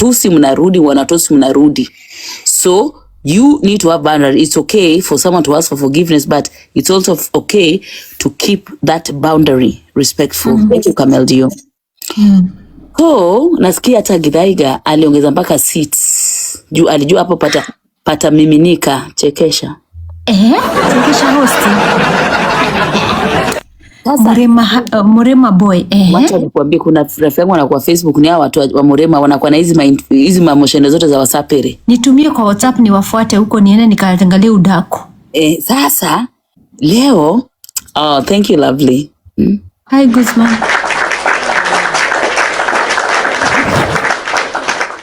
wanatusi mnarudi, wanatusi mnarudi. So you need to have boundaries. It's okay for someone to ask for forgiveness, but it's also okay to keep that boundary respectful. Thank you, Kamel Dio. Nasikia hata Githaiga aliongeza mpaka seats. Juu alijua hapo pata miminika. Chekesha. Chekesha hosti. Murema boy. Wacha nikwambie, kuna rafiki yangu anakuwa Facebook, ni hao watu wa Murema wanakuwa na hizi mamoshene zote za WhatsApp. Nitumie kwa WhatsApp niwafuate huko niende nikaangalie udaku. Sasa leo thank you lovely. Hi Guzman.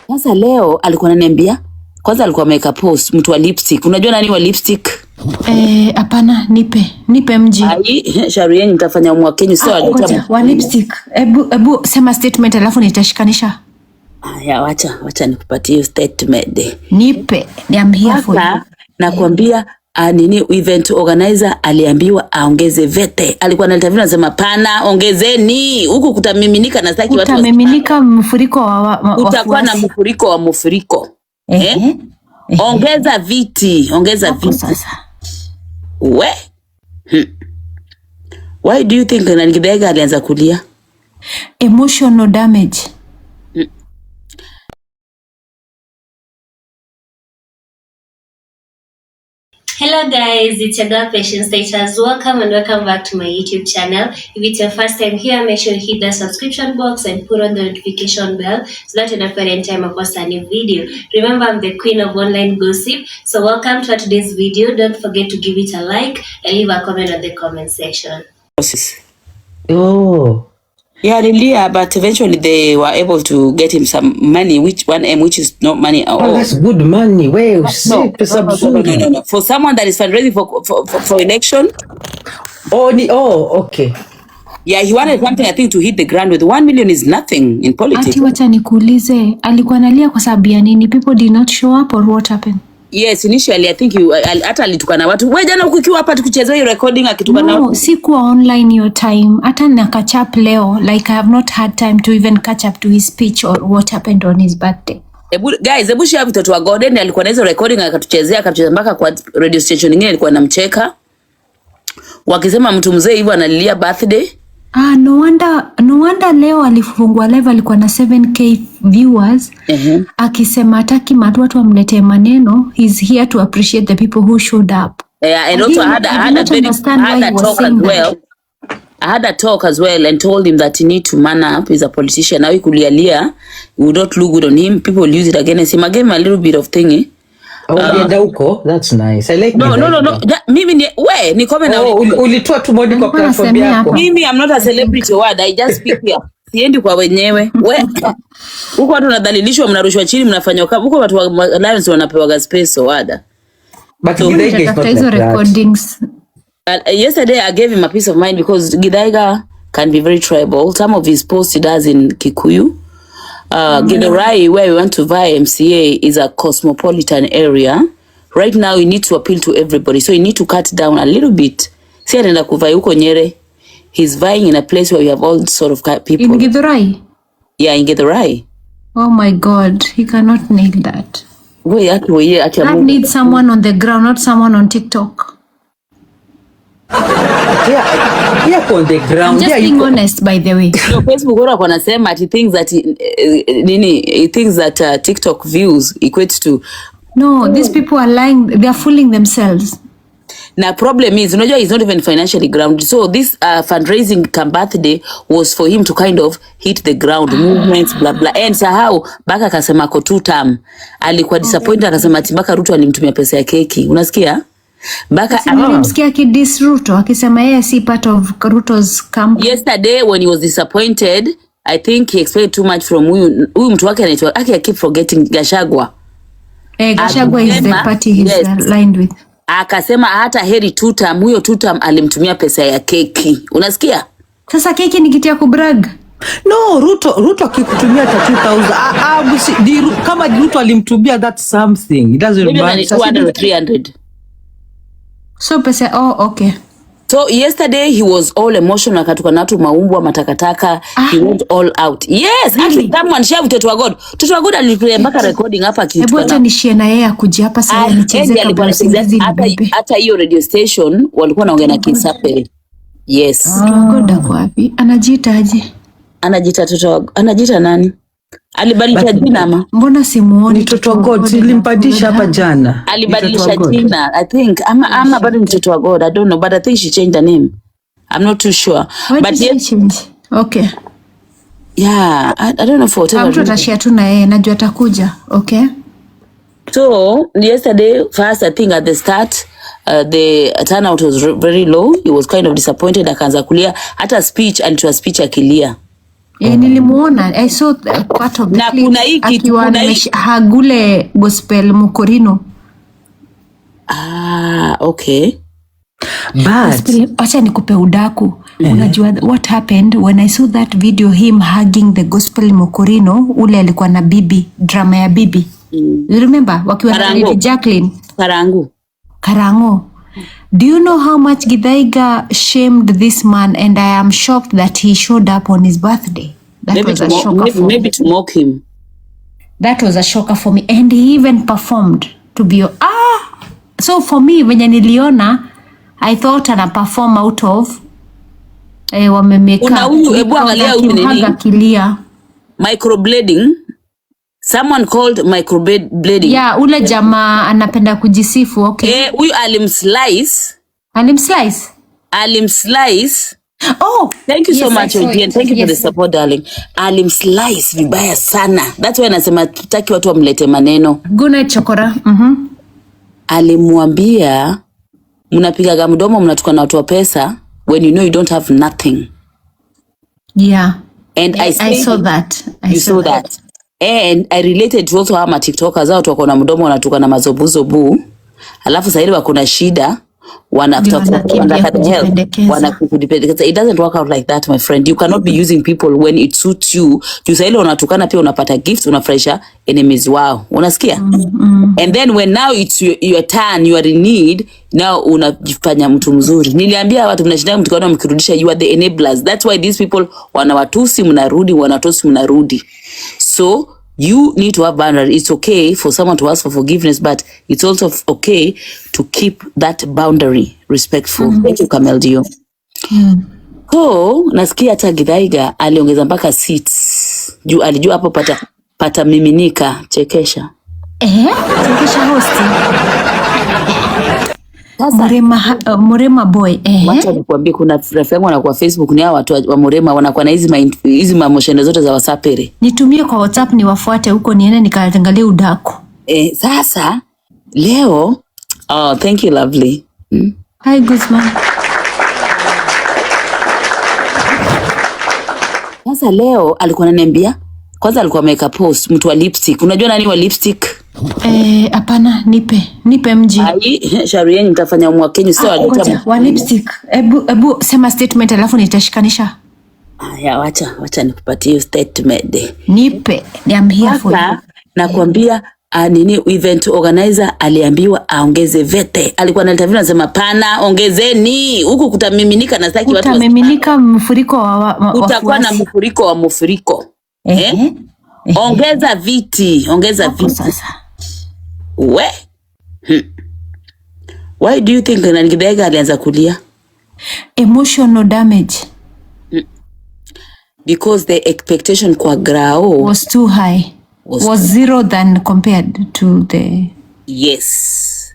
Sasa leo alikuwa ananiambia, kwanza alikuwa ameweka post mtu wa lipstick. Unajua nani wa lipstick? Hapana, nipe mji. Shauri yenu mtafanya umwakenyu sio aleta wa lipstick. Ebu sema statement alafu nitashikanisha. Wacha nikupatie statement. Nipe, I'm here for you. Nakwambia event organizer aliambiwa aongeze vete. Alikuwa analitavina anasema pana ongezeni. Huku kutamiminika na saki watu. Kutamiminika mfuriko wa utakuwa na mfuriko wa mfuriko. Ongeza viti, Sasa. Why do you think Githaiga alianza kulia? Emotional damage. Hello guys, it's your girl Patience Status. Welcome and welcome back to my YouTube channel. If it's your first time here, make sure you hit the subscription box and put on the notification bell so that you don't forget any time I post a new video. Remember, I'm the queen of online gossip. So welcome to today's video. Don't forget to give it a like and leave a comment on the comment section. Yeah, really, but eventually they were able to get him some money, which is not money at all. Oh, that's good money. Well, no. For someone that is fundraising for election. Okay. Yeah, he wanted something, I think, to hit the ground with. 1 million is nothing in politics. Ati wacha nikuulize, alikuwa analia kwa sababu ya nini? People did not show up or what happened? Yes, initially I think hata alitukana watu. Wewe jana ukiwa hapa tukicheza hiyo recording akitukana watu. No, sikuwa online your time. Hata na catch up leo. Like I have not had time to even catch up to his speech or what happened on his birthday. Guys, share mtoto wa Gordon alikuwa na hizo recording akatucheza mpaka kwa radio station nyingine alikuwa anamcheka. Wakisema mtu mzee hivyo analilia birthday. No wonder leo alifungua live alikuwa na 7k viewers. Akisema hataki watu wamletee maneno. He's here to appreciate the people who showed up. And also I had a talk as well and told him that he need to man up. He's a politician. Now he kulialia would not look good on him. People will use it against him. I gave him a little bit of thingy. That's nice. I like No. Mimi ni comment na ulitoa tu modi kwa platform yako. Mimi I'm not a celebrity word. I just speak here. Siendi kwa wenyewe. Huko watu wanadhalilishwa, mnarushwa chini, mnafanywa kama huko watu wa Lions wanapewa space wada. But Githaiga is not like recordings. Yesterday I gave him a peace of mind because Githaiga can be very tribal. Some of his posts he does in Kikuyu. Githurai, where we want to vie MCA, is a cosmopolitan area. Right now you need to appeal to everybody, so you need to cut down a little bit. Si anaenda kuvai huko Nyere. He's vying in a place where we have all sort of people. In Githurai? Yeah, in Githurai. Oh my God, he cannot nail that. That needs someone on the ground, not someone on TikTok. Yeah, on the ground. I'm just being honest, by the way. No, Facebook wanasema he thinks that TikTok views equates to. No, these people are lying. They are fooling themselves. Now problem is, he's not even financially grounded. So this fundraising birthday was for him to kind of hit the ground, movements, blah blah. And sahau baka akasema ako 2 term. Alikuwa disappointed akasema ati baka Ruto alimtumia pesa ya keki. Unasikia? Baka alimsikia kidis Ruto akisema yeye si part of Ruto's camp. Yesterday when he was disappointed, I think he expected too much from huyu mtu wake anaitwa I keep forgetting Gachagua. Gachagua is the party he's aligned with. Akasema hata heri 2 term, huyo 2 term alimtumia pesa ya keki. Unasikia? Sasa keki ni kitu ya kubrag. No, Ruto akikutumia 2,000. Kama Ruto alimtumia that something. It doesn't matter. 200 300. So pesa okay. So yesterday he was all emotional, akatuka na watu maumbwa matakataka. He went all out. Yes, really? Someone share mtoto wa God. Mtoto wa God aliplay mpaka recording hapa kitu. Hebu acha nishie na yeye akuje hapa sasa nicheze kabla usingizi nibebe. Hata hiyo radio station walikuwa naongea na Kisapere. Yes. Mtoto wa God ako wapi? Anajiita aje? Anajiita nani? Alibadilisha jina ama? Mbona simuoni mtoto wa God? Nilimpatisha hapa jana. Alibadilisha jina, I think. Ama bado mtoto wa God, I don't know, but I think she changed the name. I'm not too sure. Why but did she change? Okay. Yeah, I don't know for whatever. Mtu atashia tu na yeye, najua atakuja. Okay. So, yesterday, first I think at the start, the turnout was very low. He was kind of disappointed, akaanza kulia. Hata speech, alitoa speech akilia. Nilimuona, I saw part of the clip. Na kuna hiki, hagule gospel Mukorino. Okay. But acha nikupe udaku. Unajua what happened when I saw that video, him hugging the gospel Mukorino, ule alikuwa na bibi, drama ya bibi. You remember wakiwa na Lady Jacqueline? Karango. Do you know how much Githaiga shamed this man, and I am shocked that he showed up on his birthday. That maybe was a shocker for me. Maybe to mock him. That was a shocker for me, and he even performed to be so for me when niliona I thought ana perform out of wamemeka microblading. Someone called microblading. Yeah, ule jamaa anapenda kujisifu. Okay. Huyu alimslice. Oh, thank you so much, Odian. Thank you for the support, darling. Alimslice vibaya sana. That's why nasema tutaki watu wamlete maneno. Guna chokora. Alimwambia mnapiga mdomo mnatuka na watu wa pesa when you know you don't have nothing. Yeah. And I saw that. You saw that. And I related to also how TikTokers watu wako na mdomo wanatuka na mazobuzobu. Alafu sasa ile wako na shida wanakudipendekeza. It doesn't work out like that, my friend. You cannot be using people when it suits you. Sasa ile unatukana pia unapata gifts, unafurahisha enemies wao. Unasikia? And then when now it's your turn, you are in need, now unajifanya mtu mzuri. Niliambia watu mnashinda mtukana mkirudisha, you are the enablers. That's why these people wanawatusi mnarudi, wanatosi mnarudi. So you need to have boundaries. It's okay for someone to ask for forgiveness, but it's also okay to keep that boundary respectful. Thank you, Kamel Dio. So, nasikia hata Githaiga aliongeza mpaka seats. Juu alijua hapo pata miminika. Chekesha. Chekesha hosti. Murema boy. Wacha nikuambie, kuna rafiki yangu anakuwa Facebook, ni hao watu wa Murema wanakuwa na hizi mamoshene zote za Wasapere. Nitumie kwa WhatsApp niwafuate huko niende nikaangalie udaku. Sasa leo thank you lovely. Hi Guzman. Sasa leo alikuwa ananiambia, kwanza alikuwa ameweka post mtu wa lipstick. Unajua nani wa lipstick? Hapana, nipe mji. Sharieni nitafanya mwakenyu sio aleta wa lipstick. Ebu sema statement alafu nitashikanisha. Wacha nikupatie statement. Nipe, I'm here for you. Nakwambia nini event organizer aliambiwa aongeze vete. Alikuwa analitavina anasema pana ongezeni. Huku kutamiminika na sitaki watu. Kutamiminika mfuriko wa utakuwa na mfuriko wa mfuriko. Ongeza viti. Sasa. Why do you think Githaiga alianza kulia? Emotional damage. Because the expectation kwa grao was too high. Was zero than compared to the... Yes.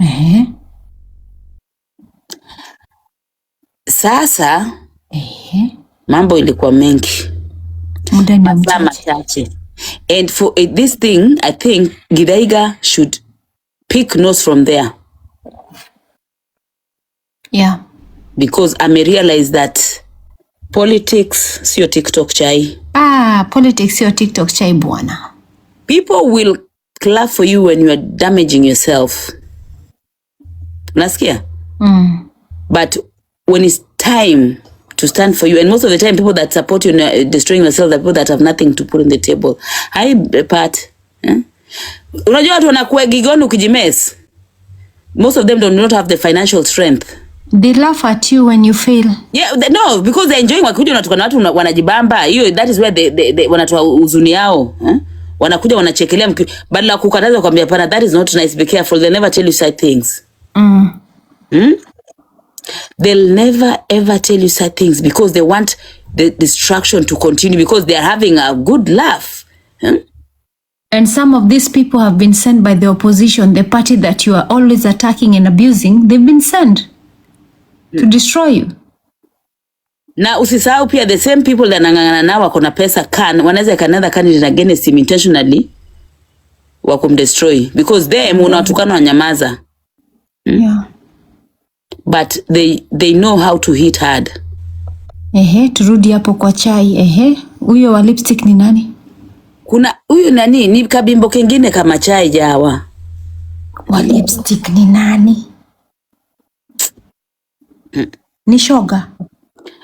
Sasa mambo ilikuwa mengi. Muda ni machache. And for this thing, I think Githaiga should pick notes from there. Yeah. Because I may realize that politics sio TikTok chai. Politics sio TikTok chai bwana. People will clap for you when you are damaging yourself. Unasikia? But when it's time to stand for you, and most of the time people that support you destroying yourself are people that have nothing to put on the table. Hi Pat. Unajua watu wanakuwa gigoni ukijimes. Most of them do not have the financial strength. They laugh at you when you fail. Yeah, no, because they're enjoying wakikuja unatoka na watu wanajibamba. That is where they wanatoa uzuni yao. Wanakuja wanachekelea badala kukataza kwambia pana, that is not nice, be careful. They never tell you such things. They'll never ever tell you such things because they want the destruction to continue because they are having a good laugh. And some of these people have been sent by the opposition, the party that you are always attacking and abusing. They've been sent to destroy you. Na usisahau pia the same people that nangangana nao wako na pesa wanaweza kanadha candidate against him intentionally wakumdestroy because them unatukana wanyamaza. Yeah. But they know how to hit hard. Turudi hapo kwa chai. Huyo wa lipstick ni nani? Kuna huyu nani ni kabimbo kingine kama chai jawa. Wa lipstick ni nani? Ni shoga.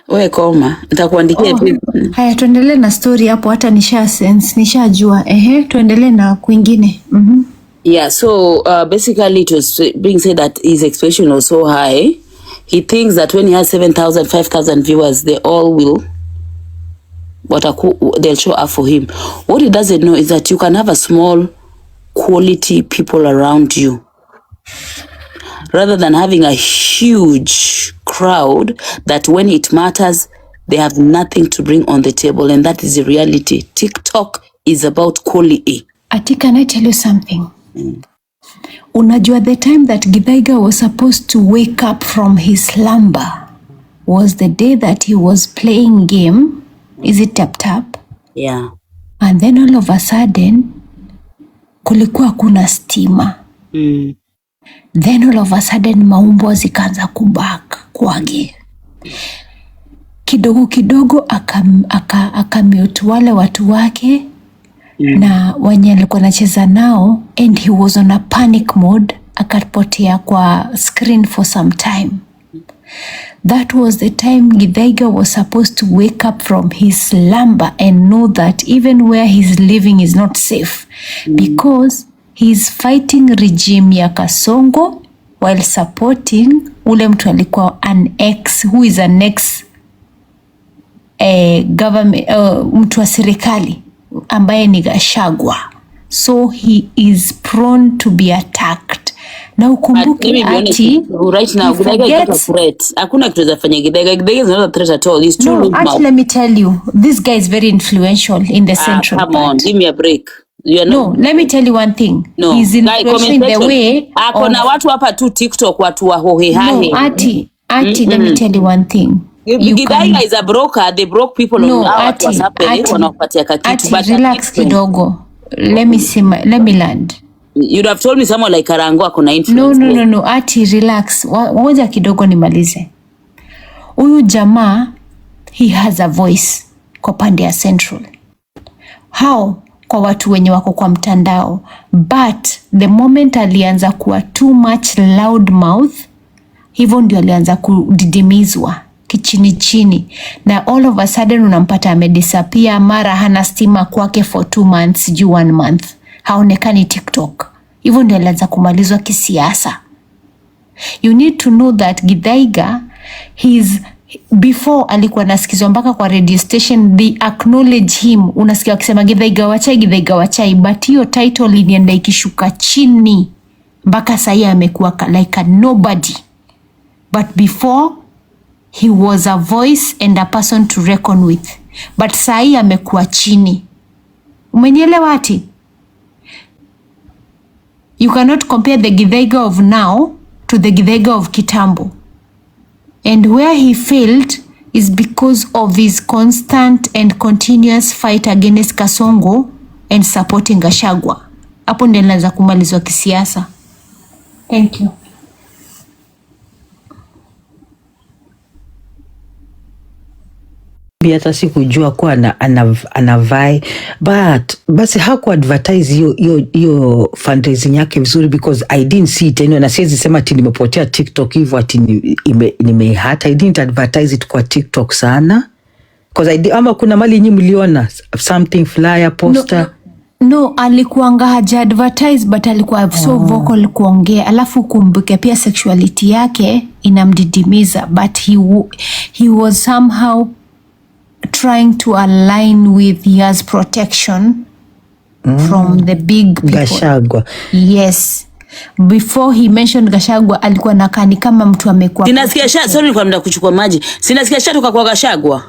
Wewe koma, nitakuandikia pia. Haya, tuendelee na story hapo, hata nishajua. Tuendelee na kwingine. Yeah, so basically it was being said that his expression was so high. He thinks that when he has 7,000, 5,000 viewers, they all will they'll show up for him. What he doesn't know is that you can have a small quality people around you rather than having a huge crowd that when it matters, they have nothing to bring on the table. And that is the reality. TikTok is about quality. Atty, can I tell you something? Unajua the time that Githaiga was supposed to wake up from his slumber was the day that he was playing game. Is it tap tap? Yeah. And then all of a sudden kulikuwa kuna stima. Then all of a sudden maumbo zikaanza kubaka kwake. Kidogo akamute wale watu wake na wenye alikuwa anacheza nao, and he was on a panic mode, akapotea kwa screen for some time. That was the time Githaiga was supposed to wake up from his slumber and know that even where he's living is not safe because he's fighting regime ya Kasongo while supporting ule mtu alikuwa an ex who is an ex government mtu wa serikali ambaye ni Gachagua. So he is prone to be attacked. Na ukumbuke ati right now Githaiga is a threat. Hakuna kitu zafanya Githaiga. Githaiga is not a threat at all. He's too loose. Actually, let me tell you, this guy is very influential in the central come part. on, give me a break. No, let me tell you one thing. No. He's influential in the way Akona watu hapa tu TikTok watu wa hohehahe. No, Atty, let me tell you one thing. Githaiga is a broker. They broke people on Atty, wanapatia kakitu. But relax kidogo. Let me land. You'd have told me someone like Karango akona influence. No, Atty, relax. Ngoja kidogo nimalize. Huyu jamaa, he has a voice kwa pande ya Central. How? Kwa watu wenye wako kwa mtandao. But the moment alianza kuwa too much loud mouth, hivyo ndio alianza kudidimizwa kichini. Na all of a sudden unampata amedisappear, mara hana stima kwake for 2 months, 1 month. Haonekani TikTok. Hivyo ndio alianza kumalizwa kisiasa. You need to know that Githaiga, before alikuwa nasikizwa mpaka kwa radio station, they acknowledge him. Unasikia wakisema Githaiga wachai, but hiyo title ilienda ikishuka chini mpaka sasa amekuwa like a nobody. But before he was a voice and a person to reckon with. But sasa amekuwa chini. Umenielewa ati? You cannot compare the Githaiga of now to the Githaiga of Kitambo. And where he failed is because of his constant and continuous fight against Kasongo and supporting Gachagua. Hapo ndio anaanza kumalizwa kisiasa. Thank you. Hata sikujua kuwa anavai but basi haku advertise hiyo fundraising yake vizuri because I didn't see it anyway, na siwezi sema ati nimepotea TikTok hivyo ati nimehata. I didn't advertise it kwa TikTok sana because ama kuna mali nyinyi mliona something flyer poster. No, alikuanga haja advertise but alikuwa so vocal kuongea, alafu kumbuke pia sexuality yake inamdidimiza, but he was somehow trying to align with his protection from the big people. Gachagua. Yes. Before he mentioned Gachagua alikuwa nakani kama mtu amekuwa. Sinasikia sorry kwa mda kuchukua maji. Sinasikia toka kwa Gachagua.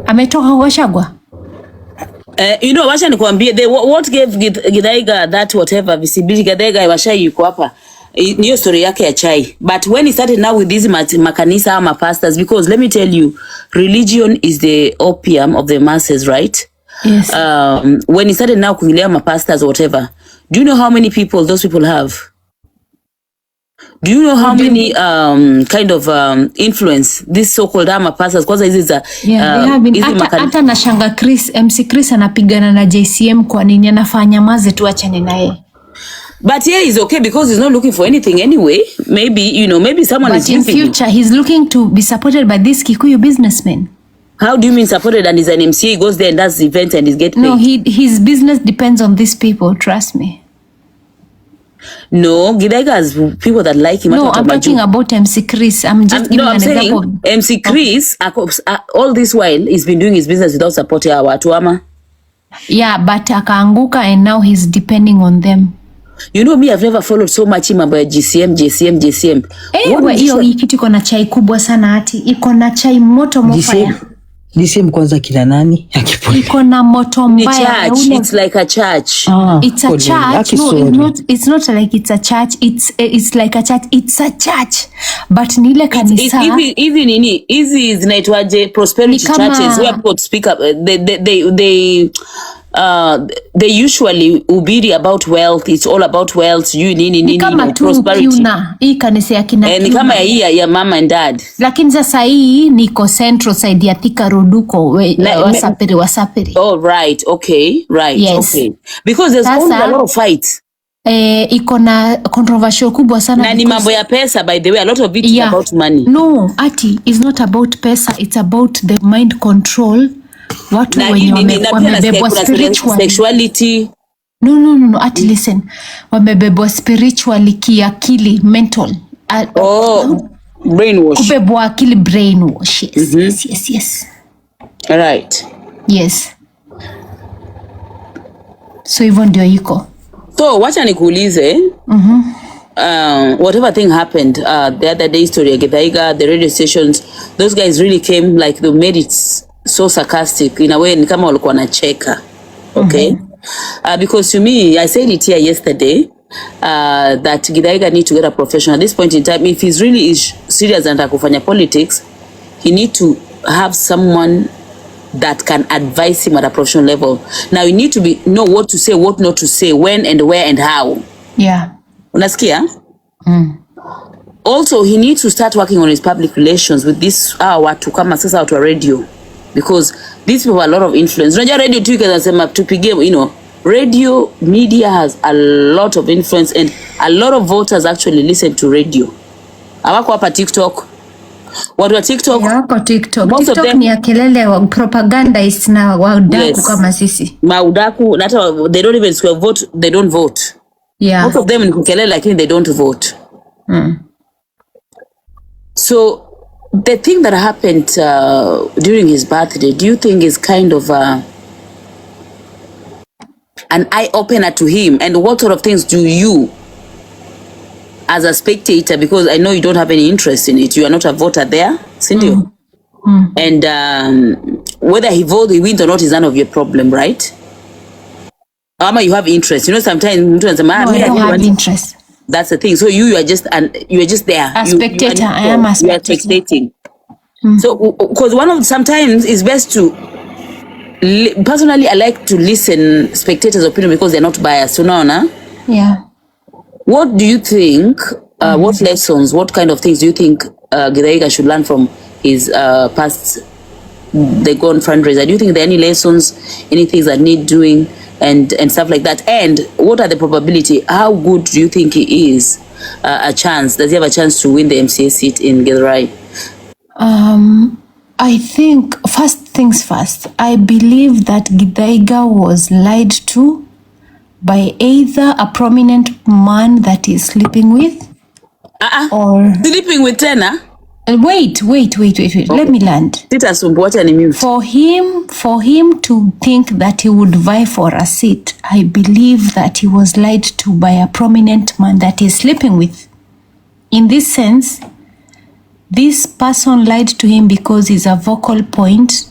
Ametoka kwa Gachagua? You know, wacha nikwambie, what gave Githaiga that whatever visibility, Githaiga washai yuko hapa. Niyo story yake ya chai. But when he started now with these makanisa ama pastors, because let me tell you, religion is the opium of the masses, right? Yes. When he started now kuingilia ma pastors or whatever, do you know how many people those people have? Do you know how many kind of influence these so-called ama pastors? Kwanza hizi za they have been. Hata na shanga MC Chris anapigana na JCM, kwa nini anafanya maze tu achane naye? But yeah, he's okay because he's not looking for anything anyway. Maybe, you know, maybe someone but is in future he's looking to be supported by this Kikuyu businessman. How do you mean supported? And he's an MCA, he goes there and does events and he's getting paid. No, his business depends on these people, trust me. No, Githaiga has people that like him. No, I'm talking about MC Chris. I'm just giving an example. MC Chris, all this while, he's been doing his business without supporting our watu. Yeah, but akaanguka and now he's depending on them. You know me, I've never followed so much him about GCM. Hiyo kitu iko na chai kubwa sana ati. Iko na chai moto mofaya. GCM kwanza kila nani? Iko na moto mbaya. It's like a church. It's a church. No, it's not like it's a church. It's like a church. It's a church. But ni ile kanisa. Hizi zinaitwaje prosperity churches where people speak up. They usually ubiri about wealth. It's all about wealth. Nini prosperity. Hii kanisa ya kina. Ni kama ya mama and dad. Lakini sasa hii niko central side ya Thika Roduko wasapiri. Oh right, okay, right, yes. Okay. Because there's only a lot of fights. Iko na controversial kubwa sana. Na ni mambo ya pesa, by the way, a lot of it is about money. No, ati it's not about pesa, it's about the mind control. Watu wenye wamebebwa spiritually. Sexuality. No, ati listen. Wamebebwa spiritually, kiakili, mental. Brainwash. Kubebwa akili, brainwash. Yes. Right. Yes. So hivyo ndio iko. So wacha nikuulize, whatever thing happened the other day, story ya Githaiga, the radio stations, those guys really came like they made it so sarcastic in a way, ni kama walikuwa wanacheka. Okay? Because to me, I said it here yesterday, that Githaiga need to get a professional at this point in time. If he's really serious and kufanya politics, he need to have someone that can advise him at a professional level. Now you need to know what to say, what not to say, when and where and how. Yeah. Unasikia? Also, he needs to start working on his public relations with this watu kama sasa watu wa radio, because these people have a lot of influence. Unajua radio tu ikasema tupige, you know, radio media has a lot of influence and a lot of voters actually listen to radio. Hawako hapa TikTok. Watu wa TikTok. Wako TikTok. TikTok ni ya kelele wa propagandist na waudaku kama sisi. Maudaku, hata they don't even swear vote, they don't vote. Yeah. Most of them ni kelele lakini they don't vote. So the thing that happened during his birthday, do you think is kind of an eye-opener to him? And what sort of things do you, as a spectator, because I know you don't have any interest in it, you are not a voter there, Cindy? And whether he wins or not is none of your problem, right? Ama you have interest. You know, sometimes I don't have interest. That's the thing. So you are just there. A spectator. I am a spectator. You are spectating. So, because sometimes it's best to, personally, I like to listen spectators' opinion because they're not biased. Unaona? Yeah. What do you think? What lessons? What kind of things do you think Githaiga should learn from his past, the gone fundraiser? Do you think there are any lessons, any things that need doing, and stuff like that? And what are the probability? How good do you think he is? A chance? Does he have a chance to win the MCA seat in Githaiga? I think, first things first, I believe that Githaiga was lied to by either a prominent man that he's sleeping with or... Sleeping with Tena? Wait. Okay. Let me land. For him to think that he would vie for a seat, I believe that he was lied to by a prominent man that he's sleeping with. In this sense, this person lied to him because he's a vocal point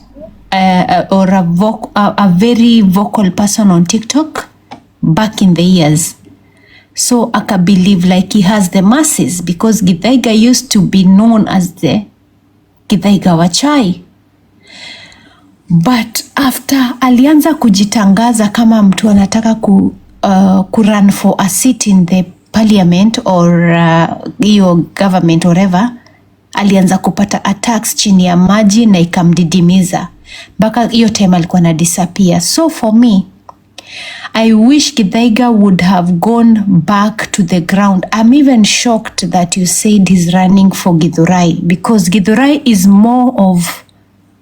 or a very vocal person on TikTok back in the years. So aka believe like he has the masses because Githaiga used to be known as the Githaiga wa chai. But after alianza kujitangaza kama mtu anataka run for a seat in the parliament or your government or whatever, alianza kupata attacks chini ya maji na ikamdidimiza. Baka hiyo time alikuwa na disappear. So for me, I wish Githaiga would have gone back to the ground. I'm even shocked that you said he's running for Githurai because Githurai is more of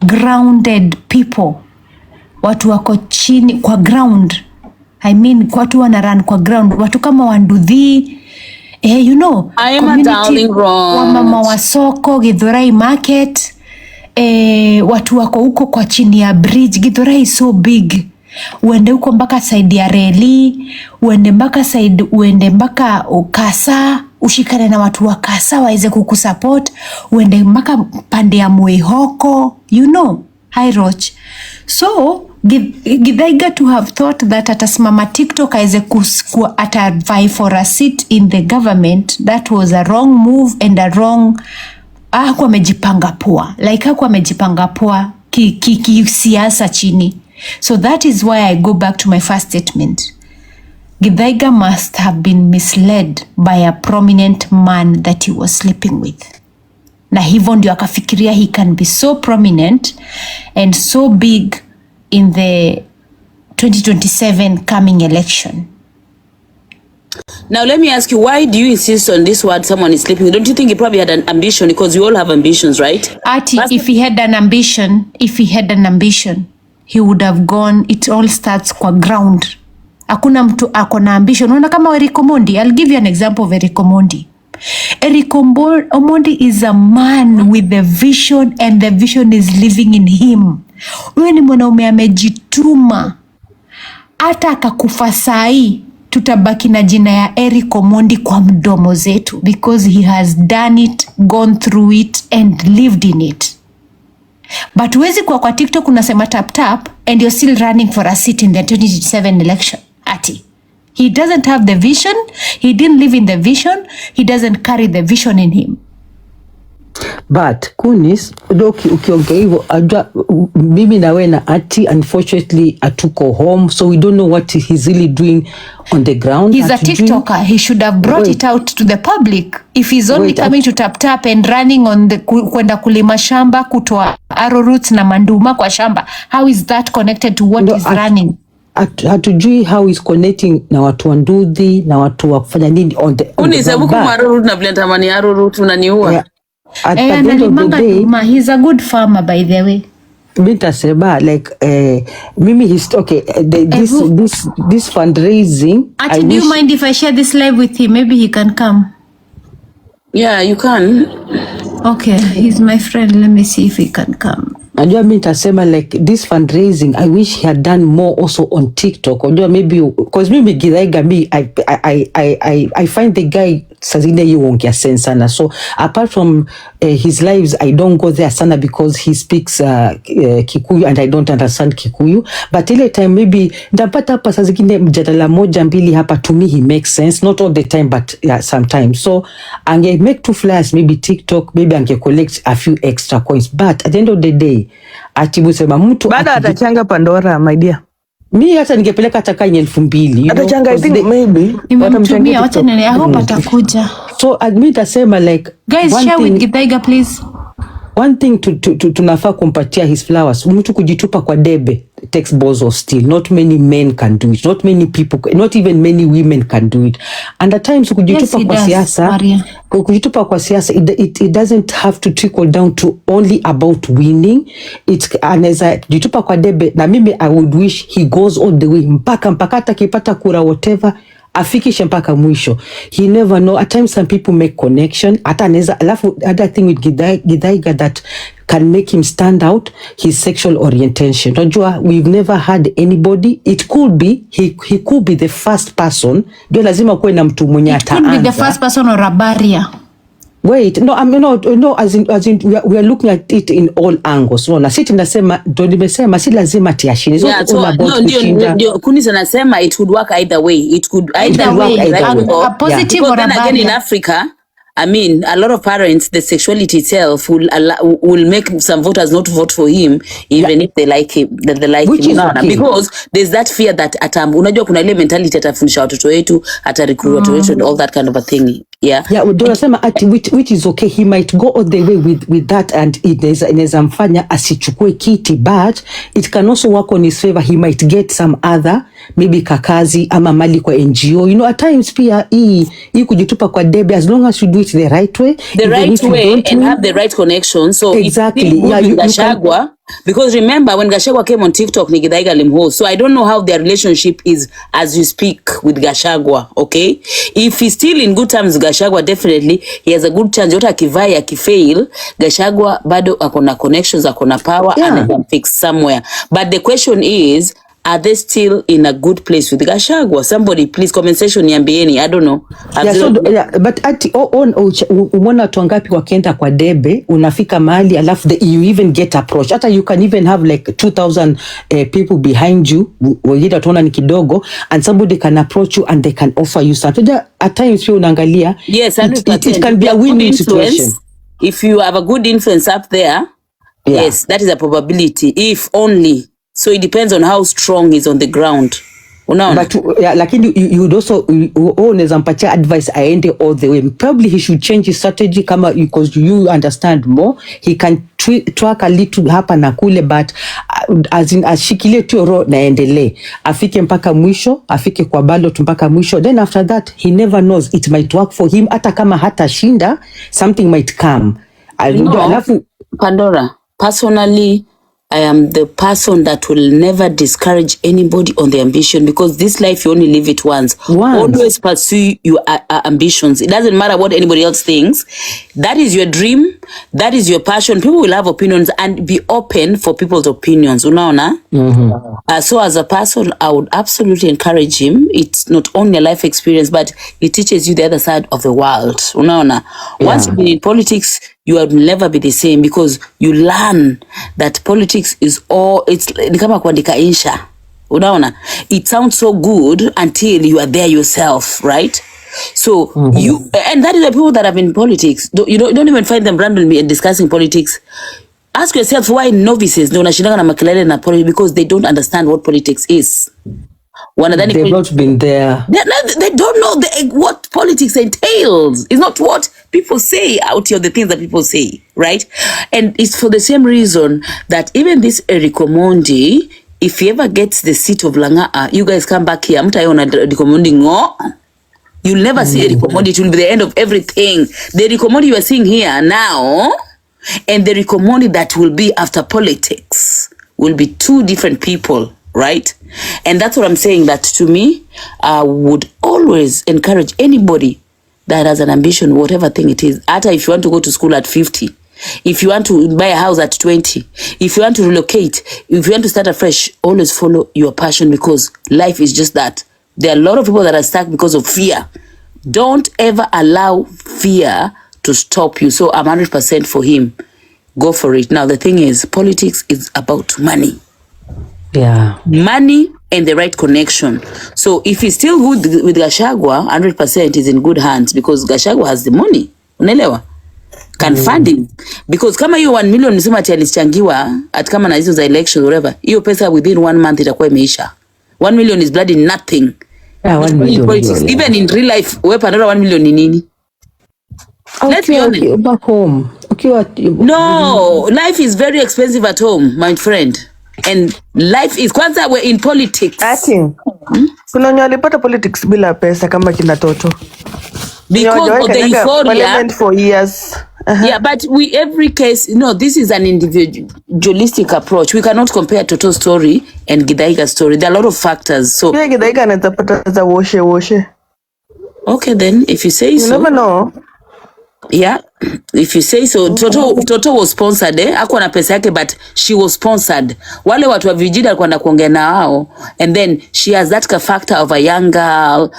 grounded people. Watu wako chini kwa ground. I mean, watu wana run kwa ground. Watu kama Wanduthi, you know, I am a darling wrong. Wamama wa soko, Githurai market, watu wako huko kwa chini ya bridge. Githurai is so big. Uende huko mpaka side ya reli, uende mpaka Kasa, ushikane na watu wa Kasa waweze kukusupport, uende mpaka pande ya Mwihoko, you know, High Roach. So Githaiga to have thought that atasimama TikTok aweze atavie for a seat in the government, that was a wrong move and a wrong... hakuwa amejipanga poa, like hakuwa amejipanga poa siasa chini. So that is why I go back to my first statement. Githaiga must have been misled by a prominent man that he was sleeping with. Na hivyo ndio akafikiria he can be so prominent and so big in the 2027 coming election. Now let me ask you, why do you insist on this word someone is sleeping? Don't you think he probably had an ambition? Because we all have ambitions, right? Ati, if he had an ambition, he would have gone. It all starts kwa ground. Hakuna mtu akona ambition. Unaona kama Eric Omondi. I'll give you an example of Eric Omondi. Eric Omondi is a man with a vision and the vision is living in him. Huyo ni mwanaume amejituma. Hata akakufa sai tutabaki na jina ya Eric Omondi kwa mdomo zetu because he has done it, gone through it and lived in it. But huwezi kwa TikTok unasema tap and you're still running for a seat in the 2027 election. Ati. He doesn't have the vision. He didn't live in the vision. He doesn't carry the vision in him. But Kunis, ukiongea hivyo, mimi na wewe na Ati unfortunately atuko home, so we don't know what he's really doing on the ground. He's a TikToker. He should have brought it out to the public. If he's only coming to tap and running on the kwenda kulima shamba, kutoa arrowroots na manduma kwa shamba, how is that connected to what he's running? Hatujui how is connecting na watu wa Nduthi na watu wa kufanya nini on the ground. Arrowroot na blenda mani arrowroot unaniua. Yeah. At the end of the day, he's a good farmer by the way. Mintaseba like mimi this fundraising. Ati, do you mind if I share this live with him? Maybe he can come. Yeah, you can. Okay, he's my friend. Let me see if he can come. Ajua mimi nitasema like this fundraising, I wish he had done more also on TikTok. Ajua maybe because maybe Githaiga me I find the guy sazine yuongea sense sana. So apart from his lives, I don't go there sana because he speaks Kikuyu and I don't understand Kikuyu. But ile time maybe ndapata hapa sazingine mjadala moja mbili hapa, to me he makes sense, not all the time but yeah, sometimes. So ange make 2 flyers, maybe TikTok, maybe ange collect a few extra coins, but at the end of the day Atibu sema mtu bado atachanga Pandora, my dear. Mimi hata ningepeleka hata kanya 2,000. Atachanga, I think maybe watamchangia wacha nene, I hope atakuja. So admit asema like guys, share with Githaiga please. one thing tunafaa kumpatia his flowers. Mtu kujitupa kwa debe takes balls of steel. Not many men can do it. Not many people, not even many women can do it. And at times kujitupa kwa siasa, kujitupa kwa siasa, it doesn't have to trickle down to only about winning. Anaweza kujitupa kwa debe, na mimi I would wish he goes all the way mpaka hata kipata kura whatever, afikishe mpaka mwisho. He never know. At times some people make connection. Hata anaweza, alafu other thing with Githaiga that can make him stand out, his sexual orientation. Unajua, we've never had anybody. It could be he could be the first person. Ndio lazima kuwe na mtu mwenye ataanza. It could be the first person or a barrier. Wait, no, I mean, no, as in we are looking at it in all angles. No, na sisi tunasema, ndio nimesema si lazima tiashini. So yeah, so, ndio Kunis anasema it could work either way. It could either way, a positive or a bad. Again, in Africa, I mean, a lot of parents, the sexuality itself will make some voters not vote for him, even if they like him, that they like which him. Okay. Because there's that fear that unajua kuna ile mentality atafundisha watoto wetu, atarecruit watoto wetu and all that kind of a thing. Yeah. Yeah, tunasema which is okay. He might go all the way with that, and inaweza mfanya asichukue kiti, but it can also work on his favor. He might get some other, maybe kakazi ama mali kwa NGO. You know, at times pia hii kujitupa kwa debe, as long as you do it the right way, and have the right connection. So exactly, yeah, you Gachagua, because remember when Gachagua came on TikTok, ni Githaiga limhost. So I don't know how their relationship is as you speak with Gachagua. Okay, if he's still in good terms, Gachagua definitely he has a good chance. Yota akivai akifail, Gachagua bado akona connections, akona power, and he can fix somewhere. But the question is, are they still in a good place with Gachagua? Somebody please comment section niambieni. I don't know. But umeona watu wangapi wakienda kwa debe, unafika mahali alafu you even get approached. Hata you can even have like 2,000 people behind you, wengine wataona ni kidogo, and somebody can approach you and they can offer you something. At times pia unaangalia, yes, it can be a win-win situation. If you have a good influence up there, yes, that is a probability. If only. So it depends on how strong he's on the ground. Unaona? But lakini you would also unaweza mpatia advice aende all the way. Probably he should change his strategy kama, because you understand more. He can track a little hapa na kule, but as in ashikilie tu roho na endelee. Afike mpaka mwisho, afike kwa ballot mpaka mwisho. Then after that, he never knows, it might work for him. Hata kama hata shinda, something might come. Pandora, personally, I am the person that will never discourage anybody on their ambition, because this life you only live it once. Always pursue your ambitions. It doesn't matter what anybody else thinks. That is your dream. That is your passion. People will have opinions, and be open for people's opinions. Unaona? So as a person, I would absolutely encourage him. It's not only a life experience, but it teaches you the other side of the world. Unaona? Once you've been in politics, you will never be the same, because you learn that politics is it's ni kama kuandika insha. Unaona? It sounds so good until you are there yourself, right? So and that is the people that have been in politics. You don't even find them randomly discussing politics. Ask yourself why novices ndio wanashindana na makelele na politics, because they don't understand what politics is. They've not been there. They don't know what politics entails. It's not what people say out here, the things that people say, right? And it's for the same reason that even this Eric Omondi, if he ever gets the seat of Langaa, you guys come back here, mtaiona Eric Omondi ngo. You'll never see Eric Omondi. It will be the end of everything. The Eric Omondi you are seeing here now, and the Eric Omondi that will be after politics, will be two different people. Right? And that's what I'm saying, that to me, I would always encourage anybody that has an ambition, whatever thing it is. After, if you want to go to school at 50, if you want to buy a house at 20, if you want to relocate, if you want to start afresh, always follow your passion, because life is just that. There are a lot of people that are stuck because of fear. Don't ever allow fear to stop you. So I'm 100% for him. Go for it. Now, the thing is, politics is about money. Yeah. Money and the right connection. So if he's still good with Gachagua, 100% is in good hands, because Gachagua has the money. Unaelewa? Can fund him. Because kama hiyo 1 million nisema ati alichangiwa at kama na hizo za elections whatever, hiyo pesa within 1 month itakuwa imeisha. 1 million is bloody nothing. Yeah, 1 million. Even in real life, wewe Pandora 1 million ni nini? Let's be honest. Back home. No, life is very expensive at home, my friend. And life is kwanza we're in politics. Kuna wenye walipata politics bila pesa kama kina Toto. Because of the euphoria. Parliament for years. Yeah, but every case, this is an individualistic approach. We cannot compare Toto's story and Githaiga's story. There are a lot of factors. So yeah, Githaiga anatapata za woshe. Okay, then if you say so. You never know. Yeah, if you say so. Toto was sponsored, hakuwa na pesa yake, but she was sponsored. Wale watu wa vijiji alikuwa na kuongea na wao, and then she has that factor of a young girl,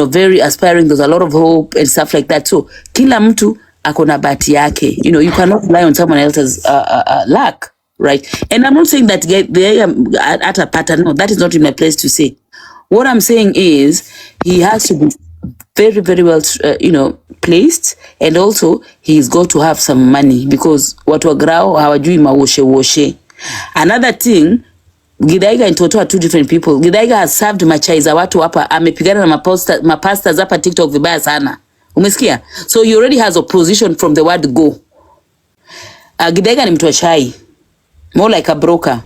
very aspiring. There's a lot of hope and stuff like that. So kila mtu akona bahati yake. You cannot rely on someone else's luck, right? And I'm not saying that they are at a pattern. No, that is not in my place to say. What I'm saying is he has to be very, very well, placed, and also he's got to have some money because watu wa grao hawajui mawoshe. Another thing, Githaiga and Toto are two different people. Githaiga has served machai za watu hapa, amepigana na mapastors hapa TikTok vibaya sana. Umesikia? So he already has opposition from the word go. Githaiga ni mtu wa chai, more like a broker.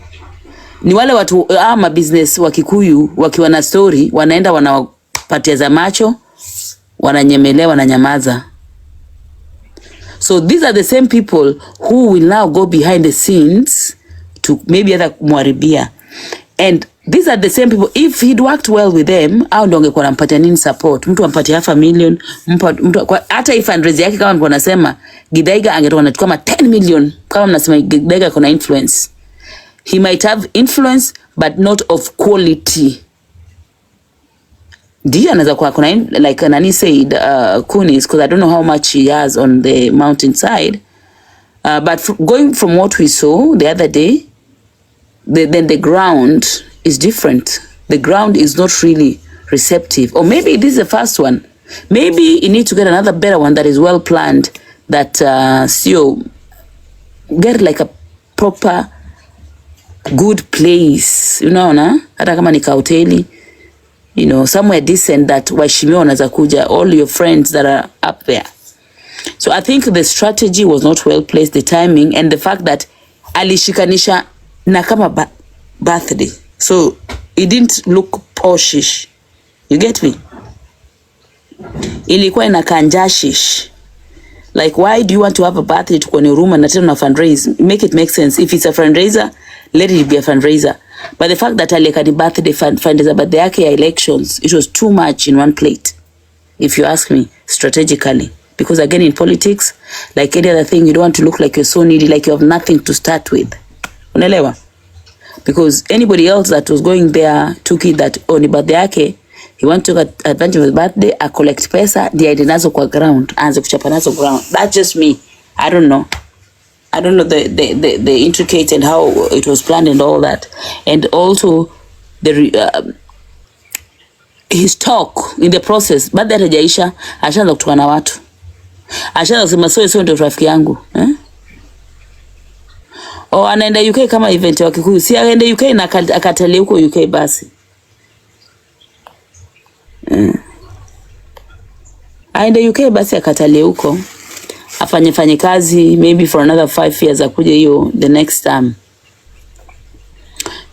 Ni wale watu business wa Kikuyu wakiwa na story wanaenda wanapatia za macho, wananyemelea, wananyamaza. So these are the same people who will now go behind the scenes to maybe other mwaribia. And these are the same people, if he'd worked well with them, au ndo angekuwa anampatia nini support. Mtu ampatia 500,000, mtu hata if fundraise yake kama mko nasema Githaiga angetoka na kama 10 million, kama mnasema Githaiga kuna influence. He might have influence but not of quality. Dia anaweza kuwa kuna like Nani said Kunis, because I don't know how much he has on the mountainside. But going from what we saw the other day, then the ground is different. The ground is not really receptive. Or maybe this is the first one. Maybe you need to get another better one that is well planned, that get like a proper good place, hata kama ni kahoteli, somewhere decent that waheshimiwa wanaweza kuja, all your friends that are up there. So I think the strategy was not well placed, the timing, and the fact that alishikanisha na kama birthday. So it didn't look poshish. You get me? Ilikuwa inakanjashish. Like, why do you want to have a birthday to kwenye room and tena fundraise? Make it make sense. If it's a fundraiser, let it be a fundraiser. But the fact that alika the birthday fundraiser, but the yake elections, it was too much in one plate, if you ask me, strategically. Because again, in politics, like any other thing, you don't want to look like you're so needy, like you have nothing to start with. Unaelewa? Because anybody else that was going there took it that only birthday yake, he want to take advantage of his birthday, collect pesa, diaide nazo kwa ground, aanze kuchapa nazo ground. That's just me. I don't know the intricate and how it was planned and all that. And also his talk in the process, baada ya hajaisha ashaanza kutoka na watu. Ashaanza kusema sio ndio rafiki yangu, anaenda UK kama event wa Kikuyu. Si aende UK na akatalia huko UK basi. Aende UK basi akatalia huko. Afanye kazi maybe for another 5 years akuje hiyo the next time.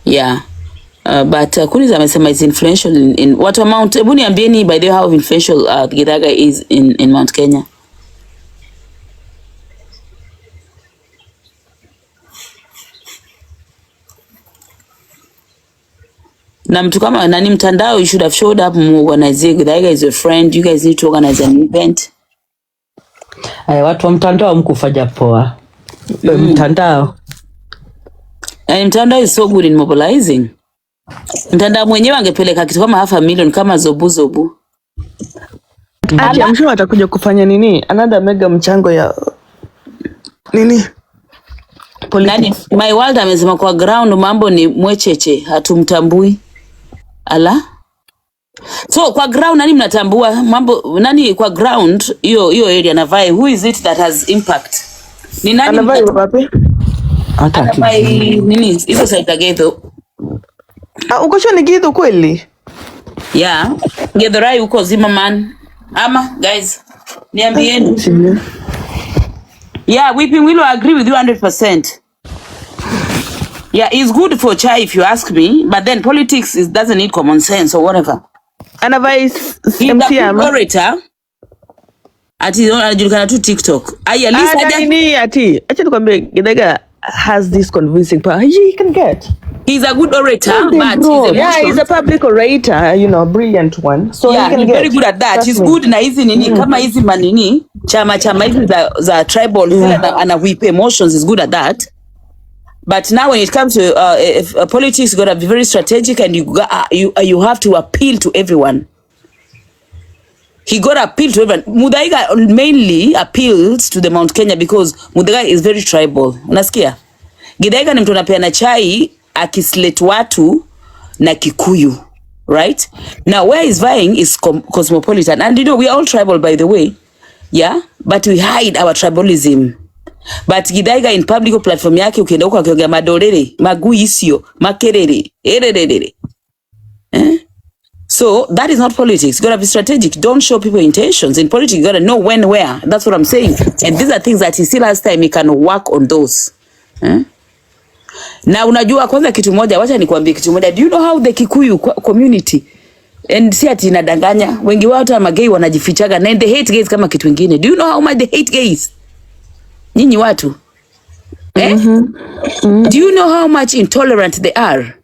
Yeah. But Kunis amesema is influential in what amount? Hebu niambieni by the way how influential Githaiga is in Mount Kenya. Na mtu kama nani mtandao, you should have showed up, organize. Githaiga is your friend, you guys need to organize an event. Watu wa mtandao mkufanya poa. Mtandao. And mtandao is so good in mobilizing. Mtandao mwenyewe angepeleka kitu kama 500,000 kama zobu. I'm sure atakuja kufanya nini? Another mega mchango ya nini? Nani? My world amesema kwa ground mambo ni mwecheche, hatumtambui. Ala? So kwa ground nani mnatambua mambo, nani kwa ground hiyo area na vai, who is it that has impact? Ni nani anavai wapi? Anavai nini? Hizo side Githo. Uko sure ni Githo kweli? Yeah. Githurai uko Zimmerman. Ama guys, niambieni. Yeah, Weeping Willow, I agree with you 100%. Yeah, it's good for chai if you ask me, but then politics doesn't need common sense or whatever. Anavais He's a MC good ama. orator. Anajulikana tu TikTok. At least acha nikwambie Githaiga has this convincing power. He can get. He's a good orator, but he's a public orator, brilliant one. So yeah, he can he's get. very good at that. He's good na hizi nini kama hizi manini chama hizi za tribal ana whip emotions is good at that. But now when it comes to politics, you got to be very strategic and you have to appeal to everyone. He got to appeal to everyone. Githaiga mainly appeals to the Mount Kenya because Githaiga is very tribal. Unasikia? Githaiga ni mtu anapeana chai akislate watu na Kikuyu, right? Now where he's vying is cosmopolitan, and we are all tribal, by the way, yeah, but we hide our tribalism. But Githaiga in public platform yake ukienda huko akiongea madorere maguisio makerere ererere so that is not politics. You gotta be strategic. Don't show people intentions. In politics you gotta know when, where. That's what I'm saying, and these are things that he still has time, he can work on those. Na unajua kwanza kitu moja, wacha nikwambie kitu moja. Do you know how the Kikuyu community, and si ati inadanganya, wengi wao hata magay wanajifichaga na they hate gays kama kitu kingine. Do you know how much they hate gays? Nyinyi watu Do you know how much intolerant they are?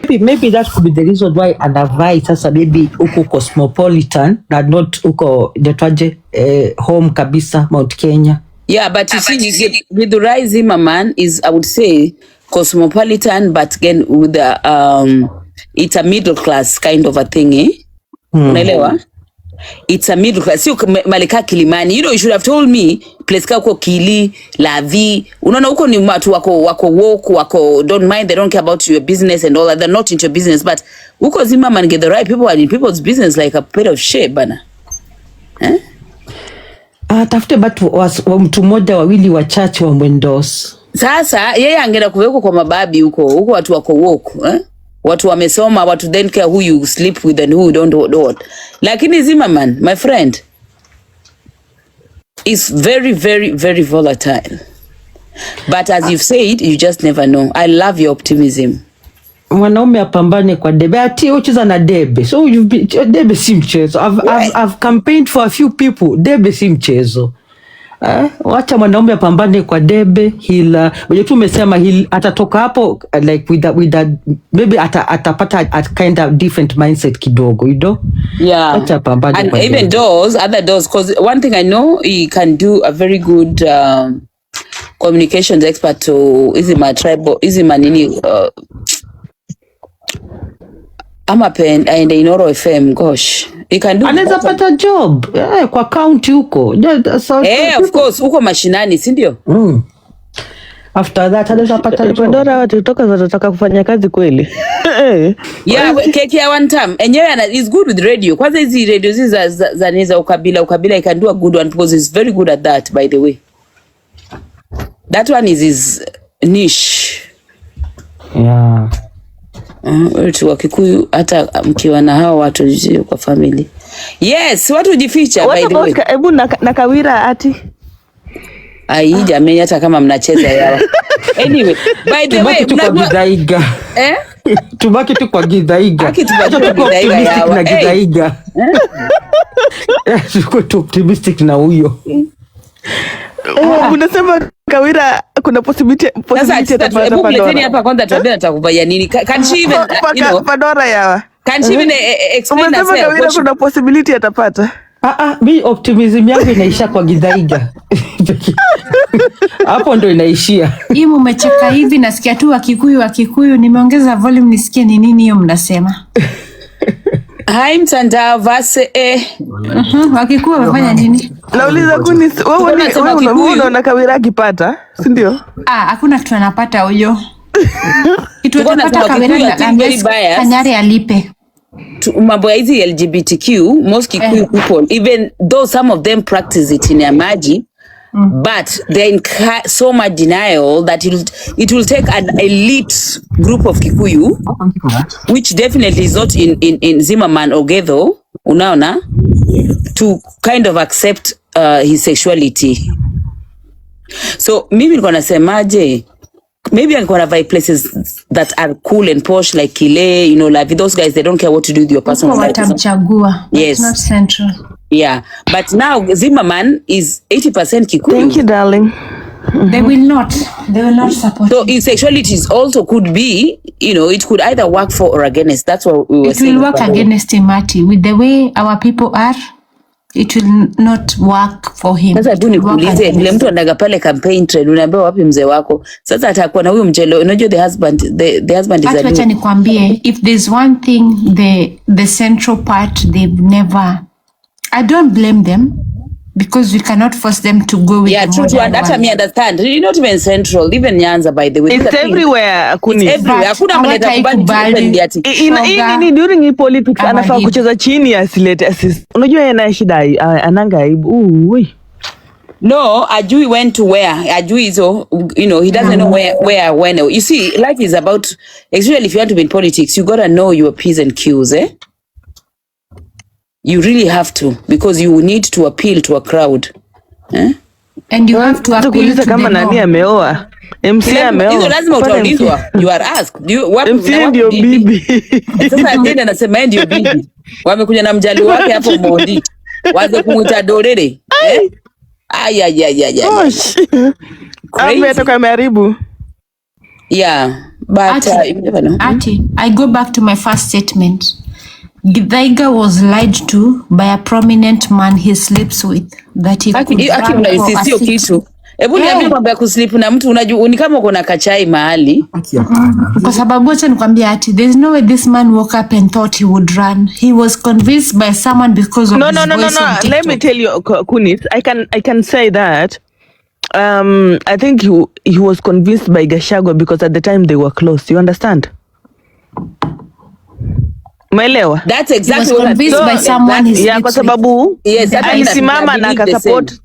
Maybe that could be the reason why anavai sasa maybe uko cosmopolitan na not uko detwaje home kabisa Mount Kenya. Yeah, but you see, Githurai Zimmerman is, I would say, cosmopolitan, but again with it's a middle class kind of a thing, eh? Unaelewa? It's a middle class. Sio malika Kilimani. You should have told me place ka uko Kili, Lavi. Unaona uko ni watu wako woke, wako don't mind, they don't care about your business and all that. They're not into your business, but uko Zimmerman get the right people are in people's business like a pair of shit bana. Eh? Tafute batu mtu mmoja wawili wachache wa mwendos. Sasa yeye angeenda kuweko kwa mababi huko watu wako woke, eh? Watu wamesoma, watu then care who you sleep with and who you don't what. Lakini Zimmerman, my friend, is very, very, very volatile. But as you've said, you just never know. I love your optimism. Mwanaume apambane kwa debe. Ati ucheza na debe. So debe si mchezo. I've campaigned for a few people. Debe si mchezo. Wacha mwanaume apambane kwa debe. Wewe tu umesema atatoka hapo like with that maybe atapata a kind of different mindset kidogo, Yeah. Wacha apambane and kwa even debe. other doors, because one thing I know, he can do a very good communications expert to nini Amapen and Inoro FM, gosh. He can do. Anaweza pata job kwa county huko. Of course, huko mashinani, si ndio? After that anaweza pata job. Pandora watu kutoka wanataka kufanya kazi kweli. Yeah, keke one time. Enyewe is good with radio. Kwanza hizi radio hizi za ukabila he can do a good one because he's very good at that, by the way. That one is his niche. Yeah. Watu wa Kikuyu hata mkiwa na hao watu kwa family. Yes, watu jificha by the way. Hebu na Kawira ati. Ai jamani, hata kama mnacheza yao. Anyway, by the way, Githaiga. Tubaki tu kwa Githaiga. Na Githaiga. Tuko tu optimistic na huyo. Unasema Kawira kuna possibility atapata Pandora. Hapa kwanza tuambie atakufanya nini? Can she even Pandora yawa? Can she even explain herself? Unasema Kawira kuna possibility atapata? Mi optimism yangu inaisha kwa Githaiga. Hapo ndo inaishia. Hii mmecheka hivi, nasikia tu Wakikuyu, nimeongeza volume nisikie ni nini hiyo mnasema. Hai mtandao vase Wakikuyu wamefanya nini? Nauliza kuni wewe unaona Kawira akipata, si ndio? Hakuna kitu anapata huyo. Kitu anapata Kawira na Kanyari alipe. Mambo ya hizi LGBTQ, most Kikuyu people, even though some of them practice it in Yamaji, but they're in so much denial that it will take an elite group of Kikuyu, which definitely is not in Zimmerman or Gedho, unaona, to kind of accept his sexuality. So mimi nilikuwa nasemaje, maybe alikuwa anavai places that are cool and posh like Kile, you know, like those guys, they don't care what to do with your personal life. Watamchagua. Yes. Not central. Yeah, but now Zimmerman is 80% Kikuyu. Thank you, darling. They will not support So him. his sexuality also could be, you know, it could either work for or against. That's what we were saying. It will work against him, Ati. With the way our people are, it will not work for him. Sasa tu nikuulize, ile mtu andaga pale campaign trail, unaambiwa wapi mzee wako? Sasa atakuwa na huyo mchelo, unajua the husband is a acha nikwambie, if there's one thing the central part they've never, I don't blame them because we cannot force them to go with the true, that me understand. You not even central, even Nyanza, by the way. It's everywhere, Kuni. It's everywhere. Hakuna mleta kubali ati. Ini during hii politics anafaa kucheza chini asilete assist. Unajua yana shida ananga aibu. No, ajui when to where. Ajui so, you know, he doesn't know where, when. You see, life is about, especially if you want to be in politics, you gotta know your P's and Q's, eh? You really have to, because you need to appeal to a crowd. Eh? And you have to appeal to kama nani ameoa. MC ameoa. Hizo lazima utaulizwa. You are asked. MC ndio bibi. Sasa tena nasema ndio bibi. Wamekuja na mjali wake hapo Modi. Waanze kumuita dorere. Eh? Ay. Ametoka ameharibu. Yeah, but you never know. Ati, I go back to my first statement. Githaiga was lied to by a prominent man he sleeps with that he could run for a sio kitu. Hebu niambie mambo ya kusleep na mtu unajua ni kama uko na kachai mahali. Kwa sababu acha nikwambie Ati, there's no way this man woke up and thought he would run. He was convinced by someone because of his voice on TikTok. Let me tell you, Kunis, I can say that I think he was convinced by Gachagua because at the time they were close. You understand? Umeelewa? That's exactly what convinced by someone he yeah, kwa sababu alisimama na akasupport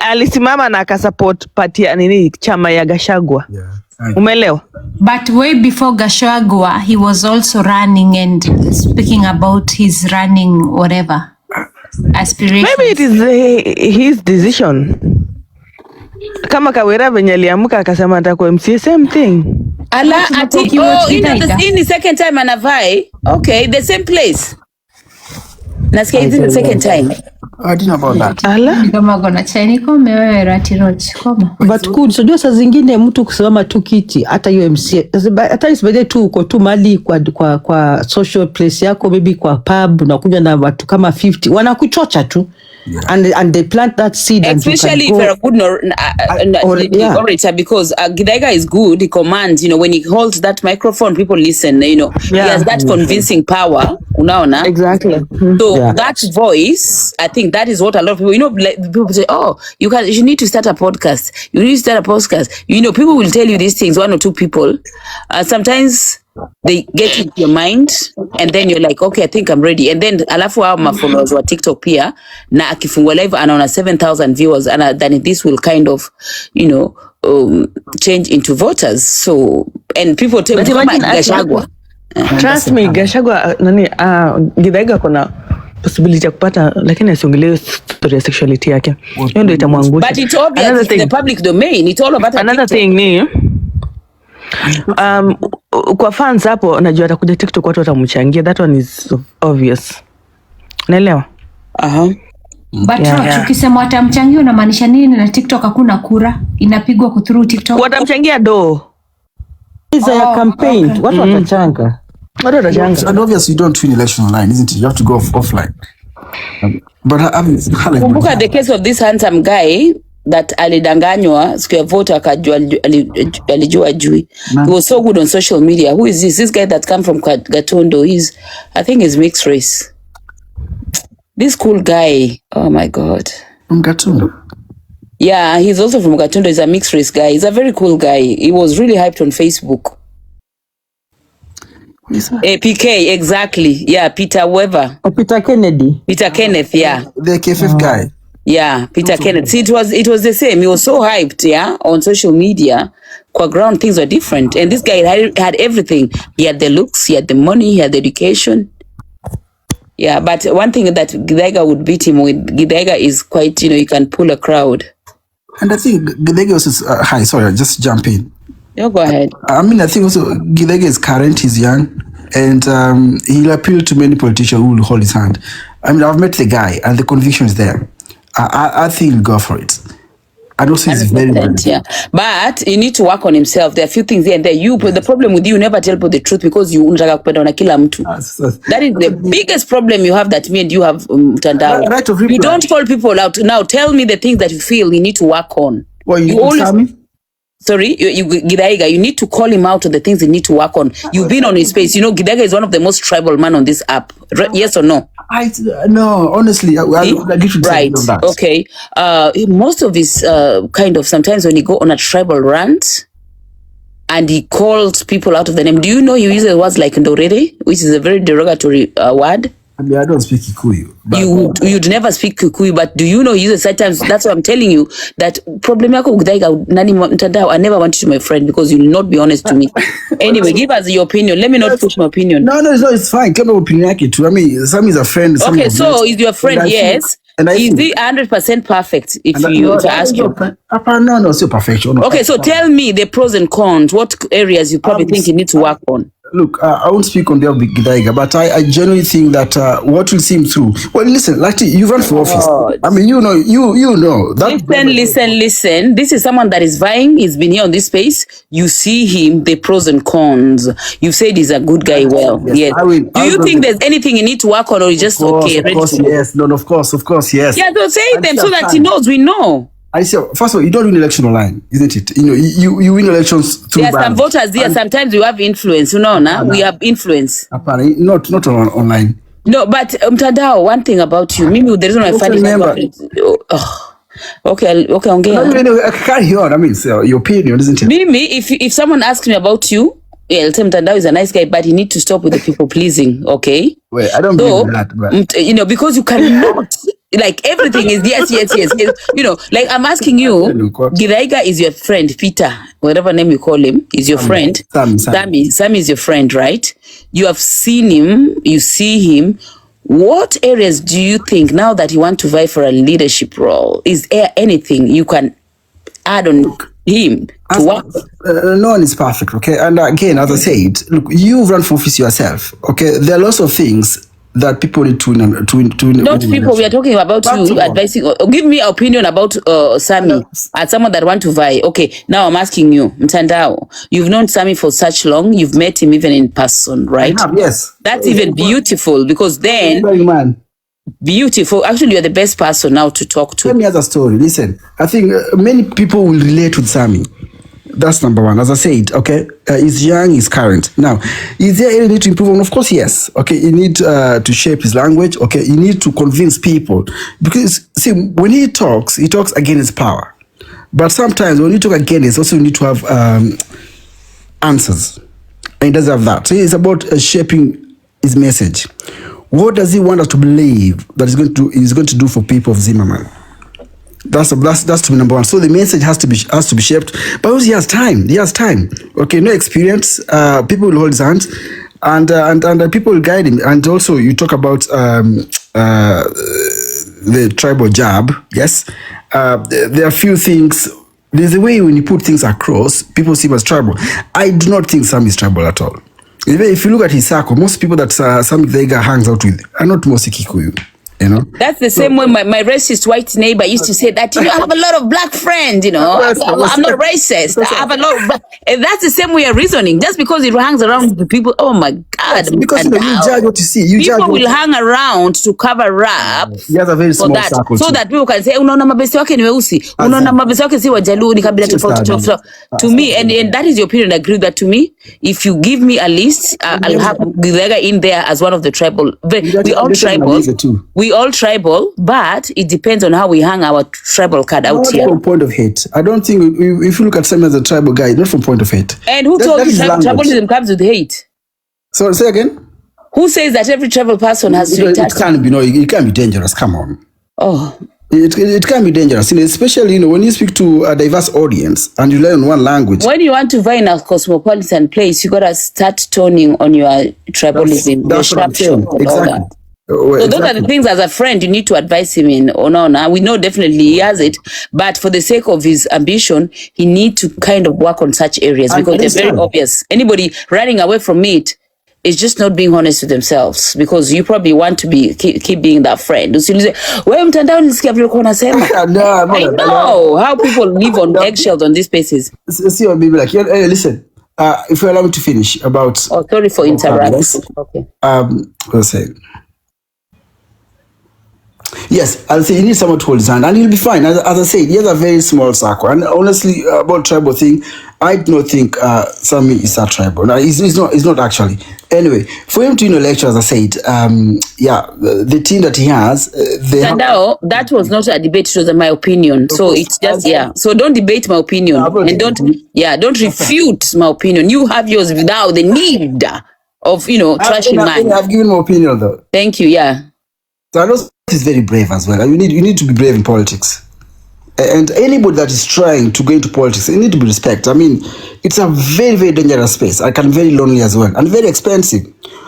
alisimama na akasupport party ya chama ya Gachagua. Yeah. Umeelewa? But way before Gachagua, he was also running and speaking about his running whatever aspirations. Maybe it is his decision. Kama Kawira venye aliamka akasema atakuwa MC, same thing. Ala ati in the second time anavai. Okay, the same place. Nasikia it's the second time. I didn't know about that. Ala kama gona chaini kome wewe rati roach koma. But cool, so jua saa zingine mtu kusimama tu kiti hata hiyo MC hata isibede tu uko tu mali kwa social place yako, maybe kwa pub unakuja na watu kama 50 wanakuchocha tu. Yeah. And they plant that seed, especially if you're a good orator, because Githaiga is good. He commands, you know, when he holds that microphone, people listen, you know. Yeah. He has that convincing power, unaona? Exactly. So that voice, I think that is what a lot of people, you know, people say, oh, you need to start a podcast. You need to start a podcast. You know, people will tell you these things, one or two people. Sometimes they get into your mind and then you're like, okay, I think I'm ready. And then alafu hao mafollowers wa TikTok pia na akifungwa live anaona 7,000 viewers and then this will kind of, you know, change into voters. So, and people tell me Gachagua. Trust me, Gachagua Githaiga kuna possibility ya kupata, lakini asiongelee story ya sexuality yake. Hiyo ndio itamwangusha. But it's obvious, it's in the public domain. It's all about another thing ni kwa fans hapo najua atakuja TikTok watu watamchangia. That one is obvious. Naelewa? But ukisema watamchangia unamaanisha nini? Na TikTok hakuna kura inapigwa through TikTok. Watamchangia Hizo ya campaign watu watachanga. And obviously you don't win election online, isn't it? You have to go offline. But kumbuka the case of this handsome guy that alidanganywa siku ya vote akajua alijua ajui. He was so good on social media. Who is this guy that come from Gatondo? I think he's mixed race. This cool guy, oh my god, from Gatondo. Yeah, he's also from Gatondo. He's a mixed race guy. He's a very cool guy. He was really hyped on Facebook. Who is that? PK, exactly. Yeah, Peter Weber. Peter Kennedy. Peter Kenneth, yeah. The KFF guy. Yeah, Peter Kenneth. See, it was the same. He was so hyped, yeah, on social media. Qua ground, things were different. And this guy had everything. He had the looks, he had the money, he had the education. Yeah, but one thing that Githaiga would beat him with, Githaiga is quite, you can pull a crowd. And I think Githaiga also, hi, sorry, I just jump in. No, go ahead. I mean, I think also Githaiga is current, he's young, and he'll appeal to many politicians who will hold his hand. I mean, I've met the guy, and the conviction is there. I think he'll go for it. And also he's very, very good. Yeah. But you need to work on himself. There are a few things here and there. The problem with you never tell people the truth because you unataka kupenda na kila mtu. That is the biggest problem you have, that me and you have, mtandao. Right of reply. You don't call people out. Now tell me the things that you feel you need to work on. Well, you always... Sorry, Githaiga, you need to call him out on the things he need to work on. You've been on his space. Githaiga is one of the most tribal man on this app. Yes or no? No, honestly, I get to right. That. Okay. Most of his kind of, sometimes when he go on a tribal rant and he calls people out of the name. Do you know he uses words like ndorere, which is a very derogatory word? I mean, I don't speak Kikuyu. You'd never speak Kikuyu, but do you know he uses sometimes? That's why I'm telling you that problem yako Githaiga nani mtandao. I never want you to be my friend because you will not be honest to me. Anyway, give us your opinion. Let me not push my opinion. No, it's fine. Come on, opinion yake too. I mean, Sammir is a friend. Okay, so is your friend? Yes. And is he 100% perfect? If you ask you. No, it's perfection. Okay, so tell me the pros and cons. What areas you probably think you need to work on? Look, I won't speak on behalf of Githaiga, but I genuinely think that what will see him through. Well, listen, like you run for office. I mean, you know that. Listen. This is someone that is vying. He's been here on this space. You see him, the pros and cons. You said he's a good guy. Well, yes. Do you think there's anything you need to work on, or is just okay? Of course, yes. No, of course, yes. Yeah, so say them so that he knows. We know. I say, first of all, you don't win election online, isn't it? You win elections through. There are some voters there. Sometimes you have influence. We have influence. Apparently, not online. No, but mtandao. One thing about you, maybe the reason I find it. Okay. I carry on. I mean, so your opinion, isn't it? Mimi, if someone asks me about you, I'll tell mtandao is a nice guy, but you need to stop with the people pleasing. Okay. Well, I don't believe that, but because you cannot. Like everything is yes. Like I'm asking you, Githaiga is your friend, Peter, whatever name you call him, is your friend. Sammy is your friend, right? You have seen him, you see him. What areas do you think now that you want to vie for a leadership role? Is there anything you can add on him to work? No one is perfect, okay? And again, as I said, look, you run for office yourself, okay? There are lots of things that people need to not people. We are talking about you advising. Give me an opinion about Sammir as someone that want to vie. Okay, now I'm asking you, mtandao. You've known Sammir for such long. You've met him even in person, right? I have, yes. That's even beautiful because then beautiful. Actually, you're the best person now to talk to. Tell me other story. Listen, I think many people will relate with Sammir. That's number one. As I said, okay, he's young, he's current. Now, is there any need to improve on? Of course, yes. Okay, you need to shape his language. Okay, you need to convince people. Because, see, when he talks against power. But sometimes when you talk against, also you need to have answers. And he doesn't have that. So it's about shaping his message. What does he want us to believe that he's going to do for people of Zimmerman? That's to be number one. So the message has to be shaped, but also he has time. Okay, no experience. People will hold his hands, and people will guide him. And also, you talk about the tribal jab. Yes, there are a few things. There's a way when you put things across, people see him as tribal. I do not think Sam is tribal at all. If you look at his circle, most people that Sammir Githaiga hangs out with are not mostly Kikuyu. That's the same way my racist white neighbor used to say that, I have a lot of black friends, I'm not racist. I have a lot of black. And that's the same way of reasoning. Just because it hangs around with the people, oh my God. Because you judge what you see. People will hang around to cover up he has a very small that, circle so that people can say, unaona mabesi wake ni weusi, unaona mabesi wake si wajaluo, ni kabila tofauti. To me, and that is your opinion, I agree with that. To me, if you give me a list, I'll have Githaiga in there as one of the tribal. We all tribal, but it depends on how we hang our tribal card out here. Not from point of hate. I don't think if you look at Sammir as a tribal guy, not from point of hate. And who told you tribalism comes with hate? So say again. Who says that every tribal person has to it can't be it can be dangerous. Come on. Oh. It can be dangerous, especially when you speak to a diverse audience and you learn one language. When you want to vie in a cosmopolitan place, you gotta start toning on your tribalism. That's what I'm saying. Exactly. So Exactly. those are the things as a friend you need to advise him in. Oh no, we know definitely he has it, but for the sake of his ambition, he need to kind of work on such areas because they're very obvious. Anybody running away from it is just not being honest with themselves, because you probably want to be keep being that friend. Wewe mtandao nilisikia vile uko unasema. I know how people live on eggshells on these spaces. See what baby like. Hey, listen. If you allow me to finish about. Oh, sorry for interrupting. Okay. Let's say. Yes, I'll say he needs someone to hold his hand, and he'll be fine. As I said, he has a very small circle. And honestly, about tribal thing, I don't think Sammir is that tribal. No, he's not actually. Anyway, for him to lecture, as I said, yeah, the team that he has, that was not a debate. It was my opinion. So it's just So don't debate my opinion, and don't refute my opinion. You have yours without the need of trashing mine. I've given my opinion though. Thank you. Yeah. So I know he's very brave as well. You need to be brave in politics. And anybody that is trying to go into politics, they need to be respected. I mean, it's a very, very dangerous space. I can very lonely as well, and very expensive.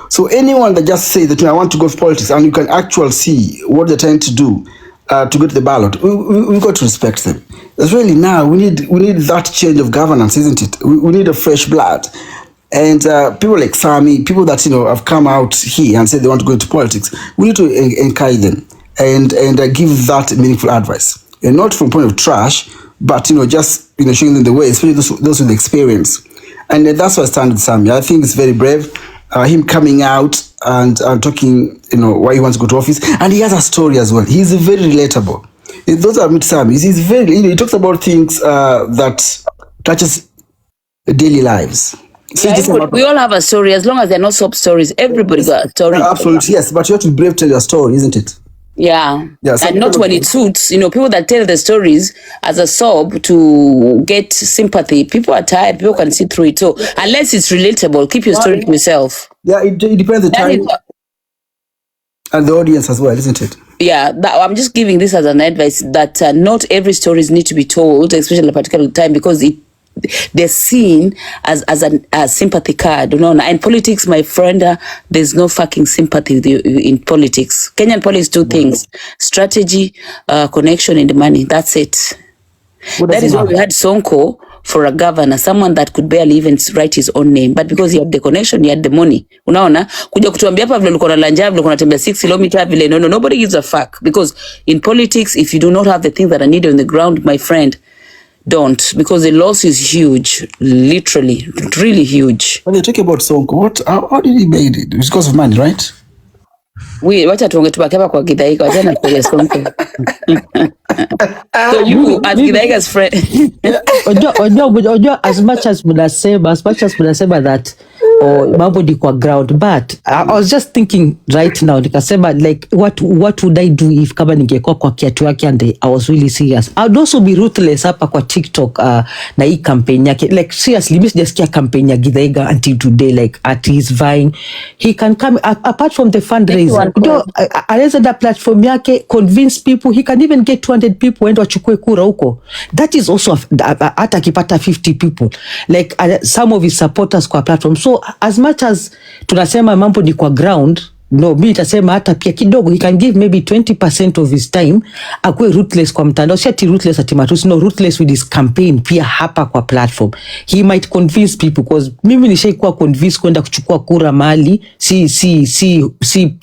So anyone that just says that I want to go for politics, and you can actually see what they're trying to do to go to the ballot, we've got to respect them. That's really now we need that change of governance, isn't it? We need a fresh blood. And people like Sammir, people that have come out here and said they want to go into politics, we need to encourage them and give that meaningful advice. And not from point of trash, but just showing them the way, especially those with experience. And that's why I stand with Sammir. I think it's very brave. Him coming out and talking, why he wants to go to office, and he has a story as well. He's very relatable. Those are meet Sammir. He's very. He talks about things that touches daily lives. So we all have a story, as long as they're not sob stories. Everybody got a story. Absolutely, yes. But you have to be brave to tell your story, isn't it? Yeah. And not when it suits. People that tell the stories as a sob to get sympathy. People are tired. People can see through it. So unless it's relatable, keep your story to yourself. Yeah, it depends on the time and the audience as well, isn't it? Yeah, I'm just giving this as an advice that not every stories need to be told, especially at a particular time, because they're seen as a sympathy card, And politics, my friend, there's no fucking sympathy in politics. Kenyan politics do things: strategy, connection, and the money. That's it. That is why we had Sonko for a governor, someone that could barely even write his own name, but because he had the connection, he had the money. Unaona, kuja kutuambia hapa vile uko na lanja, vile uko natembea 6 kilometers vile, no, nobody gives a fuck, because in politics, if you do not have the things that are needed on the ground, my friend, don't, because the loss is huge, literally, really huge. When you talk about Sonko, how did he made it? It's because of money, right? Wacha tuonge tubaki hapa kwa Githaiga, wajana kwa Sonko. So you, as Githaiga's friend. Ojo, as much as mnasema that mambo ni kwa ground, but I was just thinking right now, nikasema like what would I do if kama ningekuwa kwa kiatu yake and I was really serious. I would also be ruthless hapa kwa TikTok na hii campaign yake, like seriously, mimi sijasikia campaign ya Githaiga until today, like at his vying, he can come apart from the fundraiser, anaweza da platform yake convince people, he can even get 200 people wende wachukue kura huko. That is also hata akipata 50 people, like some of his supporters kwa platform. So as much as tunasema mambo ni kwa ground, no, mimi nitasema hata pia kidogo, he can give maybe 20% of his time akuwe ruthless kwa mtandao. Si ati ruthless ati matusi, no, ruthless with his campaign pia hapa kwa platform. He might convince people, because mimi nishaikuwa convince kwenda kuchukua kura mahali si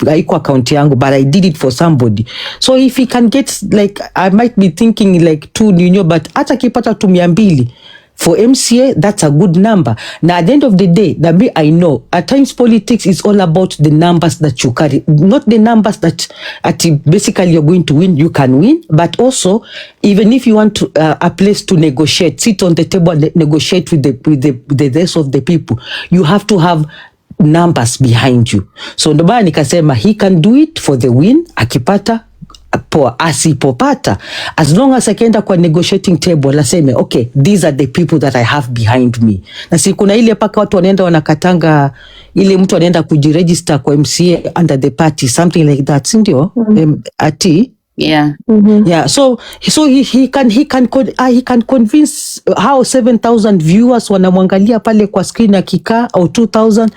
haiko account yangu, but I did it for somebody. So if he can get, like, I might be thinking like 2 but hata kipata 200 for MCA, that's a good number. Now, at the end of the day, I know at times politics is all about the numbers that you carry, not the numbers that basically you're going to win. You can win, but also even if you want to, a place to negotiate, sit on the table and negotiate with the rest of the people, you have to have numbers behind you. So ndo maana nikasema he can do it for the win, akipata poa, asipopata, as long as akienda kwa negotiating table aseme okay, these are the people that I have behind me. Na si kuna ile paka watu wanaenda wanakatanga ile mtu anaenda kujiregister kwa MCA under the party, something like that, ndio? Ati yeah. Yeah, so he can convince how 7,000 viewers wanamwangalia pale kwa screen akikaa, au 2,000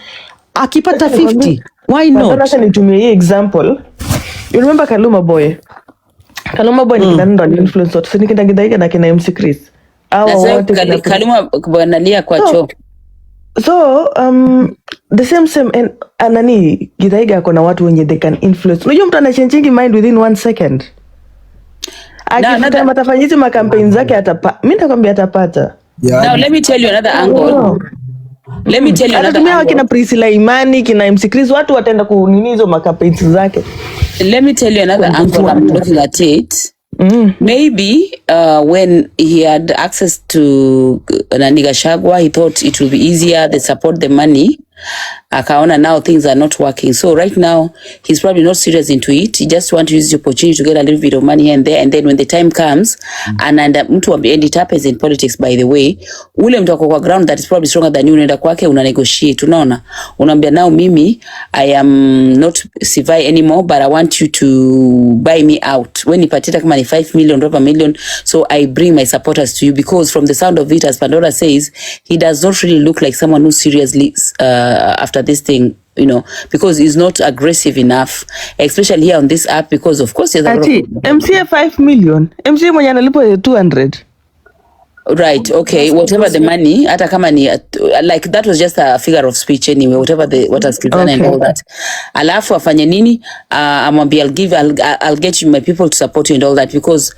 akipata 50. Why not? Nataka nitumie hii example You remember Kaluma Boy? Kaluma Boy ni kina ndo influence watu. Sini kina Githaiga na kina MC Chris. Awa wote Kaluma bwanalia kwa choo. So, the same and anani Githaiga kuna watu wenye they can influence. Unajua mtu anachange mind within 1 second. Akifanya matafanyizi makampeni zake mimi nitakwambia atapata. Now let me tell you another angle. Let me tell you another angle. Kina Priscilla Imani, kina MC Chris, watu wataenda kunini hizo makampeni zake. Let me tell you another angle I'm looking at it. Maybe when he had access to Gachagua, he thought it will be easier, they support the money. Akaona now things are not working. So right now, he's probably not serious into it. He just wants to use the opportunity to get a little bit of money here and there. And then when the time comes, and it happens in politics, by the way, ule mtu kwa ground that is probably stronger than you, unaenda kwake, unanegotiate, unaona. Unambia now mimi, I am not Sivai anymore, but I want you to buy me out. When ipatita kama ni 5 million, $1 million, so I bring my supporters to you, because from the sound of it, as Pandora says, he does not really look like someone who seriously after this thing, you know, because he's not aggressive enough, especially here on this app, because of course MCA 5 million, MCA mwenye analipo 200. Right, okay, whatever the money, hata kama ni like that was just a figure of speech anyway, whatever what has given and all that. Alafu afanye nini? Amwambia I'll get you my people to support you and all that, because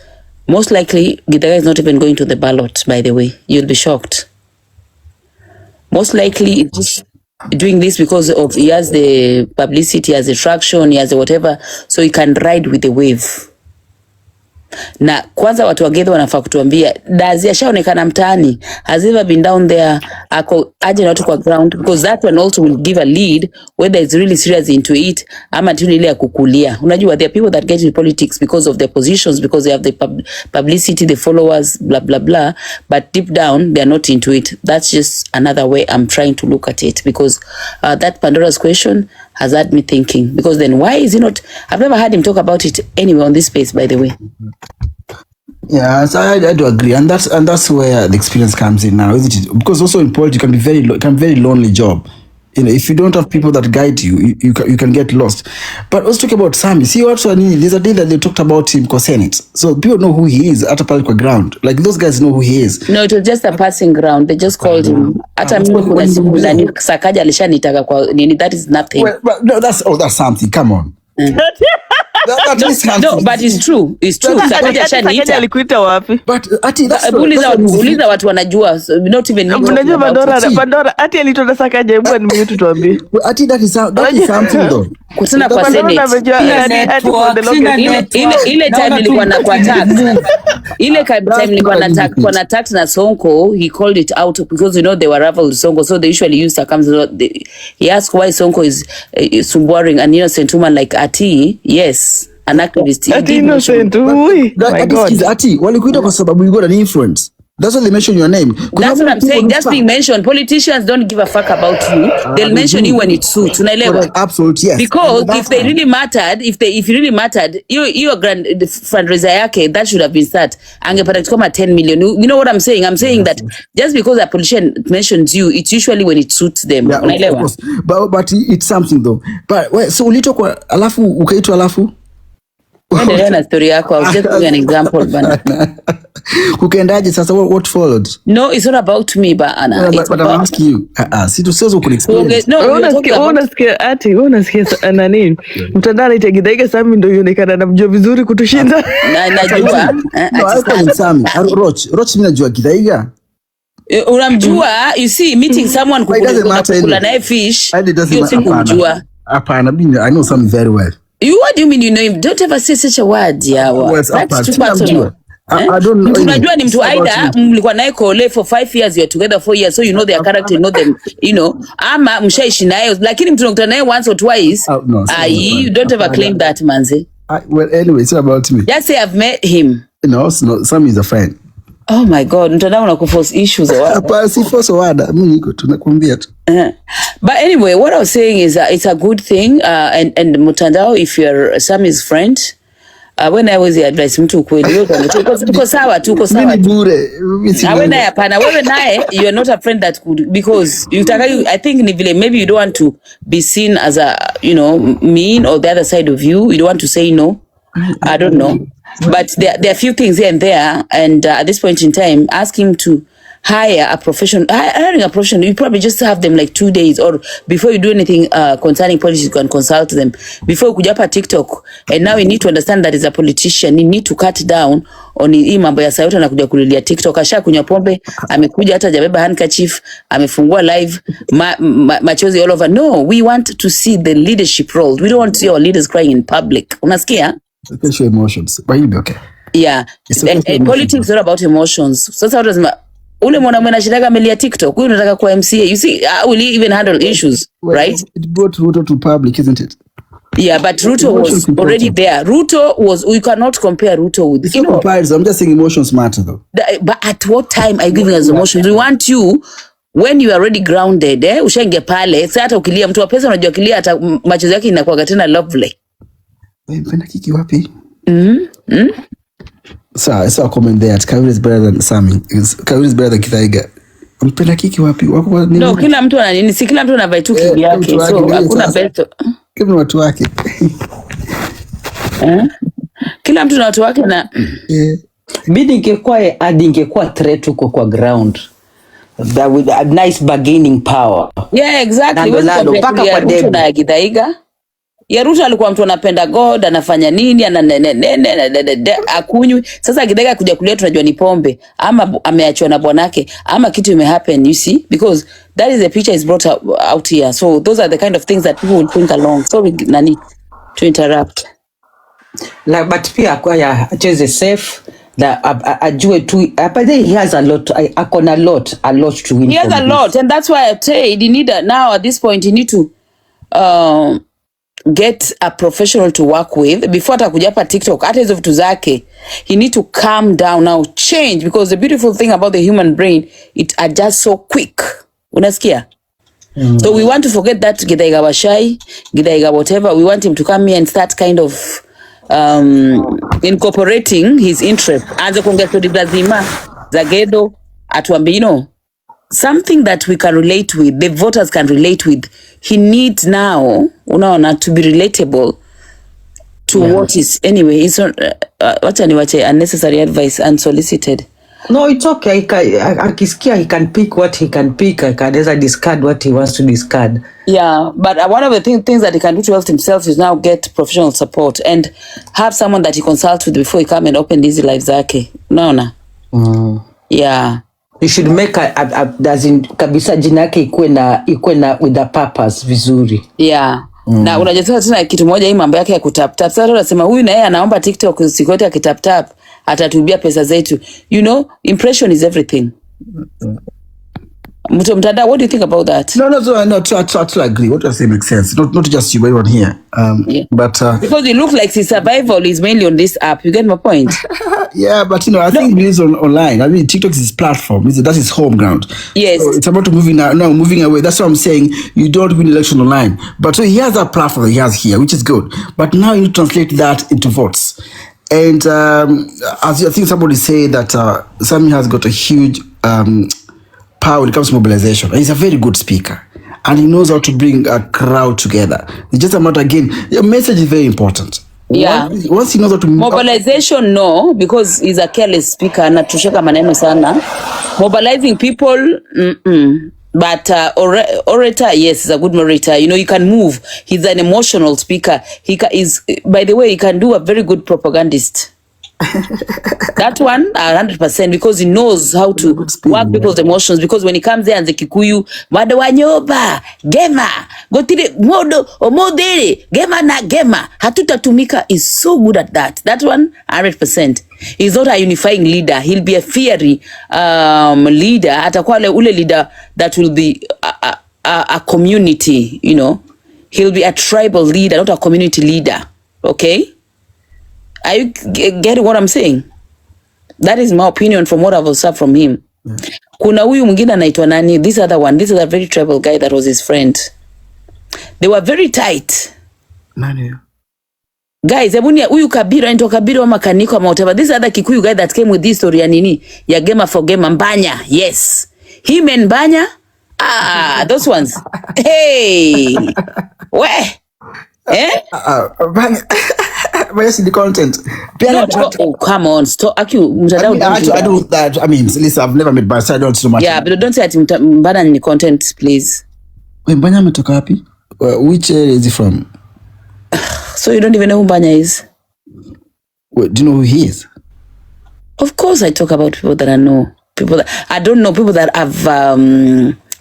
most likely Githaiga is not even going to the ballot, by the way. You'll be shocked. Most likely it's just doing this because of he has the publicity, he has the traction, he has the whatever, so he can ride with the wave. Na kwanza watu wagedho wanafaa kutuambia Dazi ashaonekana mtaani, has ever been down there, ako aje na watu kwa ground, because that one also will give a lead whether it's really serious into it ama tu ile ya kukulia. Unajua there are people that get into politics because of their positions, because they have the publicity, the followers, blah blah blah, but deep down they are not into it. That's just another way I'm trying to look at it, because that Pandora's question has had me thinking, because then why is he not? I've never heard him talk about it anywhere on this space, by the way. Yeah, so I do agree, and that's where the experience comes in now, isn't it? Because also in politics, it can be very lonely job. You know, if you don't have people that guide you, you can get lost. But let's talk about Sammir. See, also there's a day that they talked about him for Senate, so people know who he is at a political ground. Like those guys know who he is. No, it was just a passing ground. They just called him. Hata mimi kuna siku ndani Sakaja alishanitaka kwa nini, that is nothing. Well, no, that's something. Come on. No, but it's true. It's true. Sakaja alikuita wapi? But Ati, uliza watu wanajua, not even unajua Pandora Ati alitoa Sakaja, hebu ni mtu tuambie. Ati that is something though. Kutana kwa Senate. Ile time nilikuwa na kwa attack. Ile time nilikuwa na attack na Sonko, he called it out because you know they were rival Sonko, so they usually use circumstances. He asked why Sonko is boring an innocent woman like Ati. Yes, an activist. Ati innocent. Ati walikuita kwa sababu you got an influence. That's why they mention your name. That's what I'm saying. Just being mentioned. Politicians don't give a fuck about you. They'll mention you when it suits. Absolutely, yes. Because if they really mattered, if you really mattered, your grand fundraiser yake, that should have been start. Angepata kama 10 million. You know what I'm saying? I'm saying that just because a politician mentions you, it's usually when it suits them. Yeah, of course. But it's something though. But wait, so ulito kwa alafu ukaitwa alafu? Endelea na story yako. I'll just give you an example, bana. Kukendaje sasa, what followed? No, it's not about me, but Anna. But I'm asking you. Si tusiweza kuexplain. No, unasikia nani? Mtandao ite Githaiga Sammir ndio yonekana namjua vizuri kutushinda. Najua. No, I Sammir. Roch mimi najua Githaiga. Unamjua, you see, meeting someone kukula naye fish. You think unamjua. Hapana, I know Sammir very well. What do you mean you know him? Don't ever say such a word, yawa. That's too personal. I don't know. Unajua ni mtu aidha mlikuwa naye kole for 5 years, you're together 4 years, so you know their character, you know them, you know. Ama mshaishi naye, lakini mtu unakutana naye once or twice. No, you don't ever claim that, manze. Well, anyway, it's about me. Just say I've met him. No, Sammir is a friend. Oh my God, mtandao unakuforce issues. Hapa si force wada, mimi niko tunakwambia tu. But anyway, what I was saying is it's a good thing, and mtandao, if you're Sammir's friend, when I was advice mtu ukweli. Tuko sawa, tuko sawa. Mimi bure. When I hapana, wewe naye, you are not a friend that could, because I think ni vile, maybe you don't want to be seen as a, you know, mean, or the other side of you. You don't want to say no. I don't know. But there are a few things here and there, and at this point in time, ask him to hire a professional. Hiring a professional, you probably just have them like 2 days, or before you do anything concerning politics, you can consult them. Before you kuja hapa TikTok, and now you need to understand that as a politician, you need to cut down on hii mambo ya sayota na kuja kulilia TikTok. Asha kunywa pombe, amekuja hata jabeba handkerchief, amefungua live, machozi all over. No, we want to see the leadership role. We don't want to see our leaders crying in public. Unasikia? Especially emotions, but you'll be okay. Yeah, politics is not about emotions. Sasa watu lazima ule mwana shirika amelia TikTok, huyu unataka kwa MCA. You see, how will he even handle issues, right? It brought Ruto to public, isn't it? Yeah, but Ruto was already there. Ruto was, we cannot compare Ruto with, it's you know. Comparison. I'm just saying emotions matter though. But at what time are you giving us emotions? We want you when you are already grounded, ushaingia pale. Sasa hata ukilia mtu wa pesa unajua kilia hata machozi yake inakuwa tena lovely. Mpenda kiki wapi? So I saw a comment there. Kawira is better than Sammir. Kawira is better than Githaiga. Mpenda kiki wapi? No, kila mtu ana nini? Si kila mtu anavai tu kibi yake. So hakuna beto. Kila watu wake. Kila mtu na watu wake na Bidi ingekuwa threat huko kwa ground. That with a nice bargaining power. Yeah, exactly. Mpaka kwa Ruto na Githaiga. Ya Ruto alikuwa mtu anapenda God, anafanya nini, akunywi. Sasa Githaiga kuja kulia tunajua ni pombe, ama ameachwa na bwanake, ama kitu imehappen, you see, because that is the picture is brought out here. So those are the kind of things that people will think along. Sorry nani to interrupt. Like, but pia kwa ya acheze safe that ajue tu, but he has a lot, akona a lot to win. He has a lot, and that's why I said you need now at this point you need to get a professional to work with before atakuja hapa TikTok. Hata hizo vitu zake, he need to calm down now, change, because the beautiful thing about the human brain, it adjusts so quick. Unasikia? So we want to forget that Githaiga washai, Githaiga whatever. We want him to come here and start kind of incorporating his interest. Anza kuongea story lazima za ghetto, atuambie, you know, something that we can relate with, the voters can relate with. He needs now, unaona, to be relatable to what is, anyway, it's not, wacha unnecessary advice, unsolicited. No, it's okay. Akisikia, he can pick what he can pick. He can discard what he wants to discard. Yeah, but one of the things that he can do to help himself is now get professional support and have someone that he consults with before he come and open these lives zake. Unaona? Yeah. You should make as in kabisa jina yake ikuwe na with a purpose vizuri. Yeah. Na unajua tena kitu moja, hii mambo yake ya kutap tap. Sasa unasema huyu na yeye anaomba TikTok siku yote akitap tap atatubia pesa zetu. You know, impression is everything. Mtandao, what do you think about that? No, totally agree. What I say makes sense. Not just you, but everyone here. Yeah. But because it looks like his survival is mainly on this app. You get my point? yeah, but you know, I think it is online. I mean, TikTok is his platform. That's his home ground. Yes. So it's about moving away. That's what I'm saying. You don't win election online. But so he has that platform that he has here, which is good. But now you translate that into votes. And as I think somebody said that Sammir has got a huge power when it comes to mobilization. He's a very good speaker, and he knows how to bring a crowd together. It's just a matter, again, your message is very important. Yeah. Once he knows how to mobilization, no, because he's a careless speaker. Anatusheka maneno sana. Mobilizing people, but orator, yes, he's a good orator. You know, you can move. He's an emotional speaker. By the way, he can do a very good propagandist. That one 100%, because he knows how to work people's emotions. Because when he comes there and the Kikuyu mada wanyoba gema gotire modo omodere gema na gema hatutatumika is so good at that one 100%. He's not a unifying leader. He'll be a fiery leader. Atakuwa ule leader that will be a community, you know. He'll be a tribal leader, not a community leader. Okay? Are you getting what I'm saying? That is my opinion from what I've observed from him. Kuna huyu mwingine anaitwa nani? This other one. This is a very tribal guy that was his friend. They were very tight. Nani? Guys, ebunia huyu Kabira into Kabira wa makaniko ama whatever. This other Kikuyu guy that came with this story ya nini? Ya Gamer for Gamer Mbanya. Yes. Him and Mbanya. Those ones. Hey. Where? Eh? But yes, the content. Oh, come on. Stop. I mean, listen, I've never met Mbanya, so I don't so much. Yeah, but don't say that Mbanya ni content, please. Wait, Mbanya ametoka wapi? Which area is he from? So you don't even know who Mbanya is? Wait, do you know who he is? Of course I talk about people that I know. People that I don't know, people that I've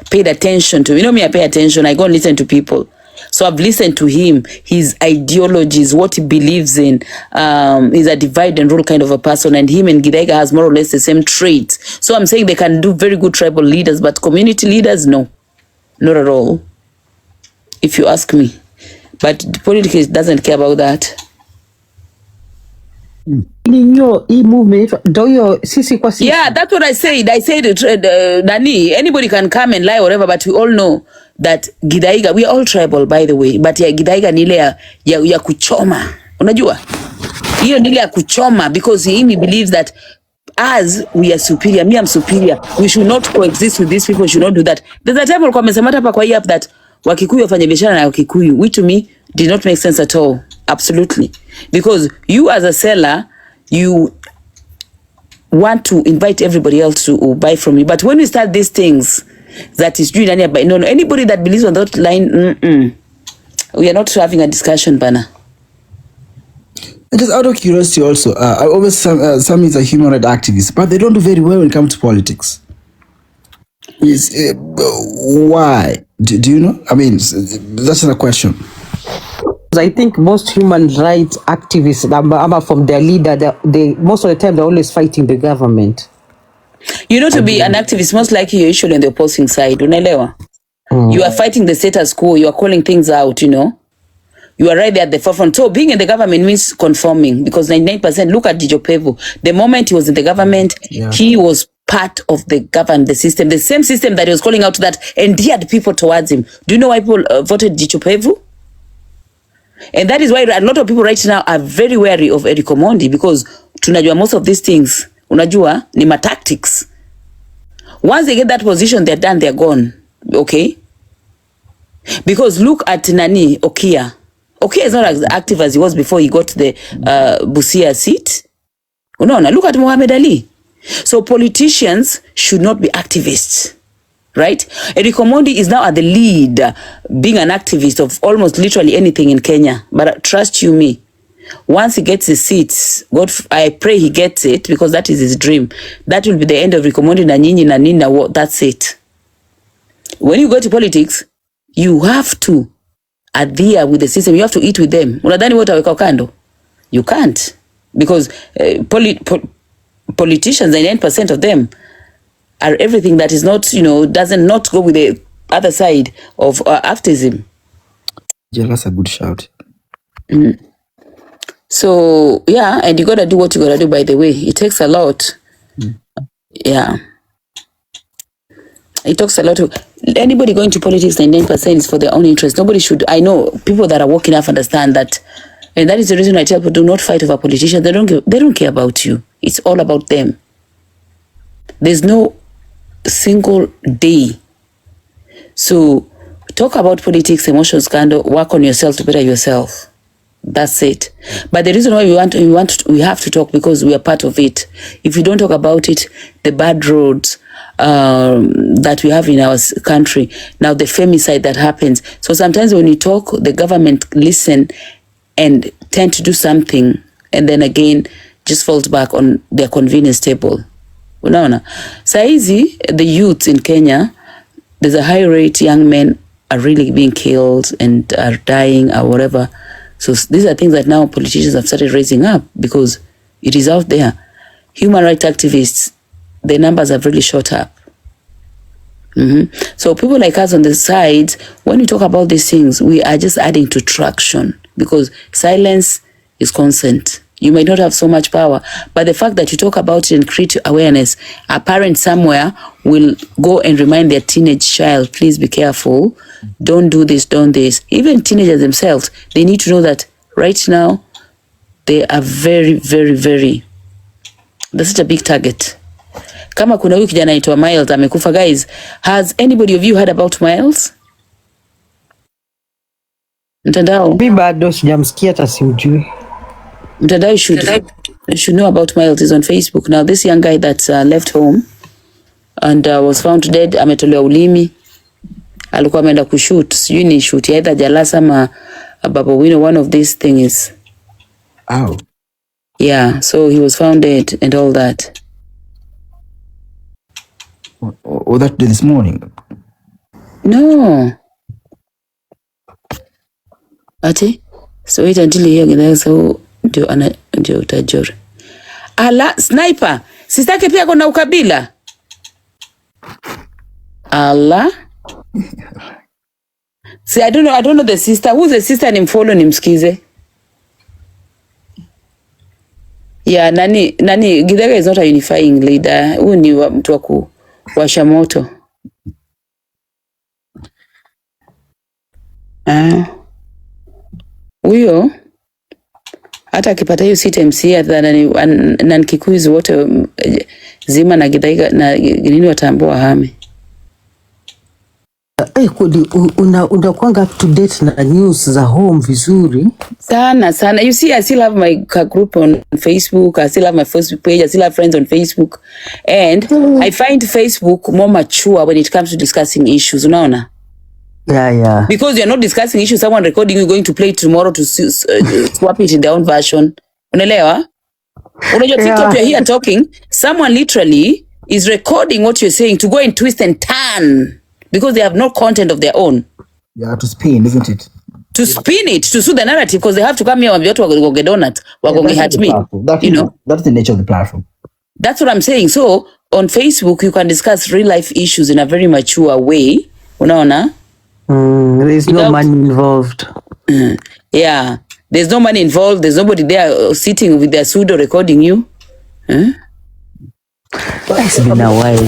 paid attention to. You know me, I pay attention. I go and listen to people. So I've listened to him, his ideologies, what he believes in. He's a divide and rule kind of a person, and him and Githaiga has more or less the same traits. So I'm saying they can do very good tribal leaders, but community leaders, no. Not at all. If you ask me. But politics doesn't care about that. Yeah, that's what I said. I said, Dani, anybody can come and lie or whatever, but we all know that Githaiga, we are all tribal, by the way, but yeah, Githaiga ni ile ya kuchoma. Unajua? Hiyo ni ile ya kuchoma, because he believes that as we are superior, me I'm superior, we should not coexist with these people, we should not do that. There's a time walikuwa wamesema hapa kwa hii app that Wakikuyu wafanye biashara na Wakikuyu, which to me did not make sense at all. Absolutely. Because you as a seller, you want to invite everybody else to buy from you. But when you start these things, that is doing no, anybody that believes on that line, we are not having a discussion, Bana. Just out of curiosity also, some is a human rights activist, but they don't do very well when it comes to politics. Why? Do you know? I mean, that's a question. I think most human rights activists are from their leader. They most of the time they're always fighting the government. You know, to be an activist, most likely you're usually on the opposing side. Unaelewa? You are fighting the status quo. You are calling things out. You know, you are right there at the forefront. So being in the government means conforming, because 99%. Look at Githaiga. The moment he was in the government, he was part of the government, the system, the same system that he was calling out that endeared people towards him. Do you know why people voted Githaiga? And that is why a lot of people right now are very wary of Eric Omondi, because tunajua most of these things, unajua, ni ma tactics. Once they get that position, they're done, they're gone. Okay? Because look at Nani, Okia. Okia is not as active as he was before he got the Busia seat. Unaona, look at Muhammad Ali. So politicians should not be activists. Right? Eric Omondi is now at the lead, being an activist of almost literally anything in Kenya. But trust you me, once he gets his seats, God, I pray he gets it, because that is his dream. That will be the end of Eric Omondi na nyinyi na nina. That's it. When you go to politics, you have to adhere with the system. You have to eat with them. Unadhani wote waweka kando? You can't, because politicians, 99% of them, are everything that is not, doesn't not go with the other side of activism. Yeah, that's a good shout. So, yeah, and you gotta do what you gotta do, by the way. It takes a lot. Yeah. It takes a lot to... Anybody going to politics, 99% is for their own interest. Nobody should... I know people that are woke enough understand that. And that is the reason I tell people, do not fight over politicians. They don't care about you. It's all about them. There's no single day. So talk about politics, emotions, scandal, work on yourself to better yourself. That's it. But the reason why we have to talk, because we are part of it. If you don't talk about it, the bad roads that we have in our country, now the femicide that happens. So sometimes when you talk, the government listen and tend to do something, and then again just falls back on their convenience table. Unaona, saizi the youths in Kenya, there's a high rate, young men are really being killed and are dying or whatever. So these are things that now politicians have started raising up, because it is out there. Human rights activists, the numbers have really shot up. So people like us on the side, when we talk about these things, we are just adding to traction, because silence is consent. You might not have so much power, but the fact that you talk about it and create awareness, a parent somewhere will go and remind their teenage child, please be careful, don't do this, don't this. Even teenagers themselves, they need to know that right now they are very, very, very, they're such a big target. Kama kuna huyu kijana anaitwa Miles amekufa, guys. Has anybody of you heard about Miles? Mtandao? Mimi bado sijamsikia hata simjui. Mtandao should know about Miles. Is on Facebook. Now this young guy that's left home and was found dead, ametolewa ulimi. Alikuwa ameenda kushoot. Sijui ni shoot either Jalasa ama Baba Wino, one of these things. Ow. Yeah, so he was found dead and all that. Oh, that day this morning? No. Ati? So wait until you hear Githaiga, so ndio utajua. Ala, sniper. Sistake pia kuna ukabila. Ala. See, I don't know the sister. Who's the sister? Nimfollow nimsikize. Yeah, nani Githaiga is not a unifying leader. Huyu ni mtu wa kuwasha moto. Huyo hata akipata hiyo seat MC na Kikuyu wote Zima na Githaiga na nini watambua hame. Unakuanga up to date na news za home vizuri sana. You see, I still have my group on Facebook, I still have my Facebook page, I still have friends on Facebook, and I find Facebook more mature when it comes to discussing issues, unaona? Yeah. Because you're not discussing issues, someone recording you going to play it tomorrow to swap it in their own version. Unaelewa? Unajua TikTok, you're here talking, someone literally is recording what you're saying to go and twist and turn. Because they have no content of their own. Yeah, to spin, isn't it? To spin it, to suit the narrative, because they have to come here and wagonge donut, wagonge hat me. You know? That's the nature of the platform. That's what I'm saying. So, on Facebook, you can discuss real life issues in a very mature way. Unaona? There is no money involved. Yeah. There's no money involved. There's nobody there sitting with their pseudo recording you. It's been a while.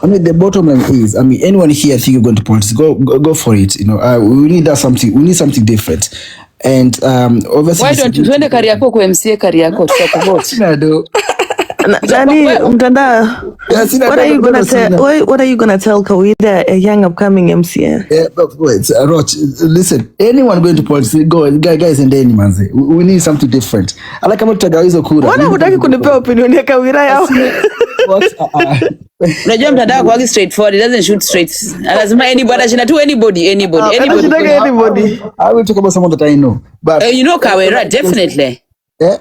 The bottom line is, anyone here think you're going to politics, go for it. You know, we need something different. And obviously, why don't you twende Kariako kwa MCA Kariako tutakuboti? Nani mtandao? What are you gonna tell Kawida, a young upcoming MCA? Yeah, but wait, Roch, listen, anyone going to politics, go, guys, and any manze. We need something different. I like about Tagawizo Kura. Wana hutaki kunipea opinion ya Kawira yao? Unajua mtandao kwa straightforward, it doesn't shoot straight. Lazima anybody ashina tu anybody. I will talk about someone that I know. But you know Kawira, definitely. Yeah.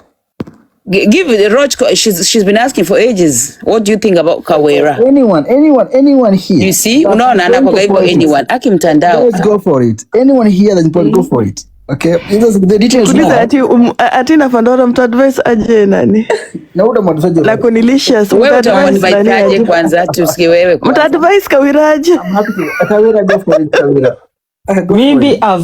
Give it Roch, she's been asking for ages. What do you think about Kawira? Anyone here. You see, unaona anakoga hivyo anyone. Aki mtandao. Let's go for it. Anyone here that can go for it. Okay, the details now. Atina Fandora mtu advice aje nani? Na uda mwadvice la kunilicious wewe utaadvise aje kwanza tusikie wewe mtu advice Kawira aje? Kawira go for it, Kawira. Maybe I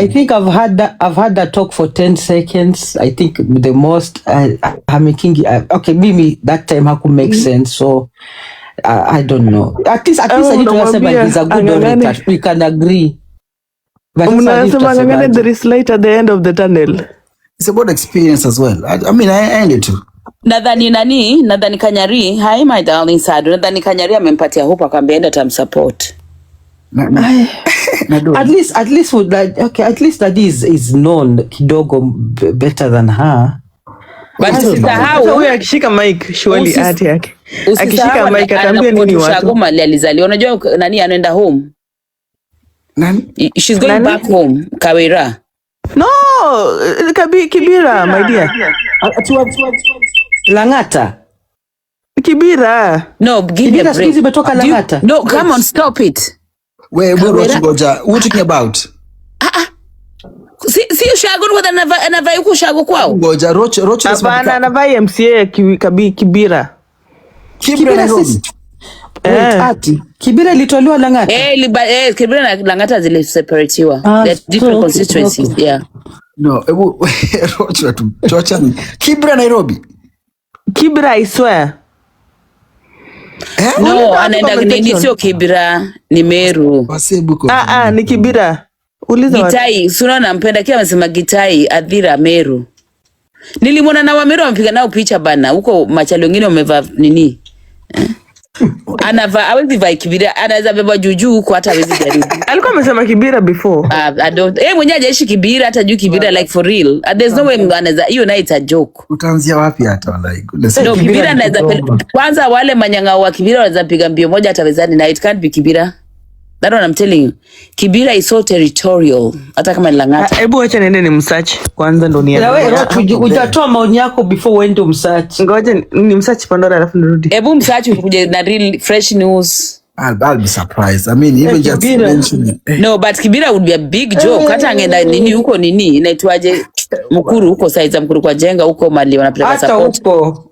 think I've had that talk for 10 seconds. I think the most okay, maybe that time haku make sense, so I don't know. At least I need to say he's a good orator. We can agree. But there is light at the end of the tunnel. It's about experience as well. I ended too. Nadhani Kanyari, hi my darling Sadu. Nadhani Kanyari amempatia hope akamwambia enda tamsupport. At least would like, okay, at least that is known kidogo better than her. But usisahau huyu akishika mic surely ati yake. Akishika mic atambia nini watu? Shagoma alizaliwa. Unajua nani anaenda home? Nani? She's going back home, Kawira. No, Kibira, my dear. Langata. Kibira. No, give me a break. Langata. No, come on, stop it. Wait, what you talking about? Si ushago kwa anavai huko shago kwao. Ngoja Roch hapana anavai MCA Kibira. Kibira Nairobi. Kibira ilitolewa Langata. Kibira na Langata zile separatiwa. They're different constituencies, yeah. No, Roch watu. Chochani. Kibira Nairobi. Kibira I swear. No, anaenda nini sio Kibira, ni Meru. Ni Kibira. Uliza Gitai, sura nampenda kia amesema Gitai Adhira Meru. Nilimwona na Wameru wamepiga nao picha bana. Huko machali wengine wamevaa nini? Anavaa hawezi vaa Kibira, anaweza beba juju huko hata hawezi jaribu. Alikuwa amesema Kibira before. I don't. Mwenyewe hajaishi Kibira hata juu Kibira like for real. There's no way anaweza hiyo na it's a joke. Utaanzia wapi hata like? No, Kibira anaweza kwanza wale manyanga wa Kibira wanaweza piga mbio moja hata wezani na it can't be Kibira. That's what I'm telling you. Kibira is so territorial. Hata kama ni Lang'ata. Hebu acha niende ni msearch kwanza ndo niende. Wewe utatoa maoni yako before uende umsearch. Ngoja ni msearch Pandora alafu nirudi. Hebu msearch ukuje na real fresh news. I'll be surprised. I mean, even just mentioning. No, but Kibira would be a big joke. Hata angeenda nini huko nini inaitwaje Mukuru huko saiza Mukuru kwa jenga huko mali wanapeleka support. Hata huko.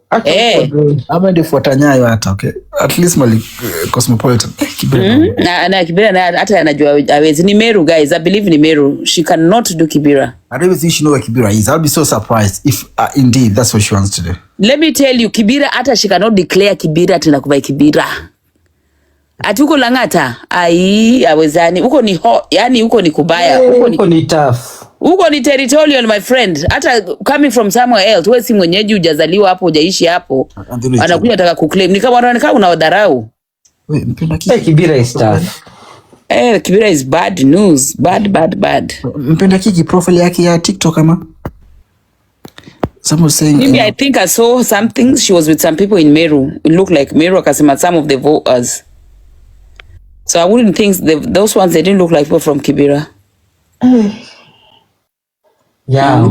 Ama ndio fuata nyayo hata okay. At least mali cosmopolitan. Kibira. Na Kibira na hata anajua hawezi ni Meru guys. I believe ni Meru. She cannot do Kibira. I don't even think she know where Kibira is. I'll be so surprised if indeed that's what she wants to do. Let me tell you, Kibira hata she cannot declare Kibira tena kubai Kibira. Ati huko Lang'ata, hawezani. Huko ni yani huko ni kubaya. Huko ni tough. Huko ni territorial my friend. Hata coming from somewhere else, wewe si mwenyeji hujazaliwa hapo, hujaishi hapo. Anakuja nataka kuclaim. Ni kama wanaonekana unawadharau. Kibira is tough. Kibira is bad news. Bad. Mpenda kiki profile yake ya TikTok ama? Someone saying maybe I think I saw something. She was with some people in Meru. It looked like Meru akasema some of the voters. So I wouldn't think those ones, they didn't look like people from Kibira. Yeah.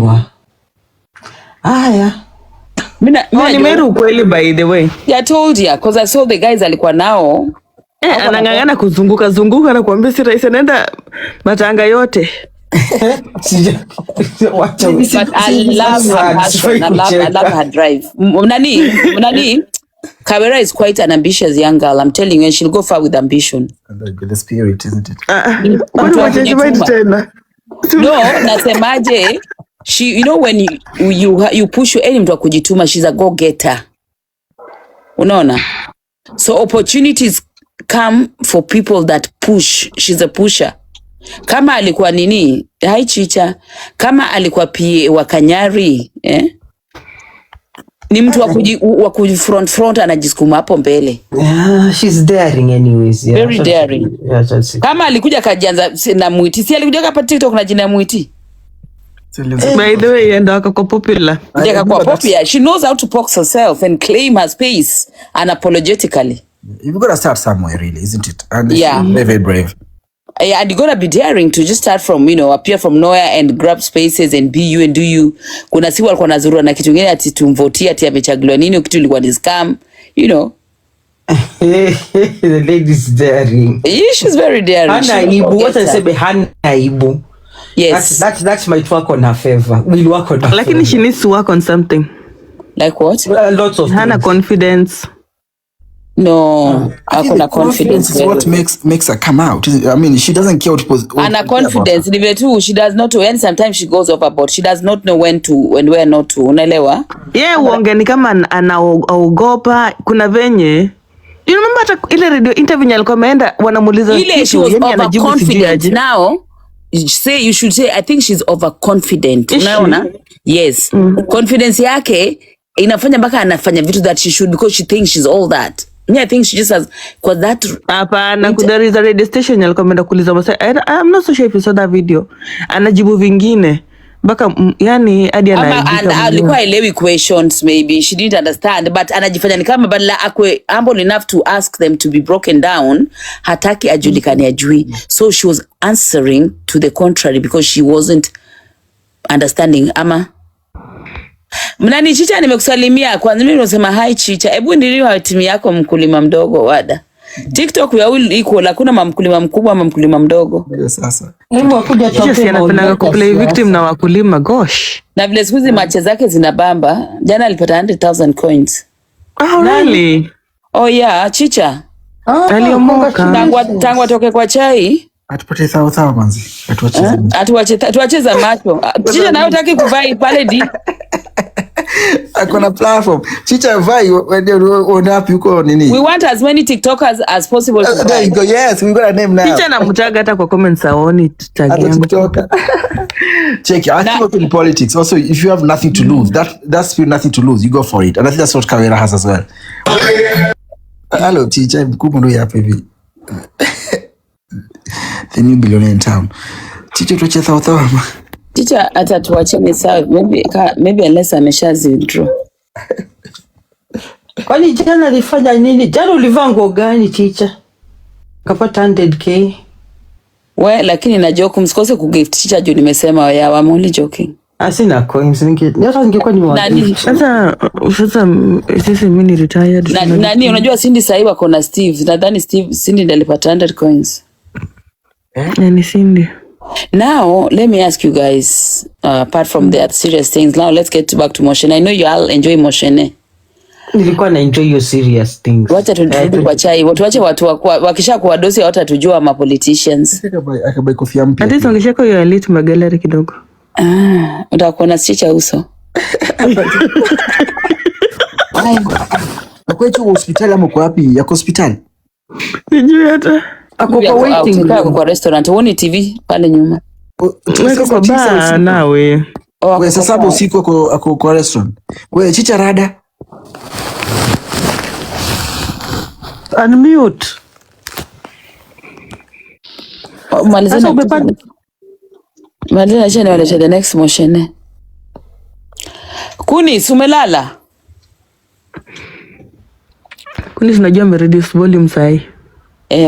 Ni Meru kweli by the way. Yeah, I told you because I saw the guys alikuwa nao. Anang'ang'ana kuzunguka na kuambia si rais anaenda matanga yote. But I love her passion. I love her drive. Nani? Kawera is quite an ambitious young girl. I'm telling you, and she'll go far with ambition. The spirit, isn't it? No, nasemaje? She, you know, when you push any mtu kujituma, she's a go-getter. Unaona? So opportunities come for people that push. She's a pusher. Kama alikuwa nini? Hai Chicha. Kama alikuwa PA wa Kanyari, ni mtu wa front anajisukuma hapo mbele. Yeah, she's daring anyways. Yeah, very daring. Yeah, kama alikuja kajianza na Mwiti, si alikuja hapa TikTok na jina Mwiti. By the way, and akakuwa popular. Akakuwa popular. She knows how to box herself and claim her space unapologetically. You've got to start somewhere, really, isn't it? And yeah, very, very brave. Yeah, and you gotta be daring to just start from, appear from nowhere and grab spaces and be you and do you. Kuna siku alikuwa nazurua na kitu ngine ati tumvotia ati amechaguliwa nini, kitu ilikuwa ni scam, The lady's daring. Yeah, she's very daring. Hannahbenta, what I say Hannahbenta. Yes. That might work on her favor. Will work on her Lakini favor. she needs to work on something. Like what? Lots of Hannah confidence. No, akona confidence is what makes her come out. I mean, she doesn't care what people. Ana confidence ni vile tu she does not know, and sometimes she goes overboard. She does not know when to and where not to. Unaelewa? Yeah, uonge ni kama anaogopa. Kuna venye. You remember hata ile radio interview alikuwa ameenda wanamuuliza ile she was overconfident. Now you should say I think she's overconfident. Unaona? Yes. Confidence yake inafanya mpaka anafanya vitu that she should because she thinks she's all that. Yeah, I think she just has because that. Hapana, there is a radio station alikuwa ameenda kuuliza masai. I'm not so sure if you saw that video. Anajibu vingine mpaka yani hadi anaandika. Alikuwa elewi questions maybe she didn't understand, but anajifanya ni kama badala akwe humble enough to ask them to be broken down, hataki ajulikane ajui. So she was answering to the contrary because she wasn't understanding. Ama Mnani Chicha, nimekusalimia. Kwanza mimi nasema hi Chicha. Hebu ndiliwa timu yako mkulima mdogo wada. TikTok ya equal, hakuna mkulima mkubwa ama mkulima mdogo. Yes, sasa. Hebu akuja tupe anapenda kuplay victim na wakulima gosh. Na vile siku hizi matches zake zinabamba. Jana alipata 100,000 coins. Oh really? Oh yeah, Chicha. Aliomoka. Tangu atoke kwa chai. Atupate thao manzi. Atuacheza macho. Chicha nayo taki kuvai pale di. Akona platform. Chicha vai when up yuko nini? We want as many TikTokers as possible to There you go. Yes, we got a name now. Chicha namtaga hata kwa comments aoni tag yangu. Check it. I think also in politics. Also, if you have nothing to lose, that's nothing to lose. You go for it. And I think that's what Kawera has as well. Hello, Chicha. Mkubwa ndo hapa hivi. The new billionaire in town. Chicha tuache thao. Chicha atatuacheni sawa. Maybe unless ameshazi withdraw. Kwani jana alifanya nini? Jana ulivaa nguo gani Chicha? Kapata 100k. We, lakini na joke msikose kugift Chicha juu nimesema ya I'm only joking. Asina coins ningekuwa ni nani? Sasa sisi mimi retired. Nani unajua Cindy sasa wako na Steve. Nadhani Cindy ndiye alipata 100 coins. Ni Cindy. Now, let me ask you guys, apart from the serious things, now let's get back to Moshene. I know you all enjoy Moshene. Nilikuwa na enjoy your serious things. Wacha turudi kwa chai. Tuache watu wakisha kuwa dosi watatujua ma politicians. Akabai kofia mpya. Hadi songesheko ya elite magallery kidogo. Utakuwa na Chicha uso. Akwecho hospitali ama kwa wapi? Yako hospitali? Nijui hata. Ako kwa waiting. Kwa restaurant. Uone TV pale nyuma. Weko kwa bar nawe. Wewe sasa hapo usiku ako kwa restaurant. Wewe Chicha rada. Unmute. Malizana chene wale the next Moshene. Kuni sumelala. Kuni sinajua mereduce volume sahi.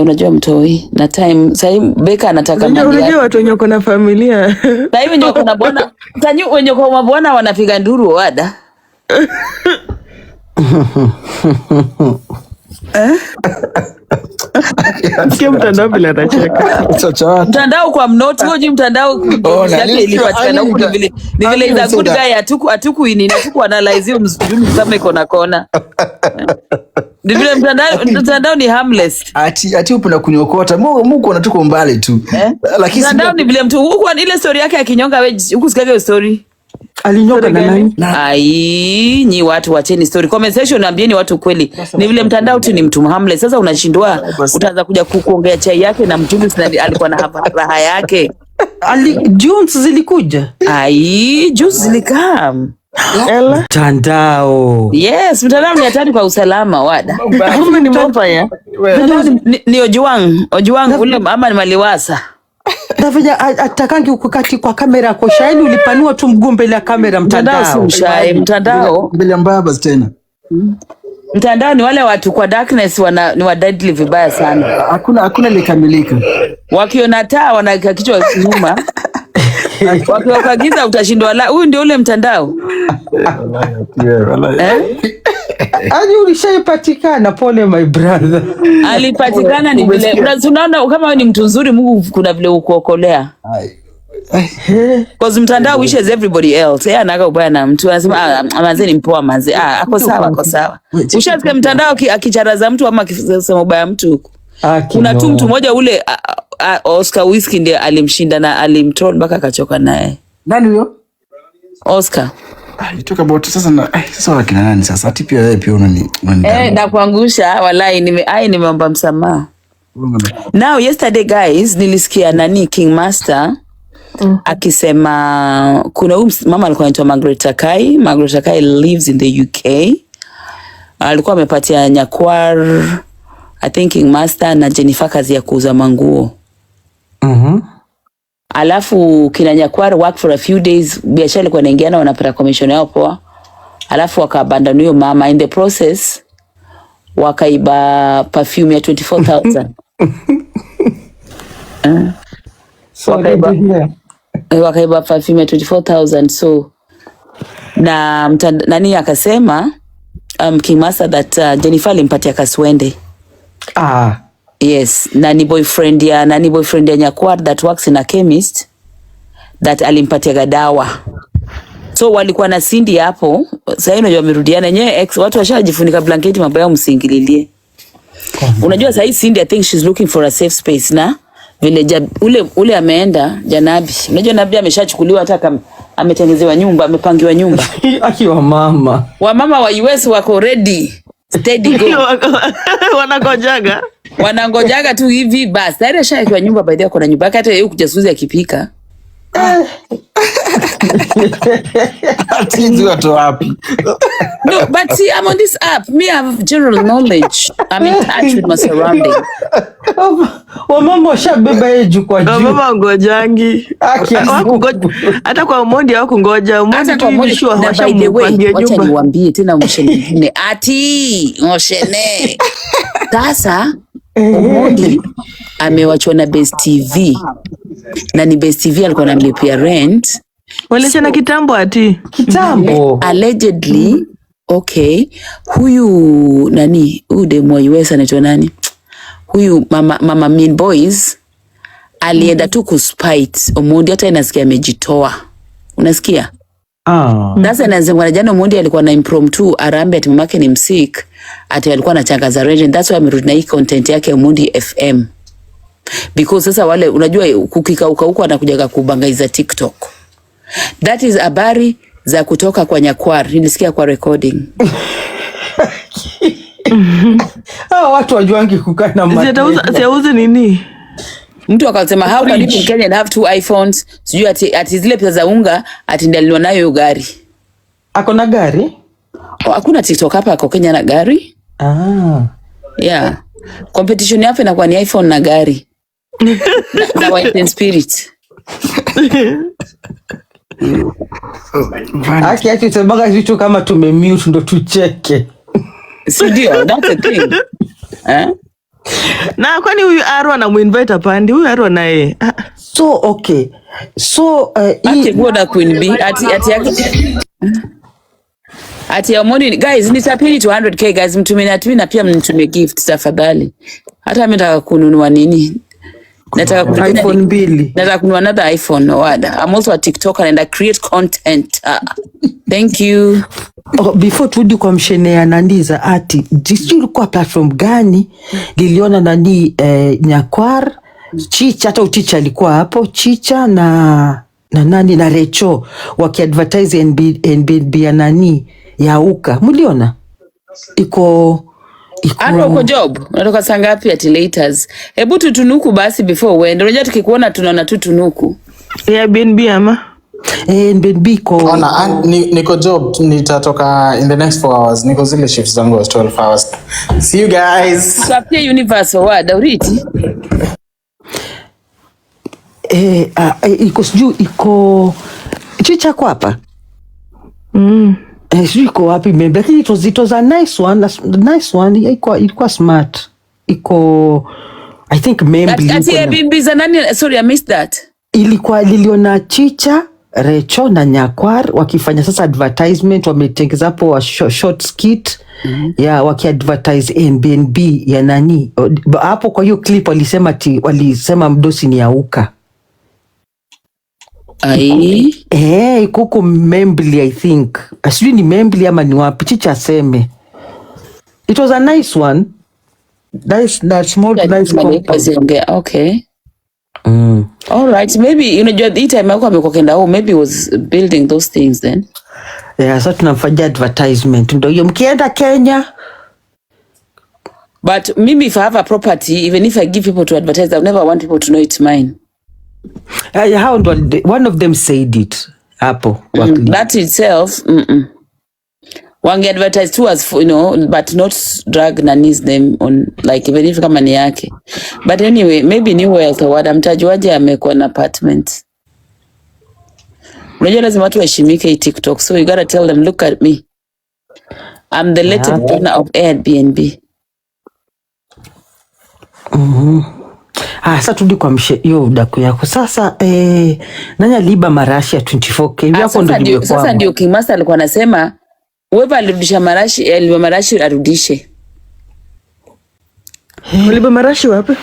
Unajua mtoi na time sahi Beka anataka mali. Unajua watu wenye wako na familia. Na hivi wenye wako na bwana, tanyu wenye kwa bwana wanapiga nduru wada. Sikia mtandao bila atacheka. Mtandao kwa mnoti hoji mtandao yake ilipatikana huko vile. Ni vile is a good guy atuku ini atuku analyze mzuri kama iko na kona. Ni vile mtandao ni harmless. Ati upo na kunyokota. Mungu unatuko mbali tu. Lakini mtandao ni vile mtu huko ile story yake akinyonga wewe huko sikage story. Alinyonga na nani? Ai, nyi watu wacheni story. Conversation naambieni watu kweli. Ni vile mtandao tu ni mtu harmless. Sasa unashindwa utaanza kuja kuongea chai yake na mtu alikuwa na raha yake. Junes zilikuja. Ai, Junes zilikam. Mtandao. Yes, mtandao ni hatari kwa usalama wada. Kumbe ni mbaya. Ni Ojuang ule ama ni Maliwasa. Davija atakangi ukakati kwa kamera kwa shaini ulipanua tu mguu mbele ya kamera mtandao. Mtandao. Mbele mbaba tena. Mtandao ni wale watu kwa darkness ni wa deadly vibaya sana. Hakuna likamilika. Wakiona taa wanaweka kichwa nyuma. Wakiweka giza utashindwa. Huyu ndio ule mtandao. Aje ulishapatikana pole my brother. Alipatikana ni vile. Unaona kama wewe ni mtu nzuri Mungu kuna vile ukuokolea. Because mtandao wishes everybody else. Yeye anaga ubaya na mtu anasema amazeni mpoa manzi. Ako sawa. Ushasikia mtandao akicharaza mtu ama akisema ubaya mtu huko. Kuna tu mtu mmoja ule Oscar Whiskey ndiye alimshinda na alimtroll mpaka akachoka naye. Nani huyo? Oscar. You talk about sasa wakina nani sasa? Ati pia wewe pia unani. Na kuangusha walai nimeomba msamaha. Now yesterday guys nilisikia nani King Master akisema kuna mama alikuwa anaitwa Margaret Akai lives in the UK. Alikuwa amepatia Nyakwar I think King Master na Jennifer kazi ya kuuza manguo. Alafu kina Nyakwar work for a few days, biashara ilikuwa inaingiana wanapata commission yao poa. Alafu wakabandana huyo mama, in the process wakaiba perfume ya 24,000. Wakaiba perfume ya 24,000. So na nani akasema King Master that Jennifer alimpatia kaswende. Yes, nani boyfriend ya Nyakwar that works in a chemist that alimpatia gadawa. So walikuwa na Cindy hapo. Sasa unajua wamerudiana yenyewe ex watu washajifunika blanketi mabaya msingililie. Unajua sasa Cindy I think she's looking for a safe space na vile ule ameenda Janabi. Unajua Nabi ameshachukuliwa hata ametengezewa nyumba, amepangiwa nyumba. Akiwa mama. Wamama wa US wako ready. Steady go. Wanangojaga tu hivi basi. Tayari ashakiwa nyumba, by the way kuna nyumba yake, hata yeye kujasuzi akipika. Ati watu wapi? No, but see, I'm on this app. Me, I have general knowledge. I'm in touch with my surroundings. Wamama washabeba eju kwa juu. Wamama ngojangi. Hata kwa Omondi hao kungoja. Omondi tu ilishua washampangia nyumba. Wacha niwaambie tena mshene mwingine. Ati mshene. Sasa Omondi amewachwa na Best TV. Na ni Best TV alikuwa anamlipia rent. Walishana kitambo ati. Kitambo. Allegedly, okay. Huyu nani? Huyu demo wa US anaitwa nani? Huyu mama Mean Boys alienda tu kuspite Omondi, hata inasikia amejitoa. Unasikia? Sasa inasema jana Omondi alikuwa na impromptu arambe ati mamake ni msick, ati alikuwa anachangaza region. That's why amerudi na hii content yake Omondi FM. Because sasa wale unajua kukikauka huko anakujaga kubangaiza TikTok. That is habari za kutoka kwa Nyakwar. Nilisikia kwa recording. Watu wajuangi kukaa na mali. Siauze nini? Mtu akasema how can you in Kenya and have 2 iPhones? Sijui ati zile pesa za unga ati ndalio nayo gari. Ako na gari? Hakuna TikTok hapa kwa Kenya na gari? Yeah. Competition yapo inakuwa ni iPhone na gari. Na White and Spirit. Aki tusemaga vitu kama tumemute ndo tucheke. Studio, that's the thing. Na kwani huyu Arwa na muinvite pandi? Huyu Arwa naye. So okay. So ati goda Queen B ati Omondi guys nitapeni 200k guys, mtumeni na pia mnitumie gift tafadhali. Hata mimi nataka kununua nini? Nataka iPhone 2. Nataka kununua another iPhone wada. I'm also a TikToker and I create content. Thank you. Before turudi kwa mshene ya Nandiza ati jisuri kwa platform gani liliona nani Nyakwar Chicha, hata Uchicha alikuwa hapo, Chicha na nani na Recho wakiadvertise NBB ya nani ya uka, mliona? Iko uko job unatoka saa ngapi ati laters? Hebu tutunuku basi before uende. Unajua tukikuona tunaona tutunuku ya BNB ama NBB ko niko job, nitatoka in the next 4 hours. Niko zile shifts zangu 12 hours. See you guys. Kapia universe wada uriti. Iko siju iko Chicha kwa hapa. Siju iko wapi maybe, lakini it was a nice one. Ilikuwa smart. Iko I think maybe ati BNB za nani? Sorry, I missed that. Ilikuwa liliona Chicha, Recho na Nyakwar wakifanya sasa advertisement, wametengeza hapo short skit ya wakiadvertise NBNB ya nani hapo. Kwa hiyo clip walisema mdosi ni auka. Kuko Membli I think. Asili ni Membli ama ni wapi, Chicha aseme. It was a nice one. That's more nice one. Okay. All right, maybe unajua the time yako amekuwa kenda maybe was building those things then. Yeah, so tunamfanyia advertisement ndio hiyo mkienda Kenya. But maybe if I have a property, even if I give people to advertise, I never want people to know it's mine. How one of them said it hapo. That itself wange advertise to us, but not drag Nani's name on, like even if kama ni yake. But anyway, maybe New Wealth wada mtajuaje amekuwa na apartment. Unajua lazima watu waheshimike TikTok, so you gotta tell them, look at me, I'm the latest owner of Airbnb. Sasa turudi kwa hiyo udaku yako. Sasa nani aliba marashi ya 24k? Hapo ndio nimekuwa. Sasa ndio King Master alikuwa anasema wewe alirudisha marashi, aliba marashi arudishe. Aliba marashi wapi?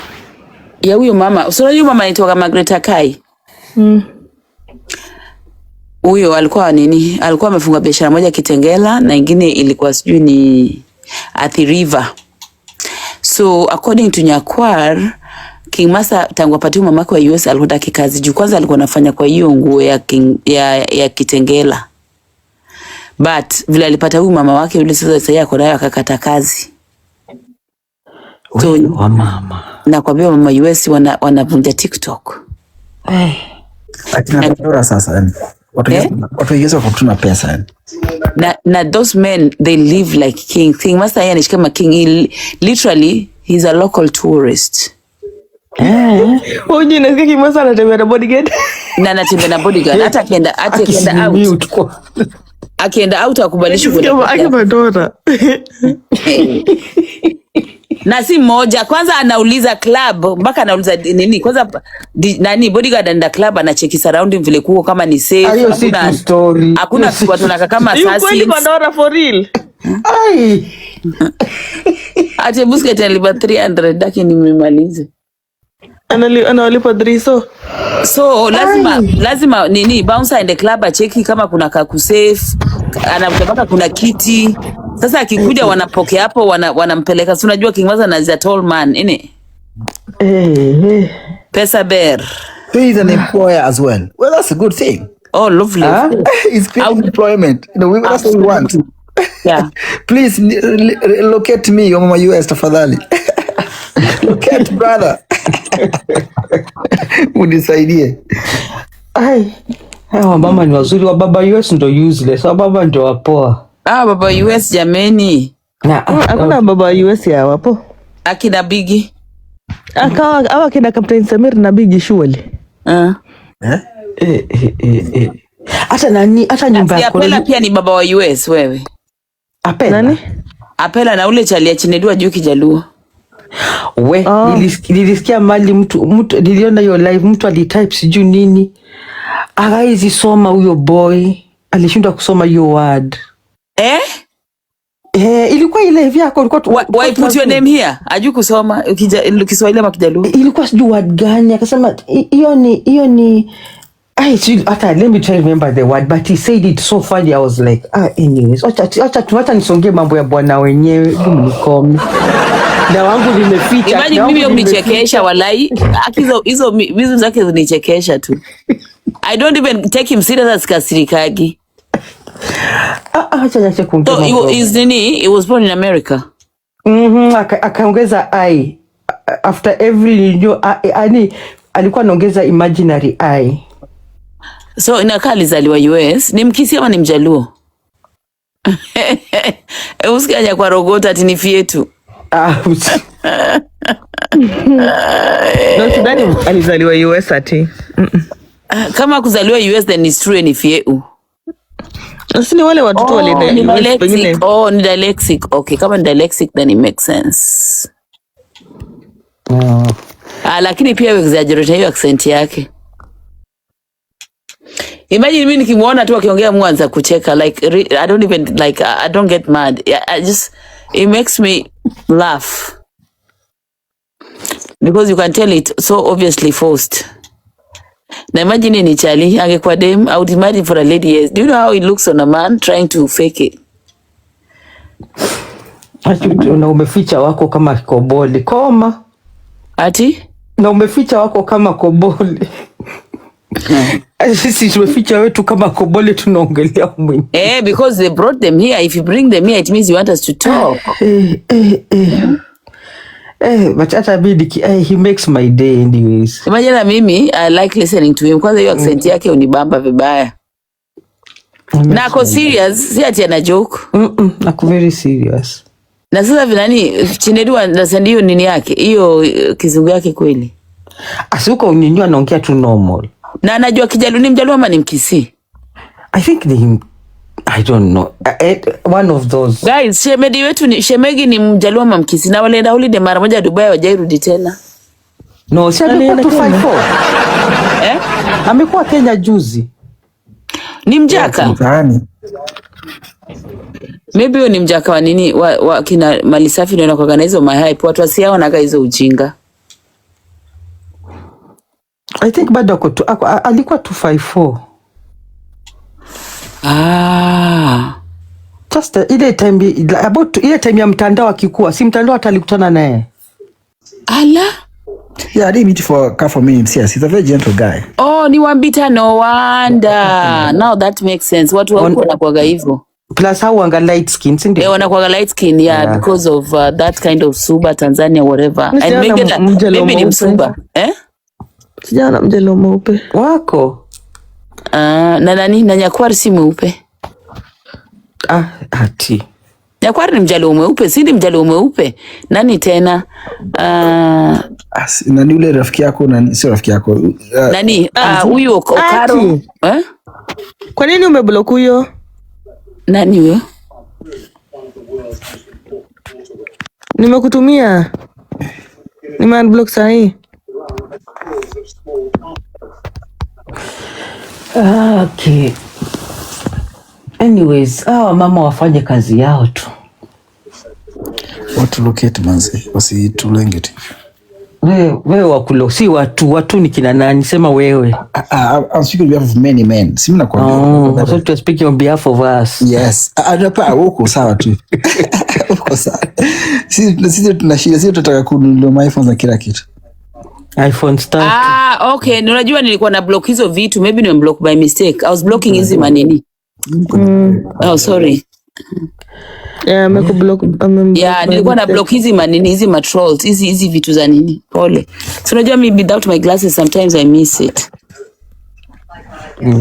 Ya huyo mama. Sio huyo mama anaitwa Margaret Kai. Huyo alikuwa nini? Alikuwa amefunga biashara moja Kitengela na nyingine ilikuwa sijui ni Athi River. So according to Nyakwar, King Masa tangu apatiwe mamake wa US alikuwa kikazi juu kwanza alikuwa anafanya kwa hiyo nguo ya Kitengela. But vile alipata huyu mama wake yule sasa yako nayo akakata kazi. So, wa mama. Na kwa vile mama US wanavunja TikTok. Atina dola sasa yani. Watu hizo kwa kutuna pesa yani. Na those men they live like king Masa yeye anaishi kama king. Literally he's a local tourist. Unajua nasikia King Masa anatembea na bodyguard. Na anatembea na bodyguard hata akienda out akubalishi kwa akibadora. Na si moja kwanza anauliza club mpaka anauliza nini kwanza nani bodyguard anaenda club anacheki surrounding vile kuko kama ni safe hakuna watu wanaka kama assassins. Kweli badora for real. Ai. Ati busket alipa 300 lakini nimemalize. Analipa 3 so lazima nini bouncer in the club acheki kama kuna kaku safe anapaka kuna kiti. Sasa akikuja wanapokea hapo wanampeleka. Si unajua King Masa na tall man ine. Pesa bear. So he's an employer as well. Well, that's a good thing. Oh, lovely. It's creating employment. You know, that's what we want. Yeah. Please locate me, Mama US tafadhali. Locate brother. Unisaidie. Ai. Hawa mama ni wazuri, wa baba US ndo useless. Wa baba ndo wapoa. Baba US jameni. Hakuna baba US ya wapo. Akina Bigi. Hawa kina Captain Sammir na Bigi surely. Hata nyumba yako. Apela pia ni baba wa US wewe. Apela. Nani? Apela na ule chalia Chinedua juu Kijaluo. Nilisikia mali mtu niliona hiyo live mtu alitype siju nini. Hawezi soma huyo boy. Alishindwa kusoma hiyo word. Ilikuwa ile hivi yako ilikuwa why put your name here? Aju kusoma Kiswahili ama Kijaluo. Ilikuwa siju word gani akasema hiyo ni let me try remember the word but he said it so funny. I was like anyways acha nisongee mambo ya bwana wenyewe mnikome. Na wangu nimeficha. Imagine mimi unichekesha walai. Hizo vitu zake zinichekesha tu. I don't even take him serious as kasirikagi. Acha kuongea. So he was born in America. Akaongeza I after every ani alikuwa anaongeza imaginary I. So inakaa alizaliwa US. Ni Mkisi ama ni Mjaluo? Usikaja kwa rogota ati ni fietu. No, sidhani alizaliwa US ati. Kama kuzaliwa US then it's true ni fieu. Sini wale watoto walienda pengine. Ni dyslexic. Okay, kama ni dyslexic then it makes sense. Lakini pia exaggerate hiyo accent yake. Imagine mimi nikimuona tu akiongea Mwanza kucheka like I don't even like I don't get mad. It makes me laugh. Because you can tell it so obviously forced. Na imagine ni chali angekuwa dem I would imagine for a lady yes. Do you know how it looks on a man trying to fake it? Na umeficha wako kama koboli. Koma. Ati? Na umeficha wako kama koboli. Sisi tumeficha wetu kama koboli tunaongelea mwenyewe. Because they brought them here. If you bring them here it means you want us to talk. But he makes my day anyways. Imagine mimi I like listening to him. Kwanza hiyo accent yake unibamba vibaya. Na ako serious, si ati ana joke. Ako very serious. Na sasa vinani Chinedua na hiyo nini yake? Hiyo kizungu yake kweli. Asiuko unyenyua anaongea tu normal. Na anajua Kijaluo ni Mjaluo ama ni Mkisi? I think I don't know. One of those. Guys, shemegi ni Mjaluo ama Mkisi na walienda holiday mara moja Dubai wajairudi tena. No, si alikuwa 254. Amekuwa Kenya juzi. Ni mjaka. Maybe huyo ni mjaka wa nini wa kina mali safi ndio wanakuwa hizo my hype watu wasiao wanaga hizo ujinga. I think bado alikuwa 254. Just ile time ya mtandao akikuwa si mtandao hata alikutana naye. Ala Yeah, I didn't meet for car for me. Yes, he's a very gentle guy. Oh, ni Wambita, no wonder. Now that makes sense. Watu wa huko wanakuwaga hivyo. Plus how wanga light skin, si ndio? Wanakuwaga light skin, yeah, because of that kind of Suba, Tanzania, whatever. And maybe ni Msuba. Sijana mjelo mweupe. Wako? Na nani, na Nyakwari si mweupe. Ati. Nyakwari ni mjalo mweupe, si ni mjalo mweupe. Nani tena? Nani ule rafiki yako na sio rafiki yako? Nani? Huyu Okaro. Kwa nini umeblock huyo? Nani huyo? Nimekutumia. Nimeunblock sahi. Okay. Anyways, mama wafanye kazi yao tu. Watu locate manzi, wasitulenge tu. Wewe wakulo, si watu ni kina nani? Sema wewe. I'm speaking on behalf of many men. Si mimi nakwambia. So to speak on behalf of us. Yes. Hapa uko sawa tu. Uko sawa. Sisi tunashinda, sisi tunataka kununua iPhones na kila kitu. iPhone start. Okay, unajua nilikuwa na block hizo vitu, maybe ni block by mistake. I was blocking hizi manini. Oh, sorry. Yeah, block. Yeah, nilikuwa na block hizi manini, hizi matrolls, hizi vitu za nini. Pole. So unajua me without my glasses sometimes I miss it.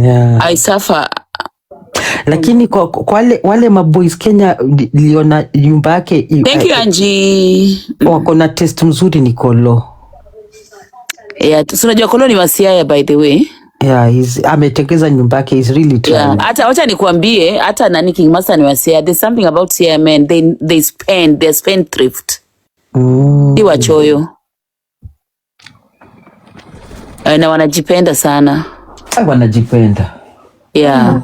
Yeah. I suffer. Lakini kwa wale maboys Kenya liona nyumba yake. Thank you Angie. Wako na test mzuri ni Kolo. Yeah, unajua Kolo ni wa Siaya by the way. Yeah, ametengeza nyumba yake, is really trying. Yeah, hata wacha nikwambie, hata nani King Master ni wa Siaya. There's something about Siaya men, they spend thrift. Di wachoyo. Na wanajipenda sana. Wanajipenda. Yeah.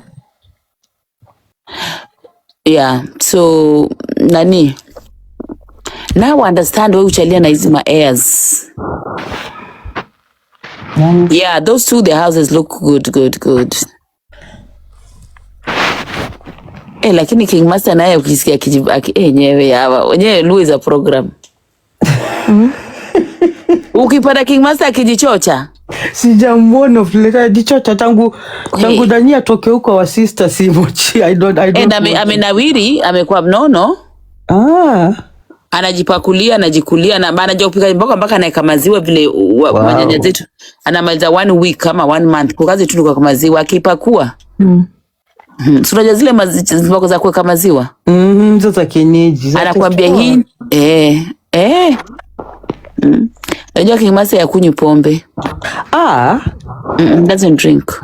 Yeah, so nani? Now I understand why uchalia na hizi ma airs. Yeah, those two, their houses look good. Lakini King Master naye ukisikia kijibaki nyewe hawa wenyewe Lu is a program. Ukipata King Master akijichocha, sijamuona vile jichocha tangu Dania toke huko wa sister Simochi. I don't amenawiri, amekuwa mnono. Anajipakulia, anajikulia na anajua kupika mboga mpaka anaeka maziwa vile wanyanya zetu. Anamaliza 1 week kama 1 month. Kwa kazi tu kwa maziwa akipakua. Sura zile mboga za kuweka maziwa. Hizo za kienyeji. Anakuambia hii Unajua King Master ya kunywa pombe. Doesn't drink.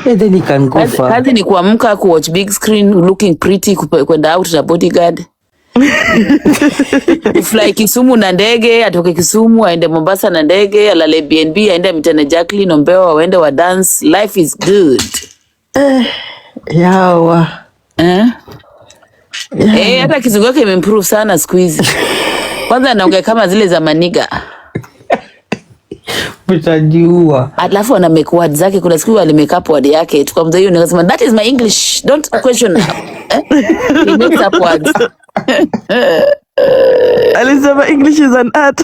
Then he can go far. Kazi ni kuamka, watch big screen, looking pretty, kwenda out na bodyguard. Fly Kisumu na ndege, atoke Kisumu aende Mombasa na ndege, alale BNB, aende Mitana Jacqueline Ombewa, waende wa dance. Life is good. Yawa. Hata kizungu yake imemprove sana siku hizi. Kwanza anaongea kama zile za maniga. Mtajiua. Alafu ana make words zake, kuna siku ali make up word yake. Tukamza hiyo nikasema that is my English. Don't question now. He makes up words. Alisema English is an art.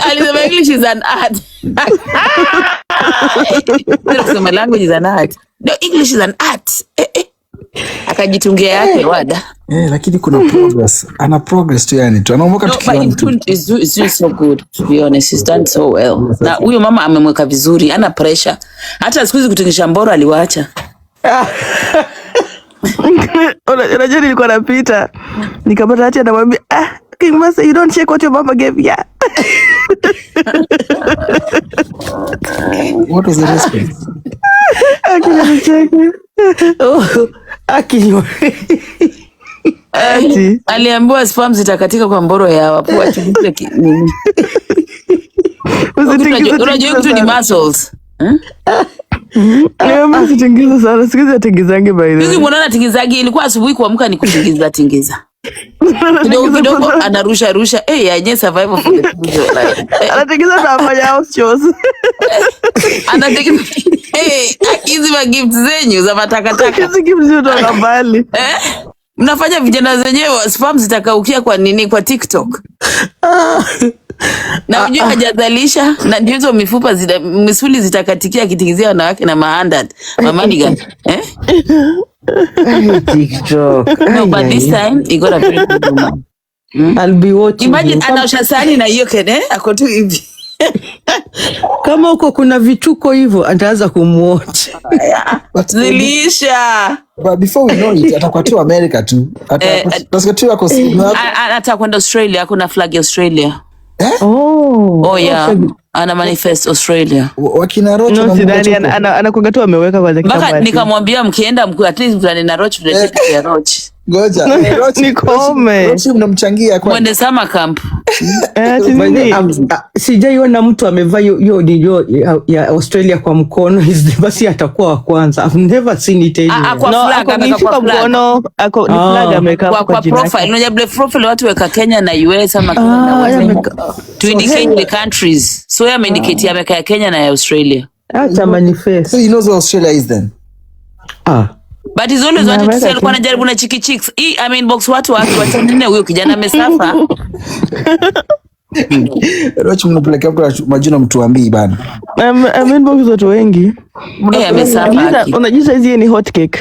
Alisema English is an art. Alisema language is an art. No, English is an art. Akajitungia yake wada. Lakini kuna progress. Ana progress tu yani. Anaomoka tukiona tu. It's doing so good, to be honest. He's done so well. Na huyo mama amemweka vizuri, ana pressure. Hata siku hizi kutingisha mboro aliwaacha. Unajua nilikuwa napita. Nikapata hati anamwambia, King Master, you don't check what your mama gave you. What was the response? Aliambiwa spam zitakatika kwa mboro ya wapua chukule nini. Unajua kitu ni muscles. Sitingiza sana, siku hizi atingizange by the way. Hizi mwanana tingizagi, ilikuwa asubuhi kuamka ni kutingiza. Kidogo anarusha. Yenye survival for the future. Anatingiza na afanya house chores. Anatingiza. Hizi magifts zenyu za matakataka. Hizi gifts zinatoka mbali. Mnafanya vijana zenyewe spam zitakaukia kwa nini kwa TikTok. Na ujue hajazalisha na ndio hizo mifupa misuli zitakatikia kitikizia wanawake na mahandad. Mamaniga. TikTok. No, but this time he got a very good woman. I'll be watching. Imagine anaosha sahani na hiyo kene ako tu hivi. Kama huko kuna vituko hivyo ataanza kumwatch. Zilisha. But before we know it, atakuwa tu America tu. Atakuwa kwenda Australia, hakuna flag ya Australia. Oh yeah. Ana manifest Australia. Wakina Rocho no, sidani anakuanga tu ameweka kwa kitambo. Baka nikamwambia mkienda mkuu at least mtane na Rocho tunataka ya Rocho. Goja. Nikome. Rocho mnamchangia kwa. Mwende summer camp. Sijaiona mtu amevaa hiyo ya Australia kwa mkono. Basi atakuwa wa kwanza. I've never seen it anywhere. Kwa flag ameka mkono. Ako ni flag ameka kwa profile. Unajua black profile watu weka Kenya na US ama Kenya to indicate the countries. So ya indicate ameka ya Kenya na ya Australia. Acha manifest. So he knows where Australia is then. But he's always wanted to sell kwa najaribu na chiki chicks. I mean box watu wacha nene huyo kijana amesafa. Rocho mnapeleka mtu majina mtuambii bana. I mean box watu wengi. Amesafa. Unajua hizi ni hot cake.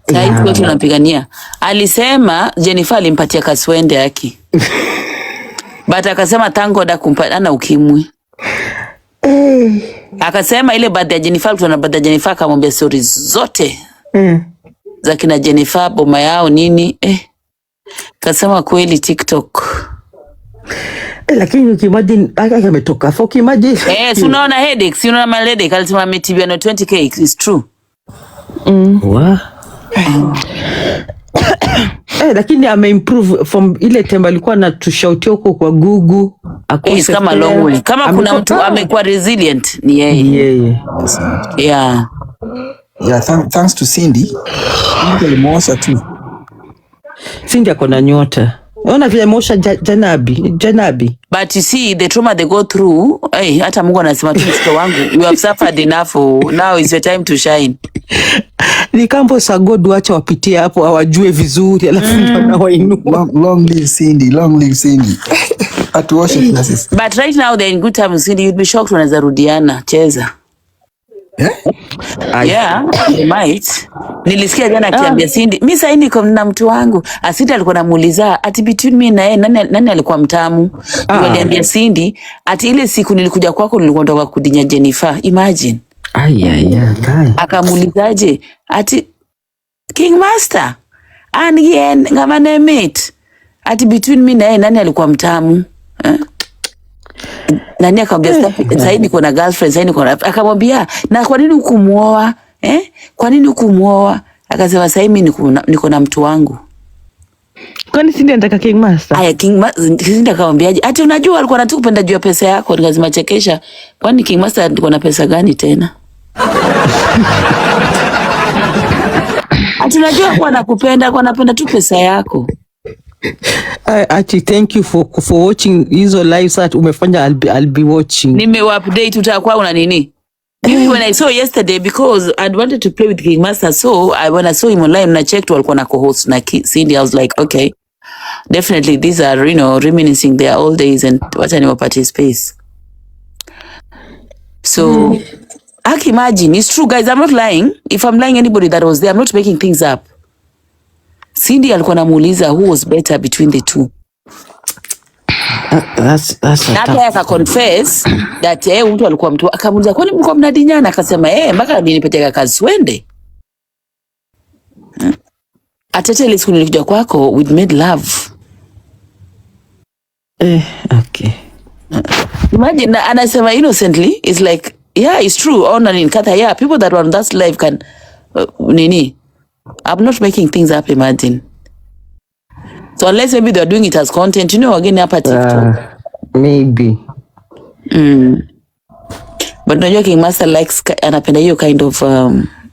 Sasa hiyo tunapigania. Alisema Jennifer alimpatia kaswende yake. But akasema tango da kumpana ukimwi. Akasema ile baada ya Jennifer tuna baada ya Jennifer akamwambia stories zote. Za kina Jennifer boma yao nini kasema kweli TikTok. Lakini ukimagine ametoka for ukimagine si unaona headache, si unaona headache alisema ametibia na 20k, it's true. Lakini ameimprove from ile temba alikuwa anatushout huko kwa Google akose kama long way. Kama kuna mtu amekuwa resilient ni yeye. Yeah. Yeah, thanks to Cindy. Alimosha tu. Cindy akona nyota. Ona vile mosha janabi. But you see the trauma they go through, hata Mungu anasema tu mtoto wangu, you have suffered enough, now is your time to shine. Ni kambo sa God wacha wapitie hapo hawajue vizuri alafu na wainua. Long live Cindy, long live Cindy. At worship classes. But right now they're in good terms. Cindy, you'd be shocked when Zarudiana cheza. Yeah, they might. Nilisikia jana akiambia Cindy, mimi sasa niko na mtu wangu. Asita alikuwa anamuuliza ati between me na yeye nani alikuwa mtamu. Aliambia Cindy ati ile siku nilikuja kwako nilikuwa nataka kudinya Jennifer. Imagine. Akamuulizaje ati King Master and again ngama na meet ati between me na yeye nani alikuwa mtamu. Nani akamwambia sasa niko na girlfriend sasa niko na akamwambia na kwa nini ukumuoa kwa nini ukumuoa akasema sasa mimi niko na mtu wangu. Kwani Cindy anataka King Master? Aya King Master Cindy akamwambiaje ati unajua alikuwa anatukupenda juu ya pesa yako. Nikasema chekesha, kwani King Master alikuwa na pesa gani tena? Ati unajua kwa nakupenda kwa napenda tu pesa yako. Ati thank you for watching hizo lives that umefanya. I'll be watching. Nime-update utakuwa una nini? When I saw yesterday because I'd wanted to play with King Master, so when I saw him online I checked walikuwa na co-host na Cindy. I was like okay, definitely these are reminiscing their old days and wacha niwapatie space. So I can imagine, it's true guys, I'm not lying. If I'm lying anybody that was there, I'm not making things up. Cindy alikuwa anamuuliza who was better between the two. That's Nata akaconfess that mtu alikuwa mtu akamuuliza kwani mlikuwa mnadinyana, akasema mpaka nilipeteka kaswende. Atete ile siku nilikuja kwako we made love. Okay. Imagine anasema innocently, it's like yeah, it's true. In Githaiga, people that were on that live can nini. I'm not making things up, imagine. So unless maybe they're doing it as content, again hapa TikTok. Maybe. But unajua King Master likes anapenda hiyo kind of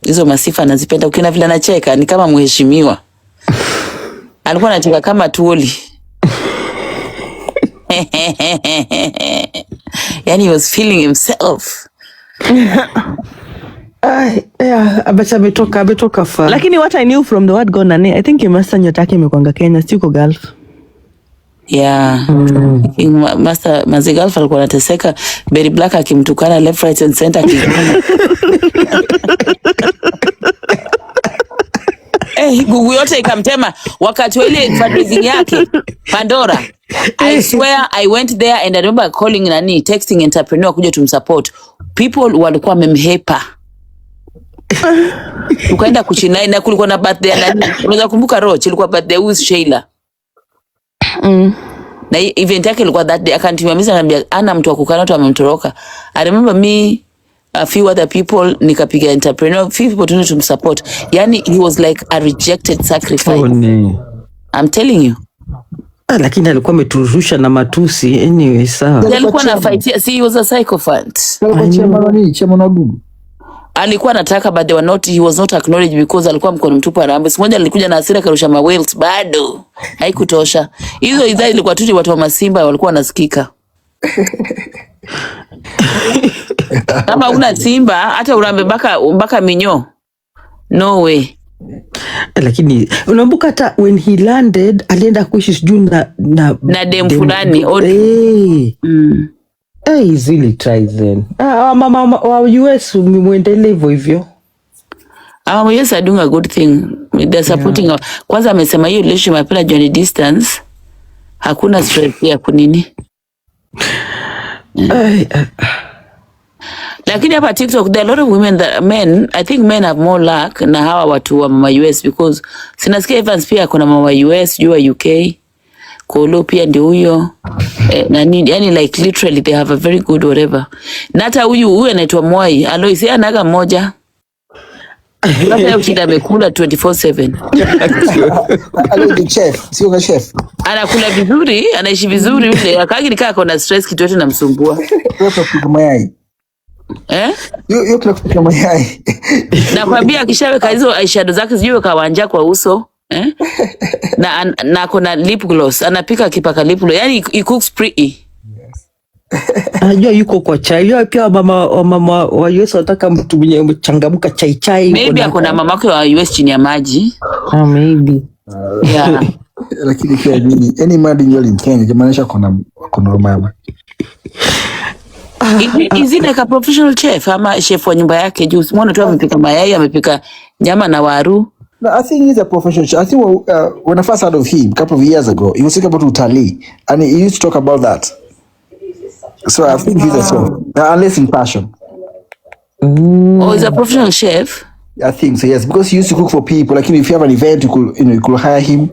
hizo masifa anazipenda. Ukiona vile anacheka ni kama mheshimiwa. Alikuwa anacheka kama tuoli. Yani he was feeling himself. Abacha ametoka far. Lakini what I knew from the word gone nani, I think Master nyota yake imekwanga Kenya, siko Gulf. Yeah. Master Maziga Alpha alikuwa anateseka, Berry Black akimtukana left right and center Gugu yote ikamtema wakati wa ile fundraising yake Pandora. I swear I went there and I remember calling texting entrepreneur kuja tumsupport. People walikuwa memhepa. Tukaenda kuchinai na kulikuwa na birthday unaweza kumbuka Roach ilikuwa birthday with Sheila. Na event yake ilikuwa that day, akantimamiza anambia ana mtu wa kukana watu amemtoroka. I remember me, a few other people, nikapiga entrepreneur, few people to tumsupport. Yani he was like a rejected sacrifice. I'm telling you. Lakini alikuwa ameturusha na matusi anyway, sawa. Alikuwa na fight, see, he was a psychopath. Alikuwa anataka but they were not, he was not acknowledged because alikuwa mkono mtupu arambe. Siku moja alikuja na hasira karusha mawales bado haikutosha. Hizo idhaa ilikuwa tu watu wa Masimba walikuwa wanasikika. Kama una Simba hata urambe mpaka minyo. No way. Lakini unakumbuka hata when he landed alienda kuishi sijui na dem fulani. He's really tried then. Mama wa US muendelee hivyo. Yes, are doing a good thing. They're supporting. Yeah. Kwanza amesema hiyo relationship apela journey distance. Hakuna stress ya kunini. Lakini hapa TikTok, there are a lot of women men, I think men have more luck na hawa watu wa mama US because sinasikia Evans pia kuna mama US, jua UK. Kolo pia ndio huyo. Yani like literally they have a very good whatever. Na hata huyu anaitwa Mwai. Aloisi anaga moja. Labda ukida amekula 24/7. Alo chef, sio chef. Anakula vizuri, anaishi vizuri yule. Akagi nikaa kuna stress kitu yote namsumbua. Yote kupika mayai. Yote kupika mayai. Na kwambia akishaweka hizo eyeshadow zake sijui kawanja kwa uso. Na kuna lip gloss, anapika akipaka lip gloss. Yani he cooks pretty. Anajua yuko kwa chai. Pia mama wa US wataka mtu mwenye mchangamka chai. Maybe akona mama wake wa US chini ya maji. Maybe. Yeah. Lakini kwa nini? Any mading in Kenya jamaanisha kuna mama. Is he like a professional chef ama chef wa nyumba yake juu? Muone tu amepika mayai, amepika nyama na waru. No, I think he's a professional chef. I think when I first heard of him a couple of years ago, he was talking about utalii and he used to talk about that. So I think he's a chef, unless in passion. Oh, he's a professional chef? I think so, yes, because he used to cook for people. Like if you have an event, you could hire him,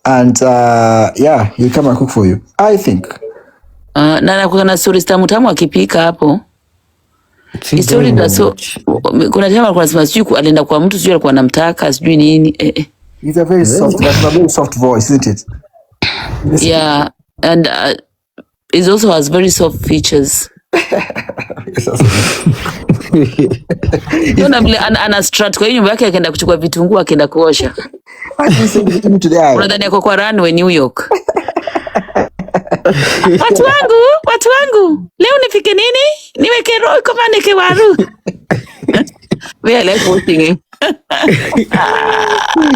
and he'll come and cook for you. I think. Na kuna stories tamu akipika hapo. Story ndaso kuna jamaa alikuwa anasema sijui alienda kwa mtu sijui alikuwa anamtaka sijui nini. He's a very soft voice, isn't it? Yeah, and it also has very soft features. Kuna vile ana strat kwa nyumba yake akaenda kuchukua vitunguu akaenda kuosha. Unadhani yako kwa runway New York. Watu wangu, leo nipike nini? Niweke roho kama nike waru. We like watching him.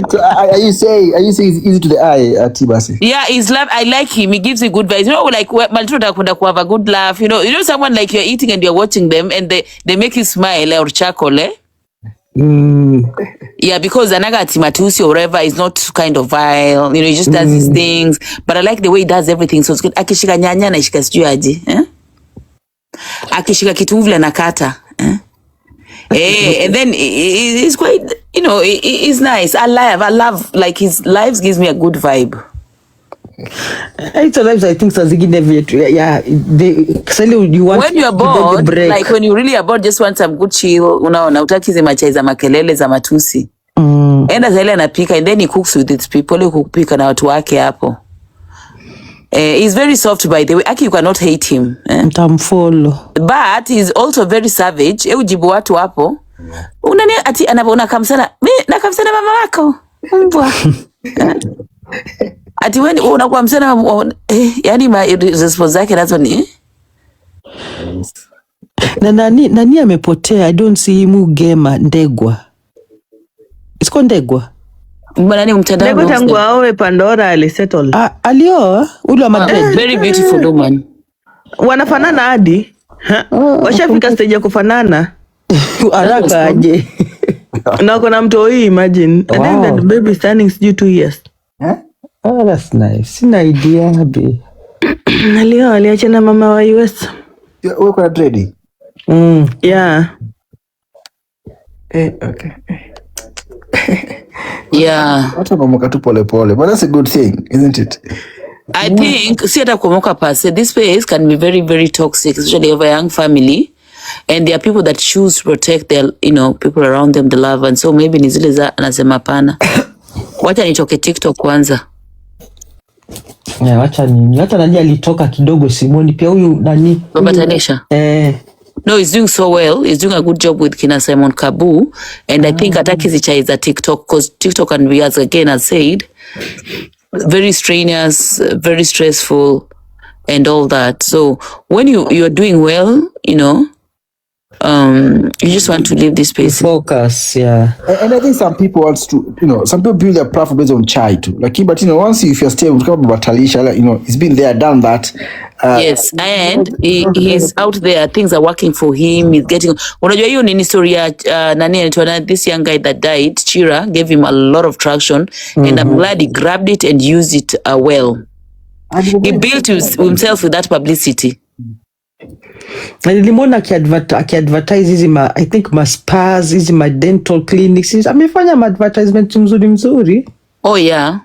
So are you saying it's easy to the eye, Tibasi? Yeah, I like him. He gives you good vibes. You know, like Maltruda kunda ku have a good laugh. You know someone like you're eating and you're watching them and they make you smile or chuckle, eh? Yeah, because anaga matusi or whatever is not kind of vile. You know, he just does his things. But I like the way he does everything. So it's good. Akishika nyanya na ishika sijui aje, eh? Akishika kitu vile nakata, eh? And then he's quite, you know, he's nice. I love, like his lives gives me a good vibe. Sometimes I think you want when you are bored, like when you really are bored, just want some good chill, unaona, utaki zima chai za makelele za matusi. Enda zile anapika and then he cooks with his people, kupika na watu wake hapo. He's very soft by the way. Aki you cannot hate him. Mtamfollow. But he's also very savage. Ujibu watu hapo. Unani ati unakamsana. Mimi nakamsana mama wako. Mbwa. Ati wewe unakuwa msana yani response yake nazo ni na nani amepotea. I don't see him Gema Ndegwa. It's called Ndegwa. Mbona mtandao Nego knows tangu them. aoe Pandora alisettle. Alioa ule wa Madrid. Very beautiful woman. Wanafanana hadi. Washafika stage ya kufanana. Haraka aje. Na kuna mtoi, imagine. I think that baby standing sijui 2 years. Oh, that's nice. Sina idea habi. Alioa aliachana mama wa US. Wewe kwa trading? Yeah. Okay. Yeah. Watu wanamoka tu pole pole. But that's a good thing, isn't it? I think see hata kumoka pase, this space can be very, very toxic, especially of a young family. And there are people that choose to protect their, people around them, the love. And so maybe ni zile za anasema pana. Wacha nitoke TikTok kwanza. Yeah, wacha nani alitoka kidogo Simoni pia huyu nani? Baba Tanesha. No, he's doing so well. He's doing a good job with Kina Simon Kabu. And I think Attykim is a TikTok, because TikTok can be, as again as said, very strenuous, very stressful, and all that. So when you're doing well, you just want to leave this space. Focus, yeah. And I think some people want to, some people build their platform based on chai too. Like, but once if you're stable, he's been there, done that. Yes, and he's out there. Things are working for him. He's getting. Unajua hiyo ni story ya this young guy that died. Chira gave him a lot of traction, and I'm glad he grabbed it and used it well. He built himself with that publicity. Nilimwona akiadvertise hizi I think spas, hizi dental clinics. Amefanya advertisement mzuri. Oh yeah.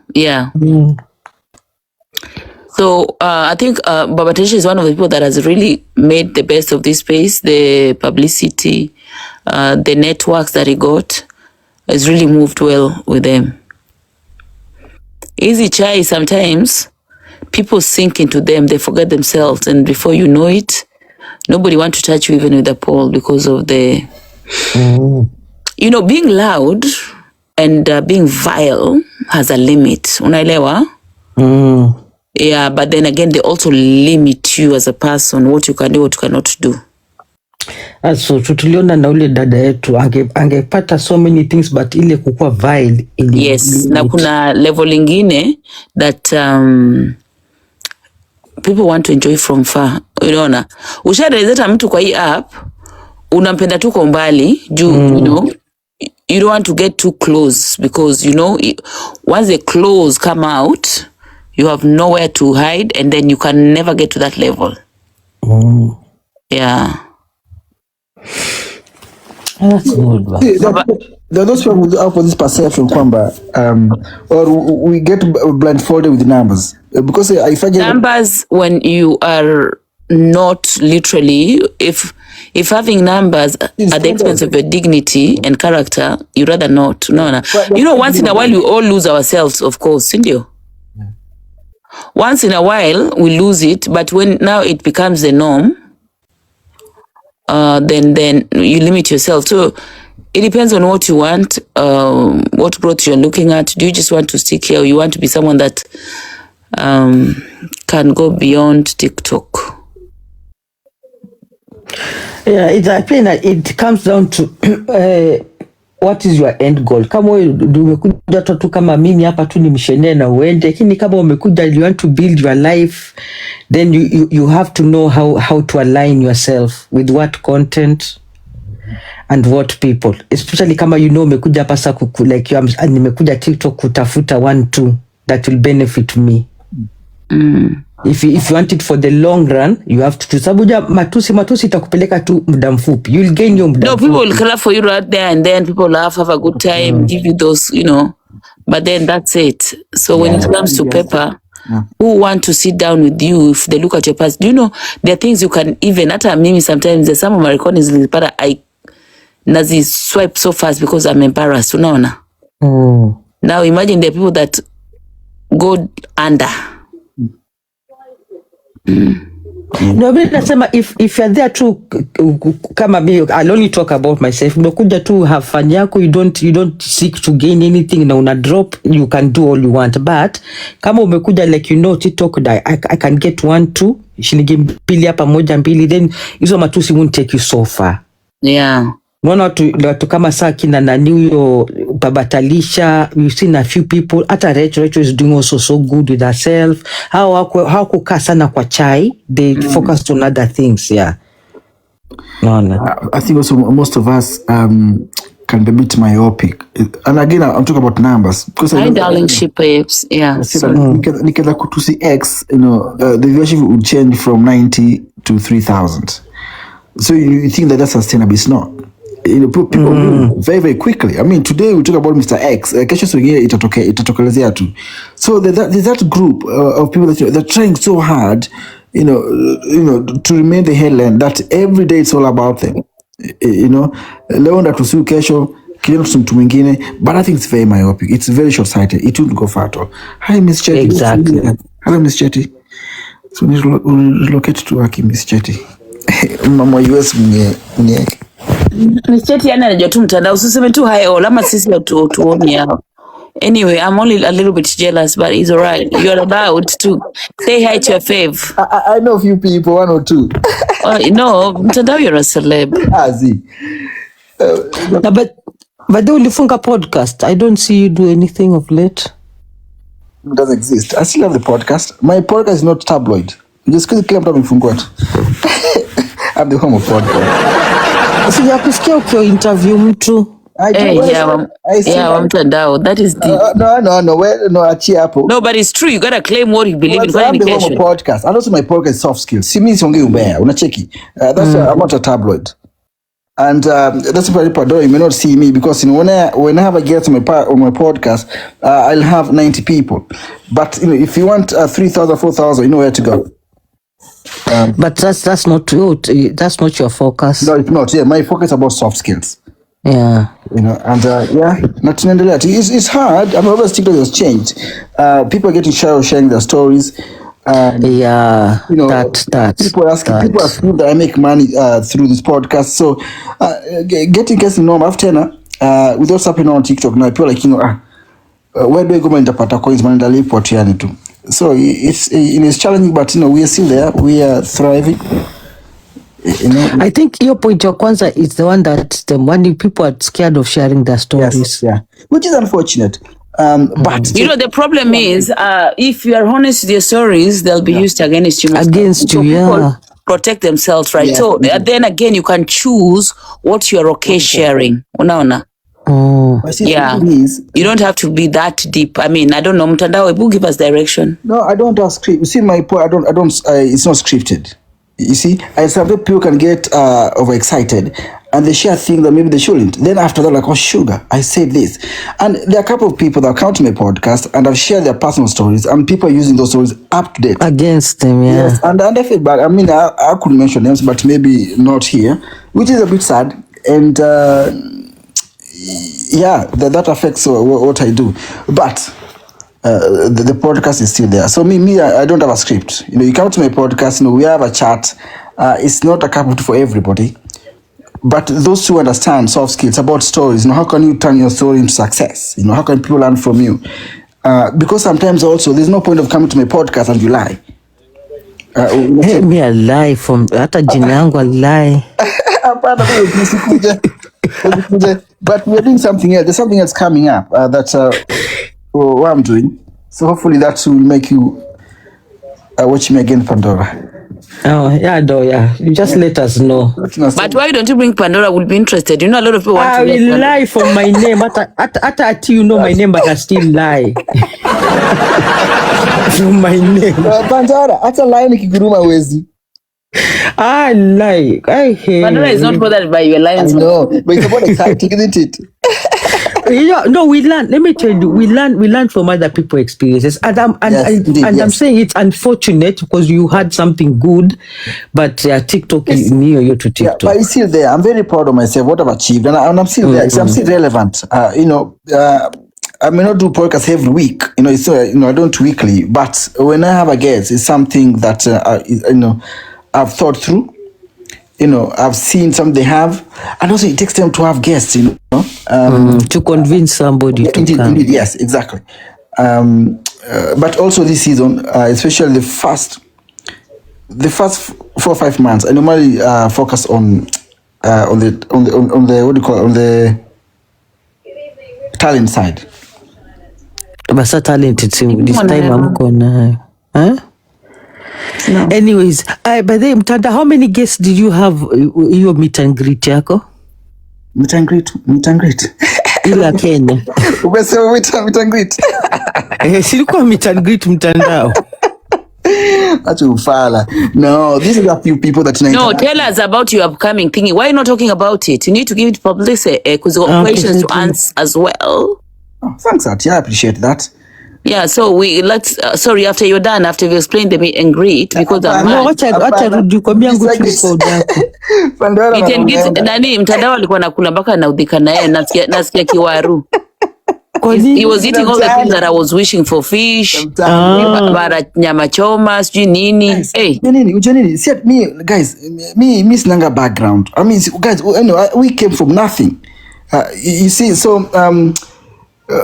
So I think Baba Tanesha is one of the people that has really made the best of this space. The publicity, the networks that he got has really moved well with them. Easy chai, sometimes people sink into them, they forget themselves, and before you know it, nobody wants to touch you even with a pole because of the, being loud and being vile has a limit. Unaelewa? Yeah, but then again, they also limit you as a person, what you can do, what you cannot do. So tuliona na ule dada yetu angepata so many things, but ile kukua vile. Yes, na kuna level ingine that people want to enjoy from far. Unaona, ushaelezeta mtu kwa hii app, unampenda tu kwa mbali juu, you don't want to get too close, because once the clothes come out, you have nowhere to hide, and then you can never get to that level. Yeah. That's good. There are those people who have this perception kwamba or we get blindfolded with numbers, because I find numbers when you are not literally, if having numbers at the expense of your dignity and character, you rather not. No. Once in a while we all lose ourselves, of course, sindio? Once in a while we lose it, but when now it becomes the norm, then you limit yourself. So it depends on what you want, what growth you're looking at. Do you just want to stick here, or you want to be someone that can go beyond TikTok? Yeah, it comes down to what is your end goal. Kama umekuja tu kama mimi hapa tu nimshenee na uende, lakini kama umekuja you want to build your life, then you have to know how to align yourself with what content and what people, especially kama umekuja hapa sasa like nimekuja TikTok kutafuta 1-2 that will benefit me. If you want it for the long run, you have to sababu matusi itakupeleka tu muda mfupi. You'll gain your muda. No, people will clap for you right there, and then people laugh, have a good time, give you those, but then that's it. So when it comes to paper, who want to sit down with you, if they look at your past, there are things you can even, hata mimi sometimes, there's some of my recordings nilipata I nazi swipe so fast because I'm embarrassed, unaona? Now imagine the people that go under. No, but nasema if you're there to kama me, I'll only talk about myself. Umekuja tu have fun yako, you don't seek to gain anything, na una drop, you can do all you want. But kama umekuja like TikTok, I can get 1-2 shilingi 2 hapa 1-2, then hizo matusi won't take you so far. Yeah. Unaona watu kama saa kina nani huyo Babatalisha, we've seen a few people, hata Rachel is doing also so good with herself. Hawakukaa sana kwa chai, they focused on other things, yeah. I think also most of us can be a bit myopic. And again, I'm talking about numbers. Because Hi, darling shipapes. Yeah. Nikeda kutusi X, the viewership would change from 90 to 3,000. So you think that that's sustainable? It's not. People move very, very quickly. I mean, today we talk about Mr. X. Kesho swingine itatokelezea tu. So there's that group of people that they're trying so hard, to remain the headline, that every day it's all about them. Leo ndatusiu kesho kilio mtu mwingine, but I think it's very myopic. It's very short-sighted. It wouldn't go far at all. Hi, Miss Chetty. Exactly. Hello, Miss Chetty. So we relocate to Aki, Miss Chetty. Mama US mwenye. Miss Chetty anajua tu mtandao, usiseme tu hi all, ama sisi tuoni hao. Anyway, I'm only a little bit jealous, but it's alright. You're allowed to say hi to your fave. I know a few people, one or two. No, mtandao, you're a celeb. But then ulifunga podcast. I don't see you do anything of late. It doesn't exist. I still have the podcast. My podcast is not tabloid. Just kila mtu amefungua tu. I'm the home of podcast. Sijakusikia ukiwa interview mtu. Mtandao. That is deep. No, achia hapo. No, but it's true. You gotta claim what you believe in. I'm the home of podcast. And also my podcast is soft skills. Si mimi siongei umbea. Unacheki. That's I'm not a tabloid. And that's why Pandora, you may not see me because when I have a guest on my podcast, I'll have 90 people. But if you want 3,000, 4,000, you know where to go. But that's not true. That's not your focus. No, it's not. Yeah, my focus is about soft skills. Yeah. Not it's hard. I mean, obviously TikTok has changed. People are getting shy of sharing their stories. That people asking that I make money through this podcast. So getting guests in normal after with what's happening on TikTok now, people are like, where do I go and interpret coins mandalipo tiani tu. So it's challenging, but we are still there. We are thriving. I think your point your kwanza is the one that the money people are scared of sharing their stories. Yes, yeah. Which is unfortunate. But the problem is if you are honest with your stories, they'll be used against you. People protect themselves, right? Yeah. So then again, you can choose what you're okay sharing. Unaona? Yeah. You don't have to be that deep. I mean, I don't know. Mtandao, who give us direction? No, I don't have script. You see, my point, I don't. It's not scripted. You see, and sometimes people can get overexcited and they share things that maybe they shouldn't. Then after that, like, oh, sugar, I said this. And there are a couple of people that come to my podcast and have shared their personal stories, and people are using those stories up to date. Against them, yeah. Yes, and I feel bad. I mean, I could mention names, but maybe not here, which is a bit sad. And that affects what I do. But the podcast is still there. So me, I don't have a script. You come to my podcast, we have a chat. It's not a cup of tea for everybody. But those who understand soft skills about stories, how can you turn your story into success? How can people learn from you? Because sometimes also there's no point of coming to my podcast and you lie. Me a lie from hata jina yangu a lie. But we're doing something else. There's something else coming up what I'm doing. So hopefully that will make you watch me again, Pandora. Oh, yeah, yeah. You just let us know. But why don't you bring Pandora? Would be interested. A lot of people want to. I will lie for my name. At you know my name, but I still lie. From my name. Pandora, hata lie nikiguruma wezi. I lie. I hate. Pandora is not bothered by your lines. No, but it's about exciting, isn't it? No, we learn. Let me tell you, we learn from other people's experiences, and I'm saying it's unfortunate because you had something good, but TikTok is near you to TikTok. Yeah, but it's still there. I'm very proud of myself, what I've achieved, and I'm still there. I'm still relevant. I may not do podcasts every week. It's I don't weekly, but when I have a guest, it's something that I've thought through. I've seen some they have, and also it takes time to have guests, to convince somebody to come. Indeed, yes, exactly. But also this season, especially the first 4 or 5 months, I normally focus on on the what do you call it? On the talent side. Basa talented this time amko na. Huh? No. Anyways, by the way, Mtanda, how many guests did you have your meet and greet yako? Meet and greet. Ila Kenya. Umesema meet and greet. Silikuwa meet and greet Mtandao. That's ufala. No, these are a few people that No, tell us about your upcoming thing. Why are you not talking about it? You need to give it publicity because you have questions to answer as well. Oh, thanks, Ati. I appreciate that. Yeah, so let's sorry, after you're done, after you explain the meet and greet, because I'm no, wacha rudi kwambia ngutu kwa yako. Meet and greet nani Mtandao alikuwa nakula mpaka naudhika na yeye nasikia kiwaru. He was eating all the things that I was wishing for, fish, bara nyama choma, sijui nini. Hey. Ujanini, see me guys, me sinanga background. I mean, guys, anyway, we came from nothing. You see, so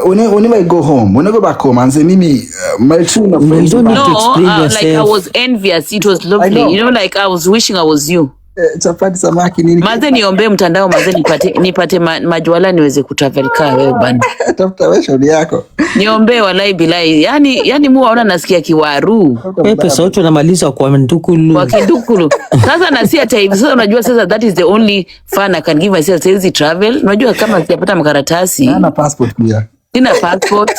whenever I go home, when I go back home and say, Mimi, my true friends. You don't need to explain yourself. Like I was envious. It was lovely. You know, like I was wishing I was you. Chapati samaki nini? Maze niombe Mtandao, maze nipate majuala niweze kutravel kaa wewe bana. Tafuta wewe shauri yako. Niombe walai bilai. Yani muwaona nasikia kiwaru. Pesa wote wanamaliza kwa ndukulu. Kwa kindukulu. Sasa nasia time. Sasa unajua sasa that is the only fun I can give myself to travel. Unajua kama sijapata makaratasi. Sina passport pia. Sina passport.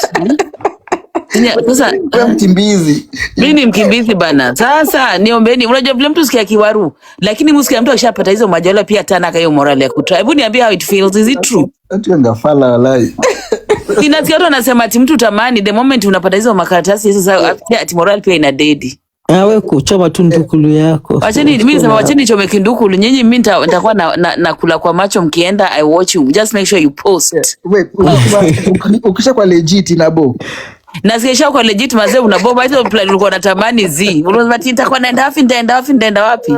Sasa mkimbizi. Mimi ni mkimbizi bana. Sasa niombeni, unajua vile mtu sikia kiwaru, lakini msikia mtu akishapata hizo majola pia tana kayo moral ya kutra. Hebu niambie how it feels, is it true? Ati ngafala walai. Ninasikia watu wanasema ati mtu tamani the moment unapata hizo makaratasi sasa ati moral pia ina dedi. Wewe kuchoma tu ndukulu yako. Wacheni mimi nasema wacheni chome kindukulu. Nyinyi mimi nitakuwa na kula kwa macho mkienda. I watch you. Just make sure you post. Wait, ukisha kwa legit inabo. Nasikia kwa legit mazee unaboba hizo plan ulikuwa unatamani unasema nitakuwa naenda wapi?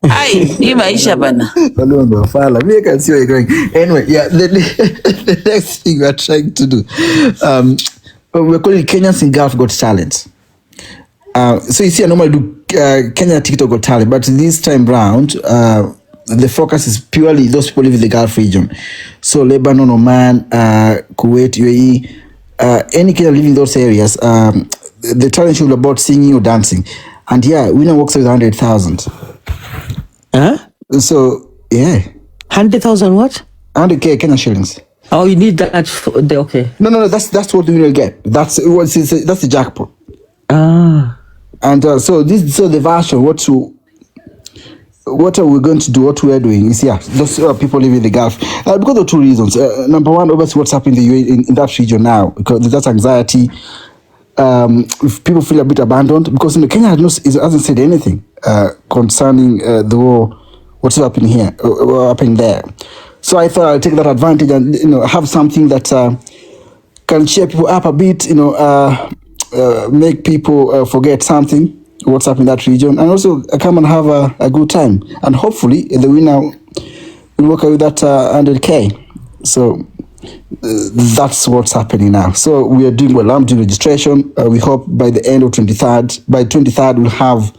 Ai, hii maisha bana. Walio fala. Me can see where you're going. Anyway, yeah, the next thing we are trying to do, we're calling Kenyans in Gulf Got Talent. So you see, I normally do Kenya TikTok Got Talent, but this time round, the focus is purely those people live in the Gulf region. So Lebanon, Oman, Kuwait, UAE, any Kenya living in those areas, the talent should be about singing or dancing. And yeah, winner walks with 100,000. Huh? So, yeah. 100,000 what? 100K Kenya shillings. Oh, you need that okay. No, that's what we will get. That's the jackpot. And so the version, what are we going to do? What we are doing is, yeah, those people living in the Gulf. Because of two reasons. Number one, obviously, what's happening in that region now, because that's anxiety. If people feel a bit abandoned, because Kenya hasn't said anything concerning the war, what's happening here, happening there. So I thought I'd take that advantage and have something that can cheer people up a bit, make people forget something, what's up in that region, and also come and have a good time. And hopefully the winner will walk away with that 100K. So that's what's happening now. So we are doing well. I'm doing registration. We hope by the end of 23rd, we'll have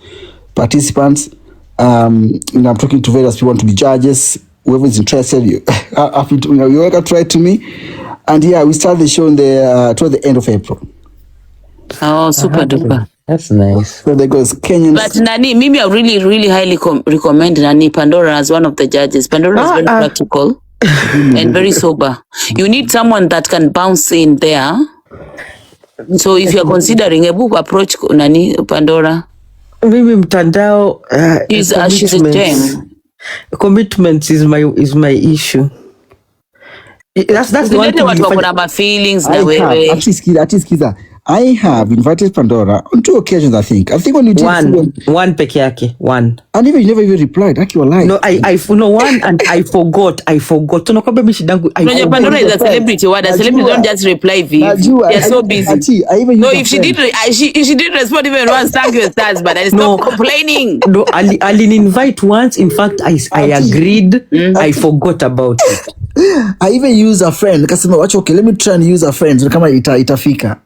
participants. I'm talking to various people to be judges. Whoever is interested, you're welcome to write to me. And yeah, we start the show toward the end of April. Oh, super duper. That's nice. So there goes Kenyans. But Nani, Mimi, I really highly recommend Nani Pandora as one of the judges. Pandora is very practical and very sober. You need someone that can bounce in there. So if you're considering a book approach Nani Pandora. Mimi Mtandao, she's a gem. Commitment is my issue. That's the one thing. What feelings I have invited Pandora on 2 occasions, I think when you did one peke yake, one. And even you never even replied. Actually, lie. No, I one and I forgot. No, Pandora is a celebrity. What a celebrity don't just reply. They're so busy. No, if she did respond even once, thank you, stars. But I stop complaining. No, I'll invite once. In fact, I agreed. I forgot about it. I even use a friend. Kasema wacha okay, let me try and use a friend. Kama itafika.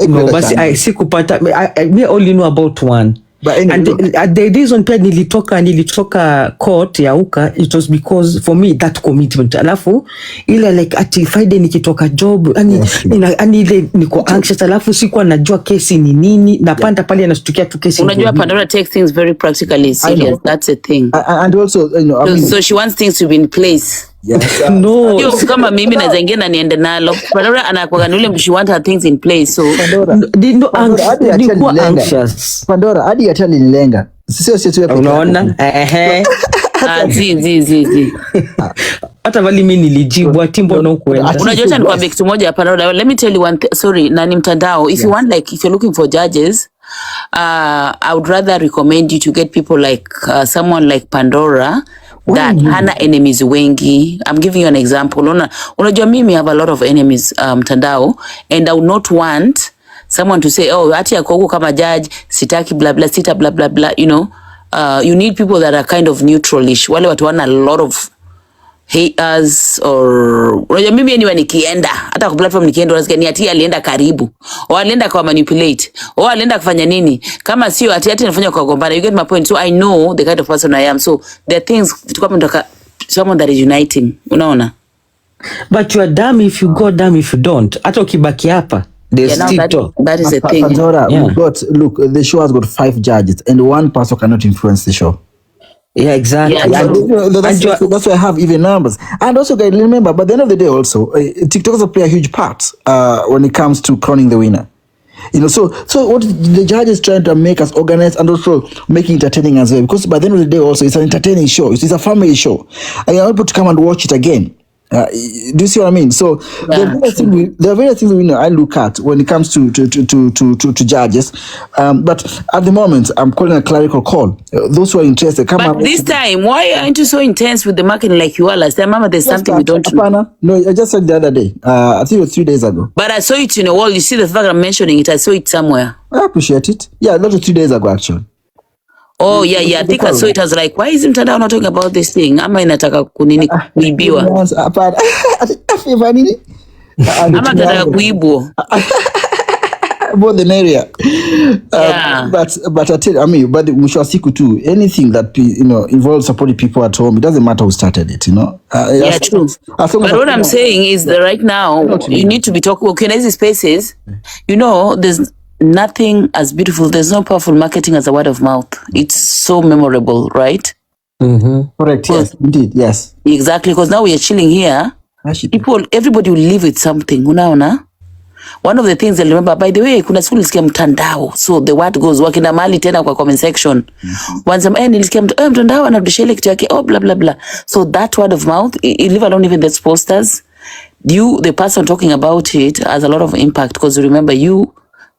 No, but I sikupata. I only know about one. But anyway, And look, the reason pia nilitoka court ya uka, it was because for me that commitment. Alafu ile like ati Friday nikitoka job ani ile niko anxious, alafu sikuwa najua kesi ni nini, napanda pale nastukia tu kesi. Unajua Pandora takes things very practically serious. That's a thing. and also, I mean, So she wants things to be in place. yes, No. Hiyo kama mimi naweza ingia na niende nalo. Pandora anakuwa ni ule she want her things in place. So Nilikuwa anxious. Pandora hadi hata nililenga. Sio tu Unaona? Zi. Hata wali mimi nilijibu ati mbona ukuenda. Unajua hata nikwambia kitu moja Pandora. Let me tell you one sorry, nani mtandao. If you want like if you're looking for judges, I would rather recommend you to get people like someone like Pandora that hana enemies wengi. I'm giving you an example. Unajua mimi have a lot of enemies mtandao, and I would not want someone to say, oh, ati yako huko kama judge, sitaki blah blah sita blah blah blah, you know. You need people that are kind of neutralish. Wale watu wana a lot of haters or unajua mimi anyway nikienda hata kwa platform nikienda unasikia ni ati alienda karibu au alienda kwa manipulate au alienda kufanya nini, kama sio ati anafanya kwa gombana. You get my point? So I know the kind of person I am, so there are things kama ndaka someone that is uniting, unaona. But you are dumb if you go, dumb if you don't. Hata ukibaki hapa there's still that is a thing. Pandora, look, the show has got 5 judges and one person cannot influence the show. Yeah, exactly. Yeah, that's why I have even numbers. And also, guys, remember, by the end of the day, also, TikTokers play a huge part when it comes to crowning the winner. You know, so what the judge is trying to make us organize and also make it entertaining as well. Because by the end of the day, also, it's an entertaining show. It's a family show, and you're able to come and watch it again. Do you see what I mean? So there are various things I look at when it comes to judges. But at the moment, I'm calling a clerical call. Those who are interested, come up. But this time, why aren't you so intense with the marketing like you are last time? Mama, there's something we don't know. No, I just saw it the other day. I think it was 3 days ago. But I saw it in a wall. You see the fact I'm mentioning it. I saw it somewhere. I appreciate it. Yeah, that was 3 days ago, actually. Oh, yeah. I think I saw it. I was like, why is mtandao not talking about this thing? Ama inataka kunini kuibiwa. Ama inataka kuibwa. More than area. Yeah. But I tell you, I mean, but mwisho wa siku too, anything that involves supporting people at home, it doesn't matter who started it, you know. Yeah, true. But what I'm saying is that right now, you need to be talking. Okay, in these spaces, you know, there's nothing as beautiful. There's no powerful marketing as a word of mouth. It's so memorable, right? Mm-hmm. Correct. Yes, indeed. Yes. Exactly. Because now we are chilling here. Everybody will live with something. Unaona? One of the things I remember, by the way, kuna siku nilisikia mtandao. So the word goes, wakina mali tena kwa comment section. Wanasema, nilisikia mtandao anarudisha ile kitu yake, blah, blah, blah. So that word of mouth, leave alone even the posters. The person talking about it has a lot of impact because remember you,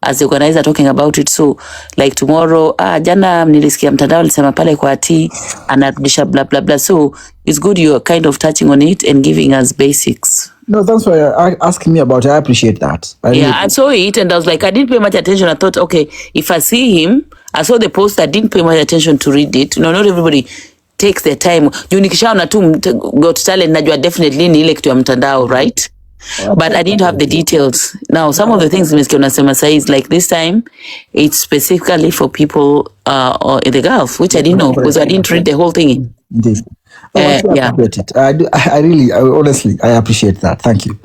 as the organizer talking about it. So like tomorrow, jana nilisikia mtandao alisema pale kwa ati anarudisha blah blah blah. So it's good you're kind of touching on it and giving us basics. No, thanks for asking me about it. I appreciate that. I saw it and I was like, I didn't pay much attention. I thought, okay, if I see him, I saw the post, I didn't pay much attention to read it. No, not everybody takes their time. Juu nikishaona tu Got Talent najua definitely ni ile kitu ya mtandao, right? But I didn't have the details. Now, some of the things Ms. Kionasema say is like this time, it's specifically for people in the Gulf, which I didn't know because I didn't read the whole thing. Indeed. Appreciate it. I really, honestly, I appreciate that. Thank you.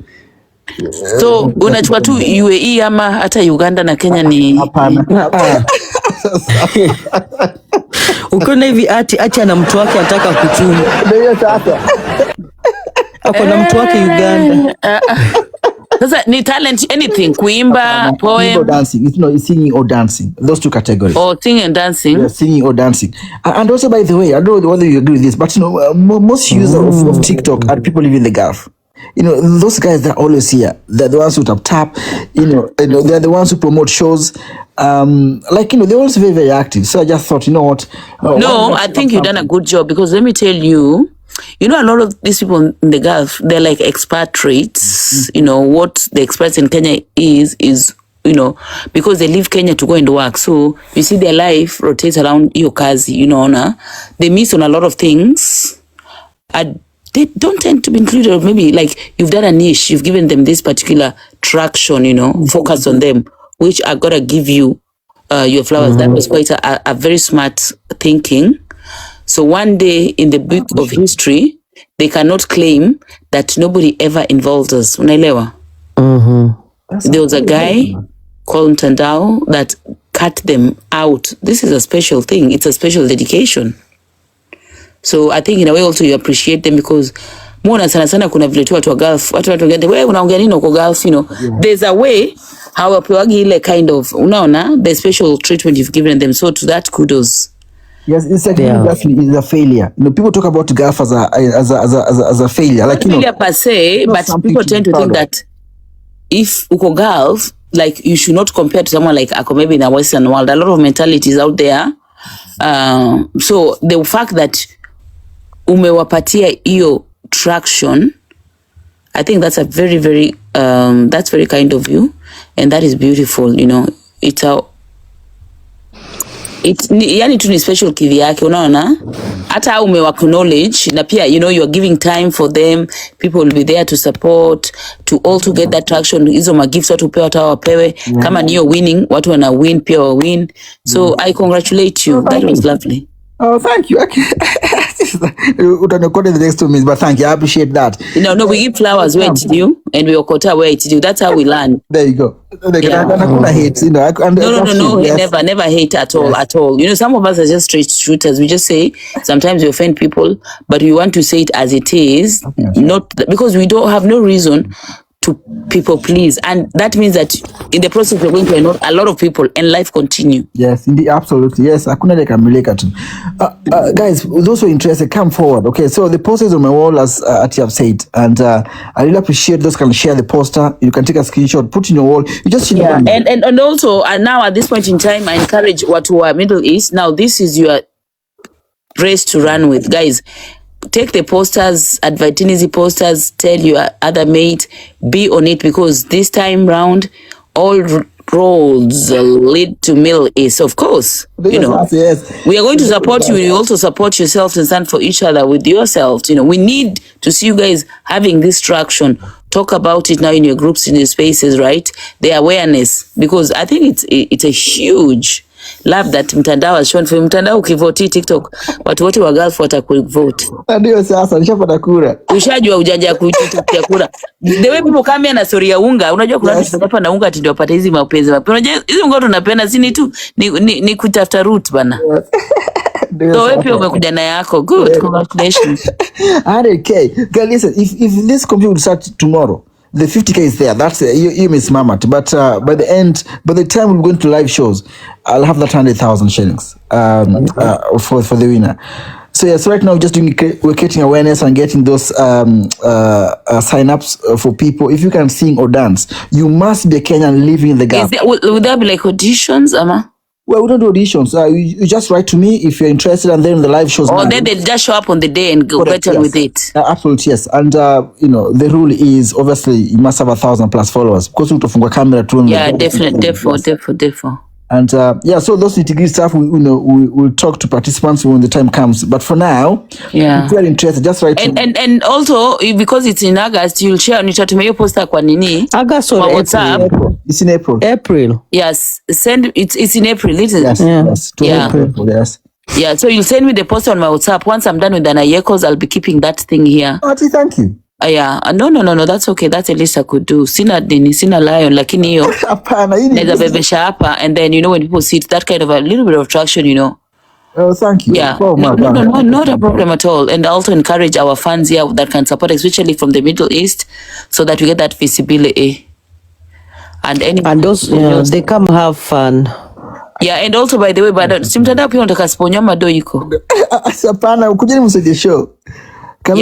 So, unachukua tu UAE ama hata Uganda na Kenya ni... Hapana. Ukiona hivi ati ana mtu wake anataka kuchuma. Ndio sasa. Ako na mtu wake Uganda. Sasa ni talent, anything, kuimba, poem, or dancing. It's singing or dancing. Those two categories. Or singing and dancing. Yeah, singing or dancing. And also, by the way, I don't know whether you agree with this, but most users of TikTok are people living in the Gulf. You know, those guys that are always here. They're the ones who tap. You know, they're the ones who promote shows. They're also very, very active. So I just thought, you know what? I think you've done a good job because let me tell you, a lot of these people in the Gulf, they're like expatriates. You know, what the expats in Kenya is, because they leave Kenya to go and work. So you see their life rotates around your kazi, they miss on a lot of things. They don't tend to be included, or maybe like you've done a niche, you've given them this particular traction, focus on them, which I gotta give you your flowers. That was quite a very smart thinking. So one day in the book of history, they cannot claim that nobody ever involved us. Unaelewa? There was a guy called Mtandao that cut them out. This is a special thing. It's a special dedication. So I think in a way also you appreciate them because Mona sana kuna vile tu watu wa Gulf, watu wanaongea wewe unaongea nini uko Gulf, you know. There's a way how wapewa ile kind of unaona the special treatment you've given them. So to that kudos. Yes, it's like Gulf is a failure. You know, people talk about Gulf as a failure, like you know, failure per se, but people tend to think that if uko Gulf, like you should not compare to someone like ako maybe in the Western world. A lot of mentalities out there. So the fact that umewapatia iyo traction, I think that's a very, very, that's very kind of you. And that is beautiful, you know. Yani tu ni special kivi yake, unaona? Hata umewa acknowledge, na pia, you know, you're giving time for them. People will be there to support, to also get that traction. Hizo magifts watu upewa hata wapewe. Kama niyo winning, watu wana win, pia wa win. So I congratulate you. That was lovely. Oh, thank you. Okay. The next 2 minutes, but thank you. I appreciate that. No, we give flowers where it's due, and we okota where it's due. That's how we learn. There you go. Hate, you know. No. Yes. Never hate at all, at all. You know, some of us are just straight shooters. We just say, sometimes we offend people, but we want to say it as it is, not because we don't have no reason to people please, and that means that in the process we're going to annoy a lot of people and life continue. Yes, indeed, absolutely. Yes, hakuna kamilika tu. Guys, those who are interested, come forward. Okay, so the poster is on my wall, as Ati have said, and I really appreciate those can share the poster. You can take a screenshot, put in your wall. You just and also now at this point in time, I encourage what who are Middle East. Now this is your race to run with, guys. Take the posters, advertise posters, tell your other mate, be on it, because this time round, all roads lead to Middle East, of course. You know, yes. We are going to support you. You also support yourself and stand for each other with yourselves. You know, we need to see you guys having this traction. Talk about it now in your groups, in your spaces, right? The awareness, because I think it's a huge love that Mtandao has shown. For Mtandao ukivote TikTok, watu wote wa Gulf watakuvote. Ndio sasa nishapata kura. Ushajua ujanja kuitafutia kura. The way people come here na story ya unga, unajua kuna watu hapa na unga ati ndio wapata hizi mapenzi. Unajua hizo unga tunapenda sini tu ni kutafuta root bana. So wewe pia umekuja na yako. Good, congratulations. 100K. Girl, listen, if this computer would start tomorrow, the 50K is there. That's you miss Mamat. But by the time we're going to live shows, I'll have that 100,000 shillings for the winner. So yes, right now we're creating awareness and getting those sign-ups for people. If you can sing or dance, you must be a Kenyan living in the Gulf. Would there be like auditions, Ama? Well, we don't do auditions. You just write to me if you're interested, and then the live shows. Or then they just show up on the day and go get on with it. Absolutely, yes. And you know, the rule is obviously you must have 1,000+ followers. Because we have camera too. Yeah, definitely. And yeah, so those nitty-gritty stuff, we'll talk to participants when the time comes. But for now, if you're interested, just write. And also, because it's in August, you'll share. Nitatumia hiyo poster kwa nini? August or April. It's in April. April. Yes, it's in April, isn't it? Yes. April, yes. Yeah, so you'll send me the poster on my WhatsApp. Once I'm done with the Nayekos, I'll be keeping that thing here. Ati, thank you. Yeah, no, that's okay. That's at least I could do. Sina lion, lakini hiyo. Neza bebesha hapa, and then, you know, when people see it, that kind of a little bit of traction, you know. Oh, thank you. Yeah, no, not a problem at all. And I also encourage our fans here that can support, especially from the Middle East, so that we get that visibility. And those, they come have fun. Yeah, and also, by the way, but Mtandao pia unataka sponyo mado iko. Hapana, ukujeni msaidie show. And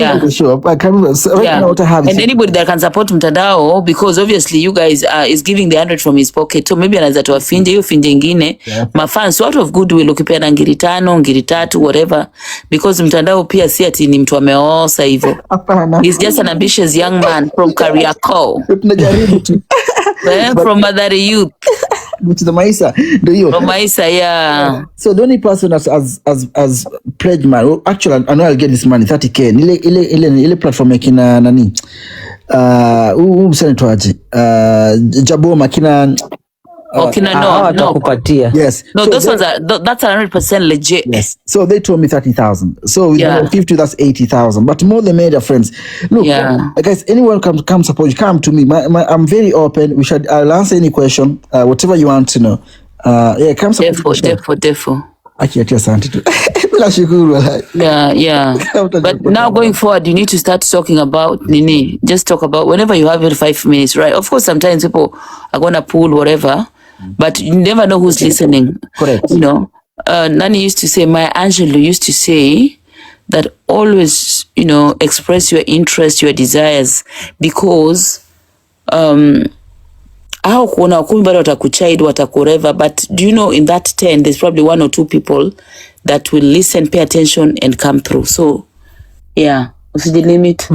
anybody that can support Mtandao, because obviously you guys is giving the 100 from his pocket, so maybe anaweza toa finje hiyo finje ingine. Mafans out of goodwill ukipeana ngiri 5, ngiri 3, whatever, because Mtandao pia si ati ni mtu ameosa hivyo. He's just an ambitious young man from Kariakoo. Tunajaribu tu. From Mathare Youth. Which is the Maisa, do you? From Maisa, yeah. So the only person as pledge man, well, actually I know I'll get this money 30K. Ile platform yakina nani? Msanii tuaje? Jaboma kina Okay, no. Watakupatia. Yes. No, So those ones are, that's 100% legit. Yes. So they told me 30,000. So with Yeah. 50, that's 80,000. But more than media friends. Look, guys, anyone come support you, come to me. I'm very open. I'll answer any question, whatever you want to know. Come support. Defo. Asante tu. Bila shukuru wala. Yeah. But now going forward, you need to start talking about Nini. Just talk about whenever you have your 5 minutes, right? Of course, sometimes people are gonna pull whatever, but you never know who's listening. Correct. You know, Nani used to say, Maya Angelou used to say that always, express your interest, your desires, because hao kuona 10 bado watakuchide watakureva, but do you know in that 10 there's probably 1 or 2 people that will listen, pay attention and come through. So yeah, usijilimit.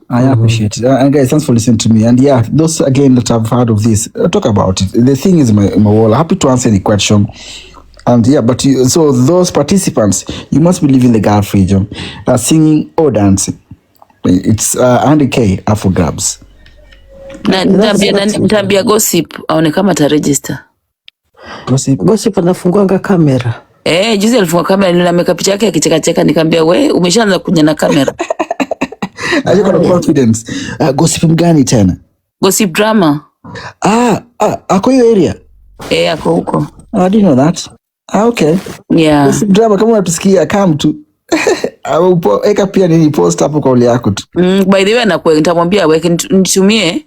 I appreciate it. And guys, thanks for listening to me. And yeah, those again that have heard of this, talk about it. The thing is my wall. Happy to answer any question. And yeah, but so those participants, you must be living the Gulf region, singing or dancing. It's 100K up for grabs. Nitambia gossip aone kama ta register. Gossip anafunguanga kamera. Juzi alifunga kamera na make picha yake akicheka nikamwambia we umeshaanza kuja na kamera. Aje na confidence. Gossip mgani tena? Gossip drama. Ako hiyo area? Ako huko. I didn't know that. Okay. Yeah. Gossip drama kama unatusikia come to eka pia nini post hapo kwa ule yako tu. By the way nitamwambia weke nitumie.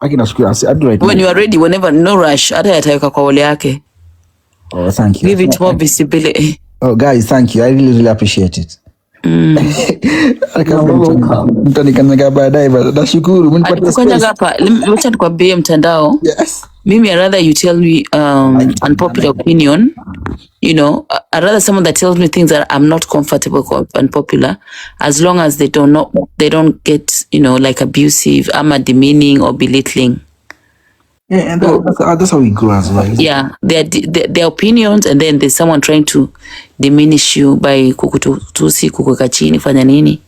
Nashukuru. When you are ready, whenever, no rush. Hata yataweka kwa wale yake. Oh, thank you. Give it more visibility. Oh, guys, thank you. I really appreciate it. Mtanikanyaga baadaye, nashukuru. Mtanikanyaga hapa. Wacha nikwambie mtandao. Yes. Mimi I'd rather you tell me unpopular opinion. I'd rather someone that tells me things that I'm not comfortable with, unpopular, as long as they don't get, like abusive, demeaning or belittling. Yeah, and that's how we grow as well. Yeah, their opinions, and then there's someone trying to diminish you by kukutusi, kukuweka chini, fanya nini.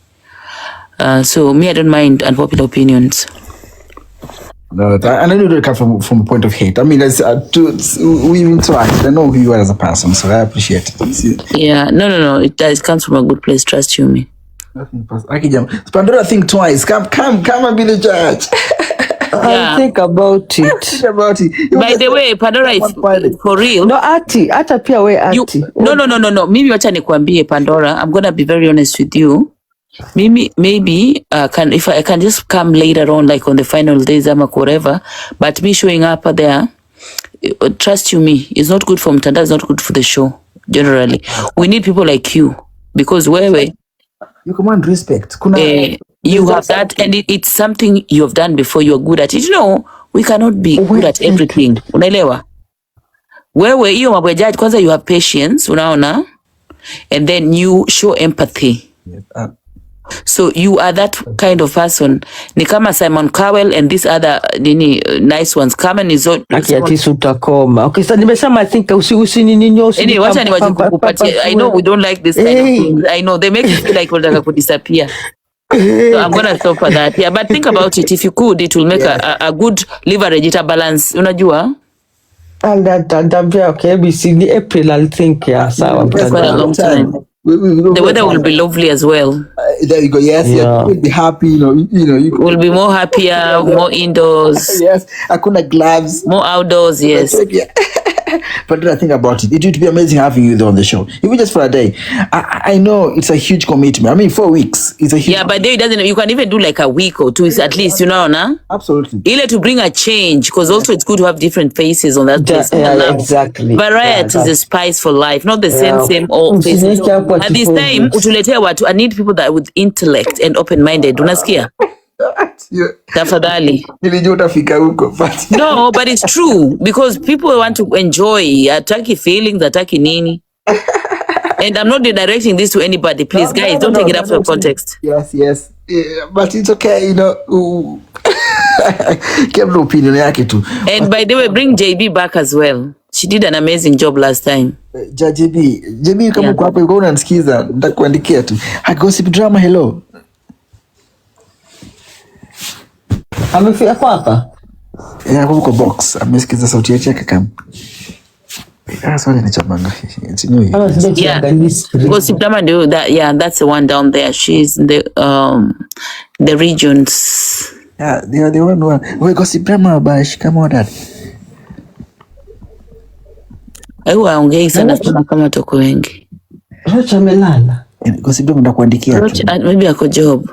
So me, I don't mind unpopular opinions. No, and I know they come from a point of hate. I mean, we interact. I know who you are as a person, so I appreciate it. Yeah, no. It comes from a good place. Trust you, me. Pandora, think twice. Come and be the judge. Yeah. Think about it. Think about it. By the way, Pandora is for real. No, hata pia we ati. No. Mimi wacha nikwambie Pandora, I'm gonna be very honest with you. Maybe if I can just come later on, like on the final days, whatever. But me showing up there, trust you me, it's not good for mtandao. It's not good for the show. Generally, we need people like you, because you command respect. You have that, and it's something you have done before. You're good at it. We cannot be good at everything. Unaelewa? Wewe hiyo mambo ya judge, kwanza you have patience, unaona, and then you show empathy. Yes. So you are that kind of person. Ni kama Simon Cowell and these other nice ones. Carmen is all. Utakoma. Okay, so nimesema I think usininyosi. Anyway, wacha niwaje kukupatia. I know we don't like this kind of things. I know they make you feel like unataka kudisappear. So I'm gonna stop for that. Yeah, but think about it. If you could, it will make a good leverage, it a balance. Unajua? And that okay, we see the April, I think, sawa. Quite a long time. The weather will be lovely as well. There you go. Yes, yeah. You'll be happy. You will be more happier, more indoors. Yes, hakuna gloves. More outdoors. Yes. But I think about it. It would be amazing having you there on the show, even just for a day. I know it's a huge commitment. I mean, 4 weeks. It's a huge. Yeah, but it doesn't. You can even do like a week or two, at least. Absolutely. Either to bring a change, because also it's good to have different faces on that place. Yeah, exactly. Variety is the spice for life, not the same old faces. At this time, utuletea watu. I need people that with intellect and open-minded. Unasikia? Tafadhali. No, but it's true, because people want to enjoy Ataki feelings, Ataki nini. And I'm not directing this to anybody. Please, guys, don't take it out of context. Yes. Yeah, but it's okay, Keep the opinion yake tu. And by the way, bring JB back as well. She did an amazing job last time. JB kama uko hapo unanisikiza, nitakuandikia tu. Gossip drama, hello. Amefika hapa? Ya huko box. Amesikiza sauti yake kama. Sorry ni chabanga. Yeah. Gossip Drama do that. Yeah, that's the one down there. She's in the regions. Yeah, the one. We Gossip Drama bash kama wadada. Aiwa ongei sana kama toko wengi. Rocha amelala. Gossip Drama ndakuandikia tu. Maybe ako job.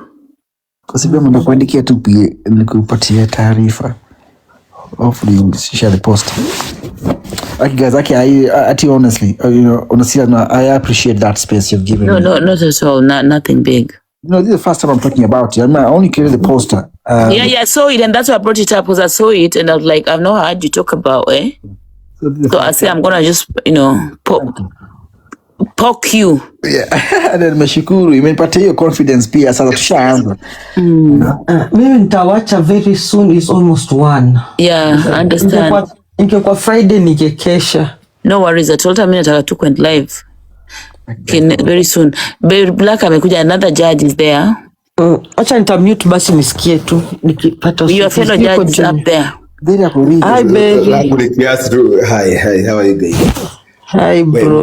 Gossip Drama ndakuandikia tu pia nikupatie taarifa. Hopefully you share the post. Okay, guys. Okay, honestly, honestly, I appreciate that space you've given me. No, not at all. Nothing big. This is the first time I'm talking about it. I mean, I only created the poster. Yeah, I saw it, and that's why I brought it up, because I saw it, and I was like, I've not heard you talk about it. So I say I'm gonna just, poke you. Yeah, and then mashukuru, imenipatia hiyo confidence pia sasa tushaanza. Mimi nitawacha very soon, is almost 1. Yeah, I understand. Ingekuwa Friday nikekesha. No worries, I told her mimi nataka tu kwenda live. Very soon. Baby Black amekuja, another judge is there. Acha nitamute basi nisikie tu nikipata. Your fellow judge is up there. Hi baby. Hi, how are you guys? Hi bro.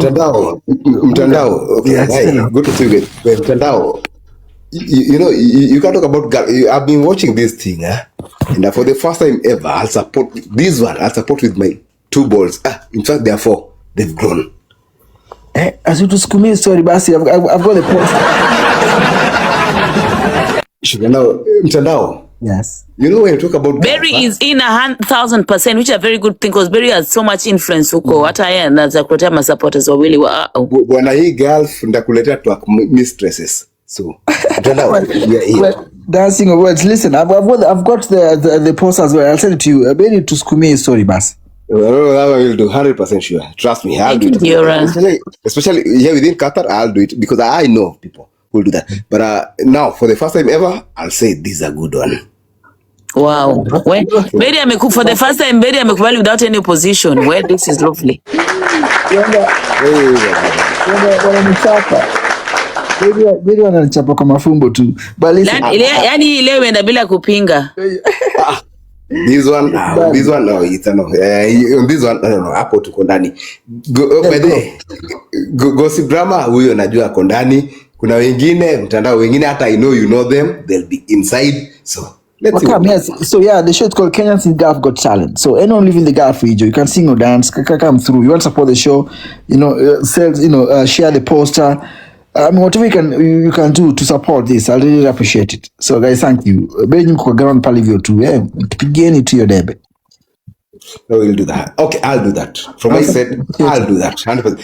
Mtandao. Okay, Yes, hi. Good to see you. Mtandao. You can talk about. I've been watching this thing, and for the first time ever, I'll support this one. I'll support with my 2 balls. In fact, there are 4. They've grown. As you just come in, sorry, Basi, I've got the post. Mtandao. Yes. When you talk about Berry is in 1,000%, which is a very good thing, because Berry has so much influence huko. Hata yeye anaanza kuletea ma supporters wawili wa. Bwana hii girls ndakuletea tu mistresses. So, Mtandao. Dancing of words. Listen, I've got the post as well. I'll send it to you. Berry to Skumi story, Basi. I will do 100% sure. Trust me, I'll do it. Especially here within Qatar, I'll do it because I know people who will do that. But now, for the first time ever, I'll say this is a good one. Wow. Berry amekufa for the first time. Berry amekubali without any opposition. Well, this is lovely. Berry wananichapa kwa mafumbo tu. Yani leo enda bila kupinga. This one, no, it's no. This one, no. Hapo tuko ndani. By the way, Gossip Drama huyo najua ako ndani. Kuna wengine mtandao wengine hata I know you know them, they'll be inside. So let's see. Yes. So yeah, the show is called Kenyans in Gulf Got Talent. So anyone living in the Gulf region, you can sing or dance, come through. You want to support the show, share the poster. Whatever you can do to support this, I really appreciate it. So guys, thank you. Benny kwa ground palivyo tu, pigeni tu your debe. No, we'll do that. Okay, I'll do that. From my side, I'll do that. 100%.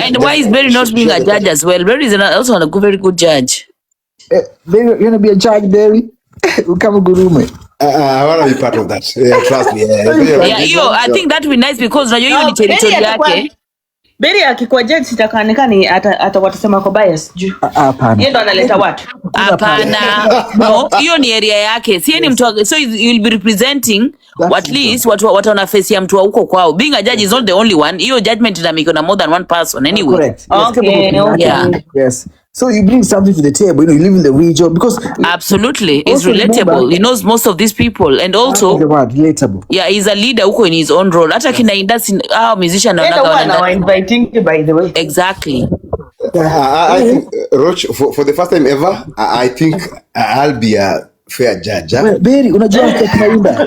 And why is Berry not being a judge as well? Berry is also a very good judge. Berry, you're gonna be a judge, Berry? Come gurume. I want to be part of that. Yeah, trust me. I think that would be nice because you ni territory yake. Berry akikuwa judge sitakaonekana atawatasema kwa bias juu. Hapana. Yeye ndo analeta watu. Hapana. No, hiyo ni area yake. Si ni mtu, so you'll be representing at least watu wana face ya mtu wa huko kwao. Being a judge is not the only one. Hiyo judgment inamiko na more than one person anyway. Correct. Yes, Okay. Yeah. Yes. So you bring something to the table. You live in the region because Absolutely, it's relatable. He knows most of these people, and also relatable. Yeah, he's a leader who in his own role. Hata kina industry musician na inviting by the way. Exactly. I think Roach, for the first time ever, I think I'll be a fair judge. Berry, unajua kawaida.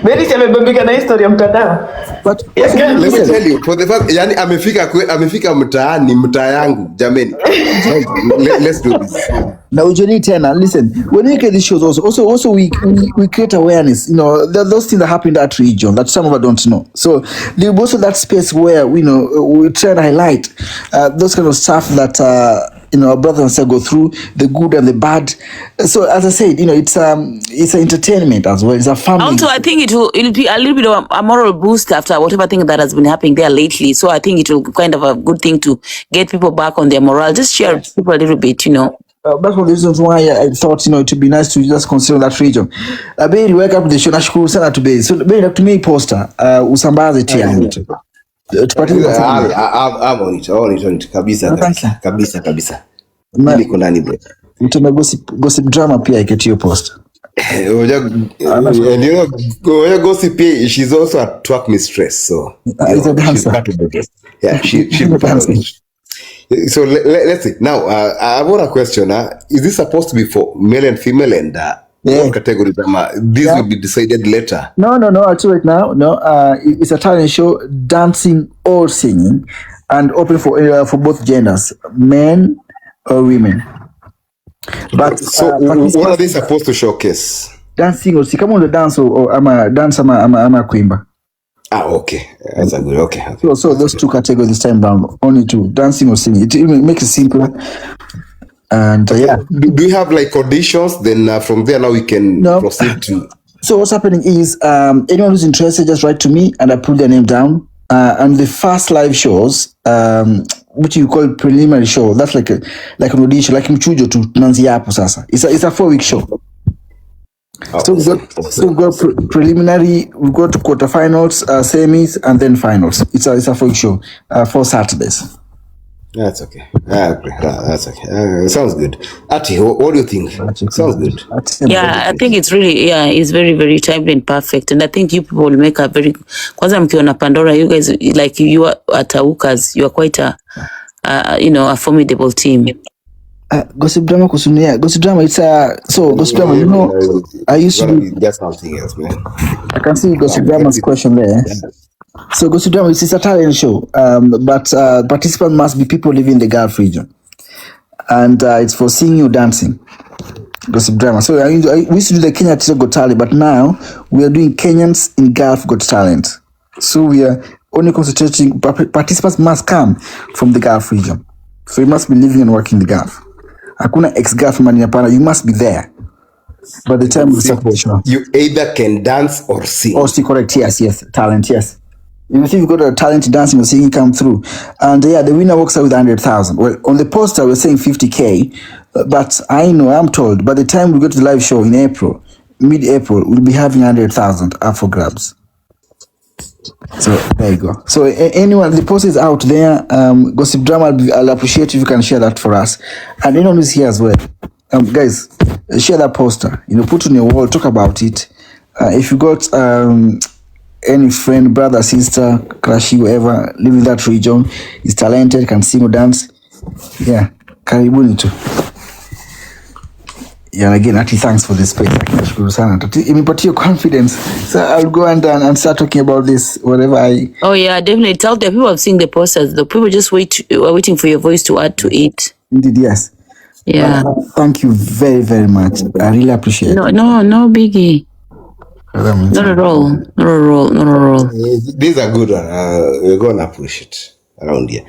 Berry amebambika na historia mtandao. But let me tell you, for the first, yani amefika mtaa yangu jameni. Let's do this. Now Johnny Tena, listen, when we create these shows also we create awareness. Those things that happen in that region that some of us don't know. So there's also that space where we try and highlight those kind of stuff that our brothers and sisters go through, the good and the bad. So as I said, it's an entertainment as well. It's a family. Also, I think it'll be a little bit of a moral boost after whatever thing that has been happening there lately. So I think it will be kind of a good thing to get people back on their morale. Just share people a little bit, That's one of the reasons why I thought, it would be nice to just consider that region. Berry, welcome to the show. Nashukuru sana to Berry. So Berry, nakutumia poster, usambaze tia. I'm on it. Kabisa. Niko ndani bro. Mtuma gossip drama pia iketie poster. And you know, Gossip, she's also a twerk mistress, so she's part of the game. Yeah, she'll be part of it. So let's see. Now, I've got a question. Is this supposed to be for male and female, and what category? This will be decided later. No. I'll tell you right now. No, it's a talent show, dancing or singing, and open for both genders, men or women. But so, what are they supposed to showcase? Dancing or singing. Come on, the dance or I'm a dancer, I'm a quimba. Okay, that's a good. Okay. So those two categories this time round, only two, dancing or singing. It makes it simpler. And yeah. Do you have like auditions? Then from there now we can proceed to. So what's happening is anyone who's interested just write to me and I put their name down. And the first live shows, which you call preliminary show, that's like an audition, like mchujo to nanzi hapo sasa. It's a 4-week show. So we've got preliminary, we've got quarterfinals, semis, and then finals. It's a 4-week show, 4 Saturdays. That's okay. That's okay. Sounds good. Ati, what do you think? Sounds good. Yeah, I think it's really, it's very, very timely and perfect. And I think you people will make a very, kwanza mkiona Pandora, you guys, like you are at Aukas, you are quite a formidable team. Gossip drama kusunia. Gossip drama, it's Gossip drama, you know, I used to be just something else, man. I can see Gossip drama's question there. So Gossip drama, it's a talent show, but participants must be people living in the Gulf region, and it's for singing or dancing. Gossip drama. So we used to do the Kenya Got Talent, but now we are doing Kenyans in Gulf Got Talent. So we are only concentrating. Participants must come from the Gulf region, so you must be living and working in the Gulf. Hakuna ex-Gulf man yapana. You must be there. By the time you either can dance or sing. Or sing, correct? Yes. Talent, yes. If you've got a talent dancing or singing, come through. And the winner walks out with 100,000. Well, on the poster we're saying 50K, but I'm told by the time we go to the live show in April, mid-April, we'll be having 100,000 up for grabs. So there you go. So anyone, the post is out there. Gossip drama, I'll appreciate if you can share that for us. And anyone who's here as well, guys, share that poster. Put on your wall, talk about it. If you got any friend, brother, sister, crush, whoever live in that region, is talented, can sing or dance, karibuni tu. Yeah, again, Ati, thanks for this space. Imepatia your confidence. So I'll go and start talking about this, whatever I... Oh yeah, definitely. Tell the people have seen the posters. The people just are waiting for your voice to add to it. Indeed, yes. Yeah. Thank you very, very much. I really appreciate it. No biggie. Not at all. These are good. We're gonna push it around here.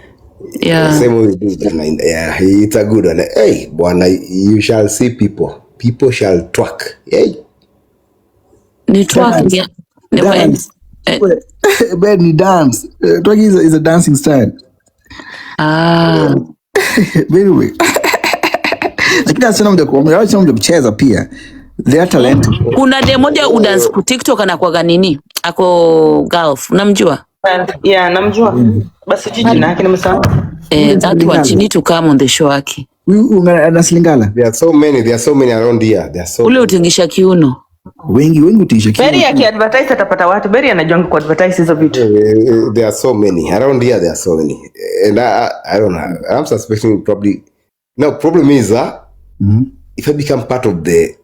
Yeah. Same way we do it. Yeah, it's a good one. Hey, bwana, you shall see people. People shall twerk. Hey. Ni twerk. Yeah. Dance. Benny dance. Twerking is a dancing style. Anyway. Lakini asema mde kucheza pia. They are talented. Kuna demoja udance ku TikTok anakuwaga nini? Ako Gulf. Unamjua? Yeah, namjua. Basi jiji na yake nimesahau. That one she need to come on the show yake. Anaslingala. There are so many around here. There are so ule utingisha kiuno. Wengi utingisha kiuno. Berry akiadvertise atapata watu. Berry anajua ku advertise hizo vitu. There are so many around here. There are so many. And I don't know. I'm suspecting probably. No, problem is if I become part of the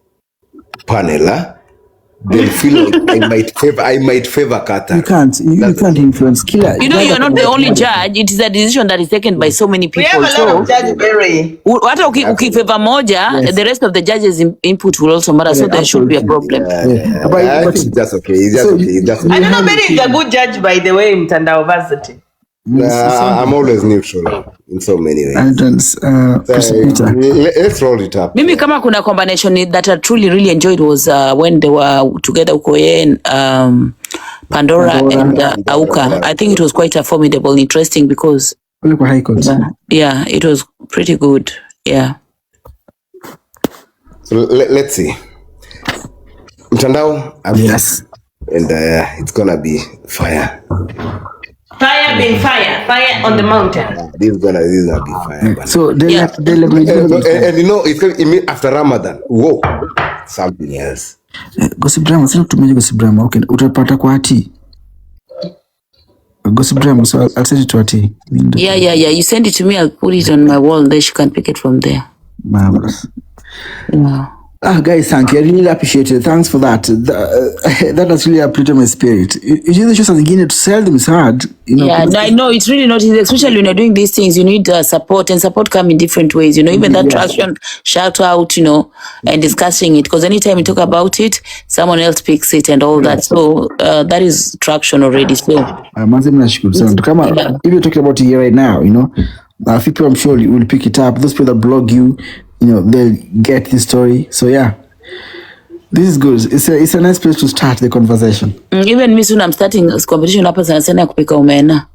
panel, they feel like I might favor Qatar. You can't influence killer. You're not the only judge. It is a decision that is taken by so many people. We have a lot of judges, Berry. Hata ukifavor moja, the rest of the judges' input will also matter. So there should be a problem. I think that's okay. It's okay. I don't know, Berry is a good judge, by the way, mtandao varsity. I'm always neutral in so many ways. Let's roll it up. Mimi kama kuna combination that I truly really enjoyed was when they were together Ukoye and Pandora and Auka. I think it was quite a formidable, interesting because yeah, it was pretty good. Yeah. So let's see. Mtandao, yes, and it's gonna be fire. Fire being fire on the mountain. This is gonna be fire. So and it's gonna after Ramadan. Whoa. something else. Gossip drama, sasa tumeje gossip drama. Okay, utapata kwa Ati. Gossip drama, so I'll send it to Ati. Yeah. You send it to me, I'll put it on my wall, then she can pick it from there. Marvelous. Wow. Guys, thank you. I really appreciate it. Thanks for that. That has really uplifted my spirit. It's just something to sell them is hard. Yeah, no, I know it's really not easy, especially when you're doing these things. You need support, and support come in different ways. Even that traction, shout out, and discussing it. Because anytime you talk about it, someone else picks it and all that. So that is traction already. So if you're talking about it here right now, people I'm sure you will pick it up. Those people that blog you, they'll get this story. So yeah, this is good. It's a nice place to start the conversation. Even me soon, I'm starting a competition up sana kupika omena.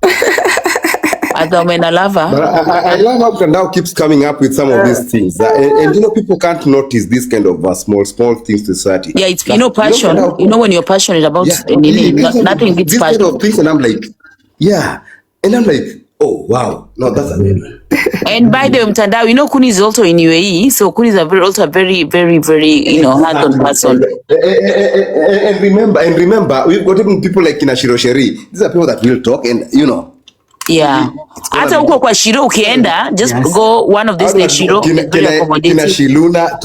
As the omena lover. But I love how Kandao keeps coming up with some of these things. And people can't notice this kind of small things to society. Yeah, it's passion. When you're passionate about nothing beats this passion. kind of things, and I'm like, yeah. And I'm like, oh wow, no, that's amazing. And by the way, Mtandao, Kuni is also in UAE, so Kuni is also a very, very, very, hands-on person. And remember, we've got even people like Shiro Sheri. These are people that will talk, and Yeah. Hata huko kwa Shiro ukienda, just go one of these like Shiro. Kina Shiluna,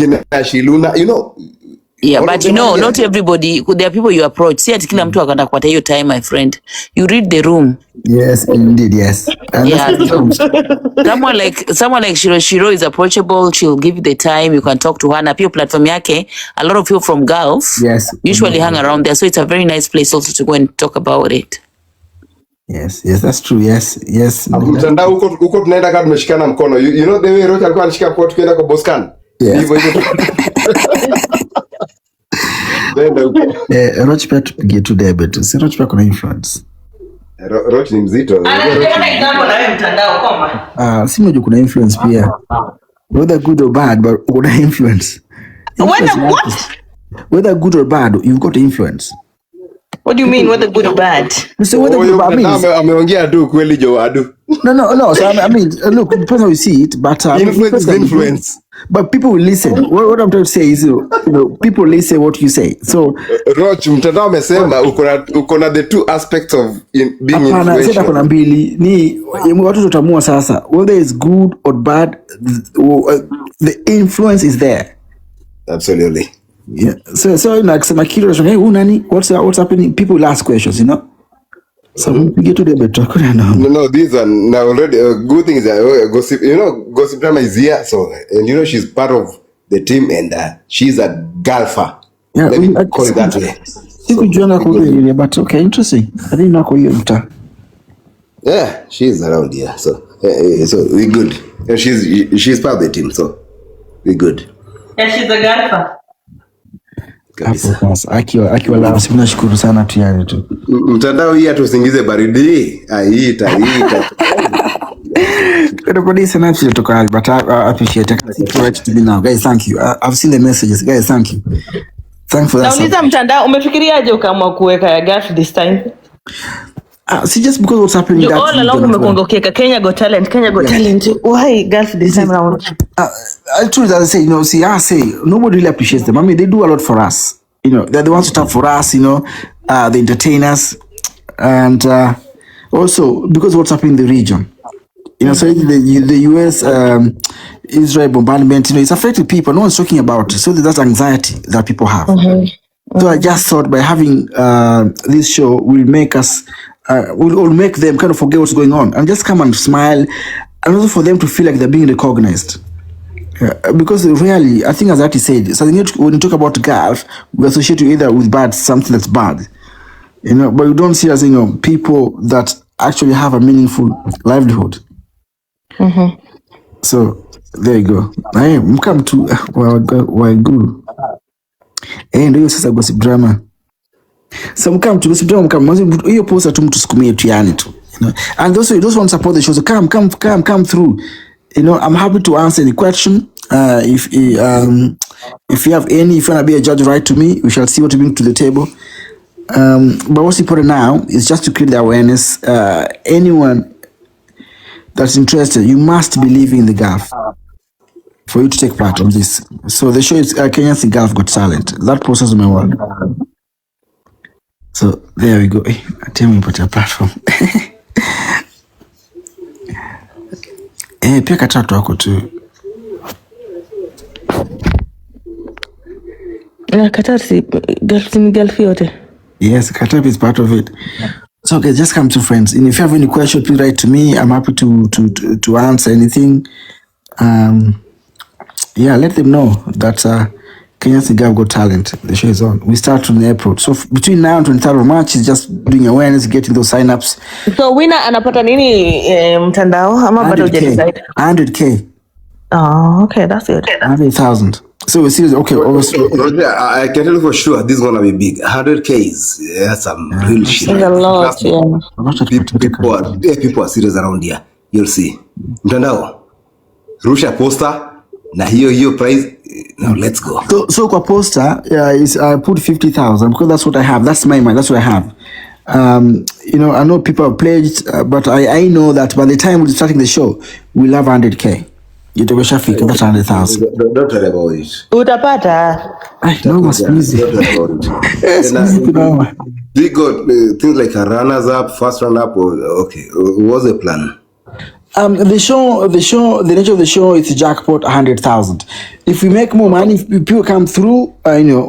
Yeah, but not everybody. There are people you approach. See, ati kila mtu akanda kwa hiyo time, my friend. You read the room. Yes, indeed, yes. Yeah. Someone like Shiro is approachable. She'll give you the time. You can talk to her. Na pia platform yake, a lot of people from Gulf usually hang around there. So it's a very nice place also to go and talk about it. Yes, that's true. Yes. Mtandao huko tunaenda kama tumeshikana mkono. You know the way Roach alikuwa anashika mkono tukienda kwa Boscan. Hivyo. Roach pia tupige tu debe tu. Si Roach pia kuna influence. Roach ni mzito. Anaona example na wewe mtandao koma. Si mmoja kuna influence pia. Whether good or bad, but kuna influence. Whether good or bad, you've got influence. What do you mean whether good or bad? So whether good or bad, ameongea tu kweli jo adu. No. So I mean, look, depends how you see it, but influence. But people will listen. What I'm trying to say is, people listen what you say. So, Roach, mtandao amesema uko na the two aspects of being influential. Sasa kuna mbili ni watu tutamua sasa whether it's good or bad, the influence is there. Absolutely. Yeah. So akisema kitu unasema hey, nani? What's happening? People will ask questions, So we get to the better. No, these are now already good things. Gossip, Gossip Drama is here, so and she's part of the team, and she's a golfer. Yeah, let me call it that way. Sikujua kwa hiyo, but okay, interesting. I didn't know kwa hiyo mta. Yeah, she's around here, so we good. And she's part of the team, so we good. Yeah, she's a golfer. Akiwa la nashukuru sana tu yani tu. Mtandao hii atusingize baridi. Aita. Everybody is nice to talk, but I appreciate it. Right to be now, guys. Thank you. I've seen the messages, guys. Thank you. Thanks for that. Nauliza mtandao, umefikiriaje ukaamua kuweka ya golf this time? See, just because what's happening. You all along umekuongokeka Kenya Got Talent. Why golf this time around? True, as I say, I say nobody really appreciates them. I mean, they do a lot for us. They're the ones who talk for us. The entertainers, and also because what's happening in the region. So the US, Israel bombardment. It's affecting people. No one's talking about it. So that's anxiety that people have. So I just thought by having this show will make us. Will make them kind of forget what's going on and just come and smile, and also for them to feel like they're being recognized. Because really, I think as Ati said, so when you talk about golf, we associate you either with bad, something that's bad, but you don't see as people that actually have a meaningful livelihood. So there you go. I come to Waiguru. Ndio sasa Gossip Drama. So mkam to Gossip Drama hiyo posta tu mtu sukumie tu yani tu. And those want to support the show, so come through. I'm happy to answer any question. If you have any, if you want to be a judge, write to me. We shall see what you bring to the table. But what's important now is just to create the awareness. Anyone that's interested, you must believe in the golf. for you to take part in this. So the show is Kenyan Girls Got Talent. That process may work. So there we go. Tell me about your platform. Pia katatu wako tu. Katatu Gulf yote. Yes, Katatu is part of it. So okay, just come to friends. And if you have any question, please write to me. I'm happy to answer anything. Yeah, let them know that Kenyan Girls Got Talent. The show is on. We start from the airport. So between now and 23rd of March is just doing awareness, getting those sign-ups. So winner anapata nini mtandao ama bado hujadecide? 100K. Oh, okay, that's it. 100,000. So we see. Okay, Roger, I can tell you for sure this is gonna be big. 100K is some real shit. It's a lot, People are serious around here. You'll see. Mtandao. Rusha poster. Na hiyo price. Now let's go. So kwa poster, I put 50,000 because that's what I have. That's my mind. That's what I have. I know people have pledged, but I know that by the time we're starting the show, we'll have 100K. You do shafika, that's 100,000. Don't worry about it. Utapata. I know what's easy. Don't worry about it. Yes, we got things like a runners up, first run up. Okay, what's the plan? The nature of the show is jackpot 100,000. If we make more money, if people come through,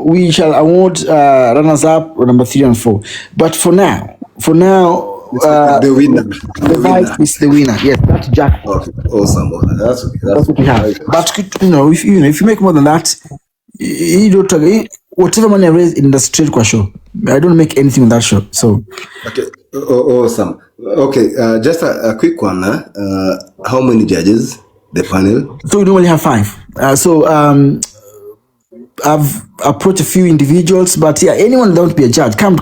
we shall award runners up number 3 and 4. But for now, the winner. The vibe is the winner. Yes, that's jackpot. Okay, awesome. That's okay. That's what we have. But if you make more than that, you don't whatever money I raise in the straight kwa show. I don't make anything on that show. So okay, awesome. Okay, just a quick one. How many judges? The panel? So we normally have 5. I've approached a few individuals, but yeah, anyone that wants to be a judge, come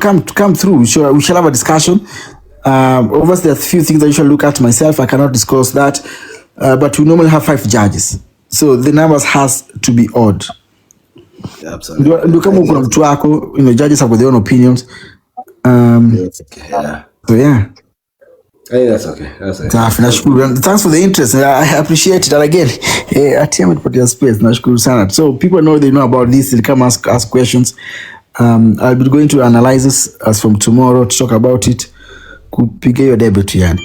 through. We shall have a discussion. Obviously, there are a few things that you should look at myself. I cannot discuss that, but we normally have 5 judges. So the numbers has to be odd. Yeah, absolutely. Judges have their own opinions. Yeah. So yeah. I think that's okay. Thanks for the interest. I appreciate it. And again, Attykim put your space. Nashukuru sana. So people they know about this. They'll come ask questions. I'll be going to analyze this as from tomorrow to talk about it. Kupiga your debut yani.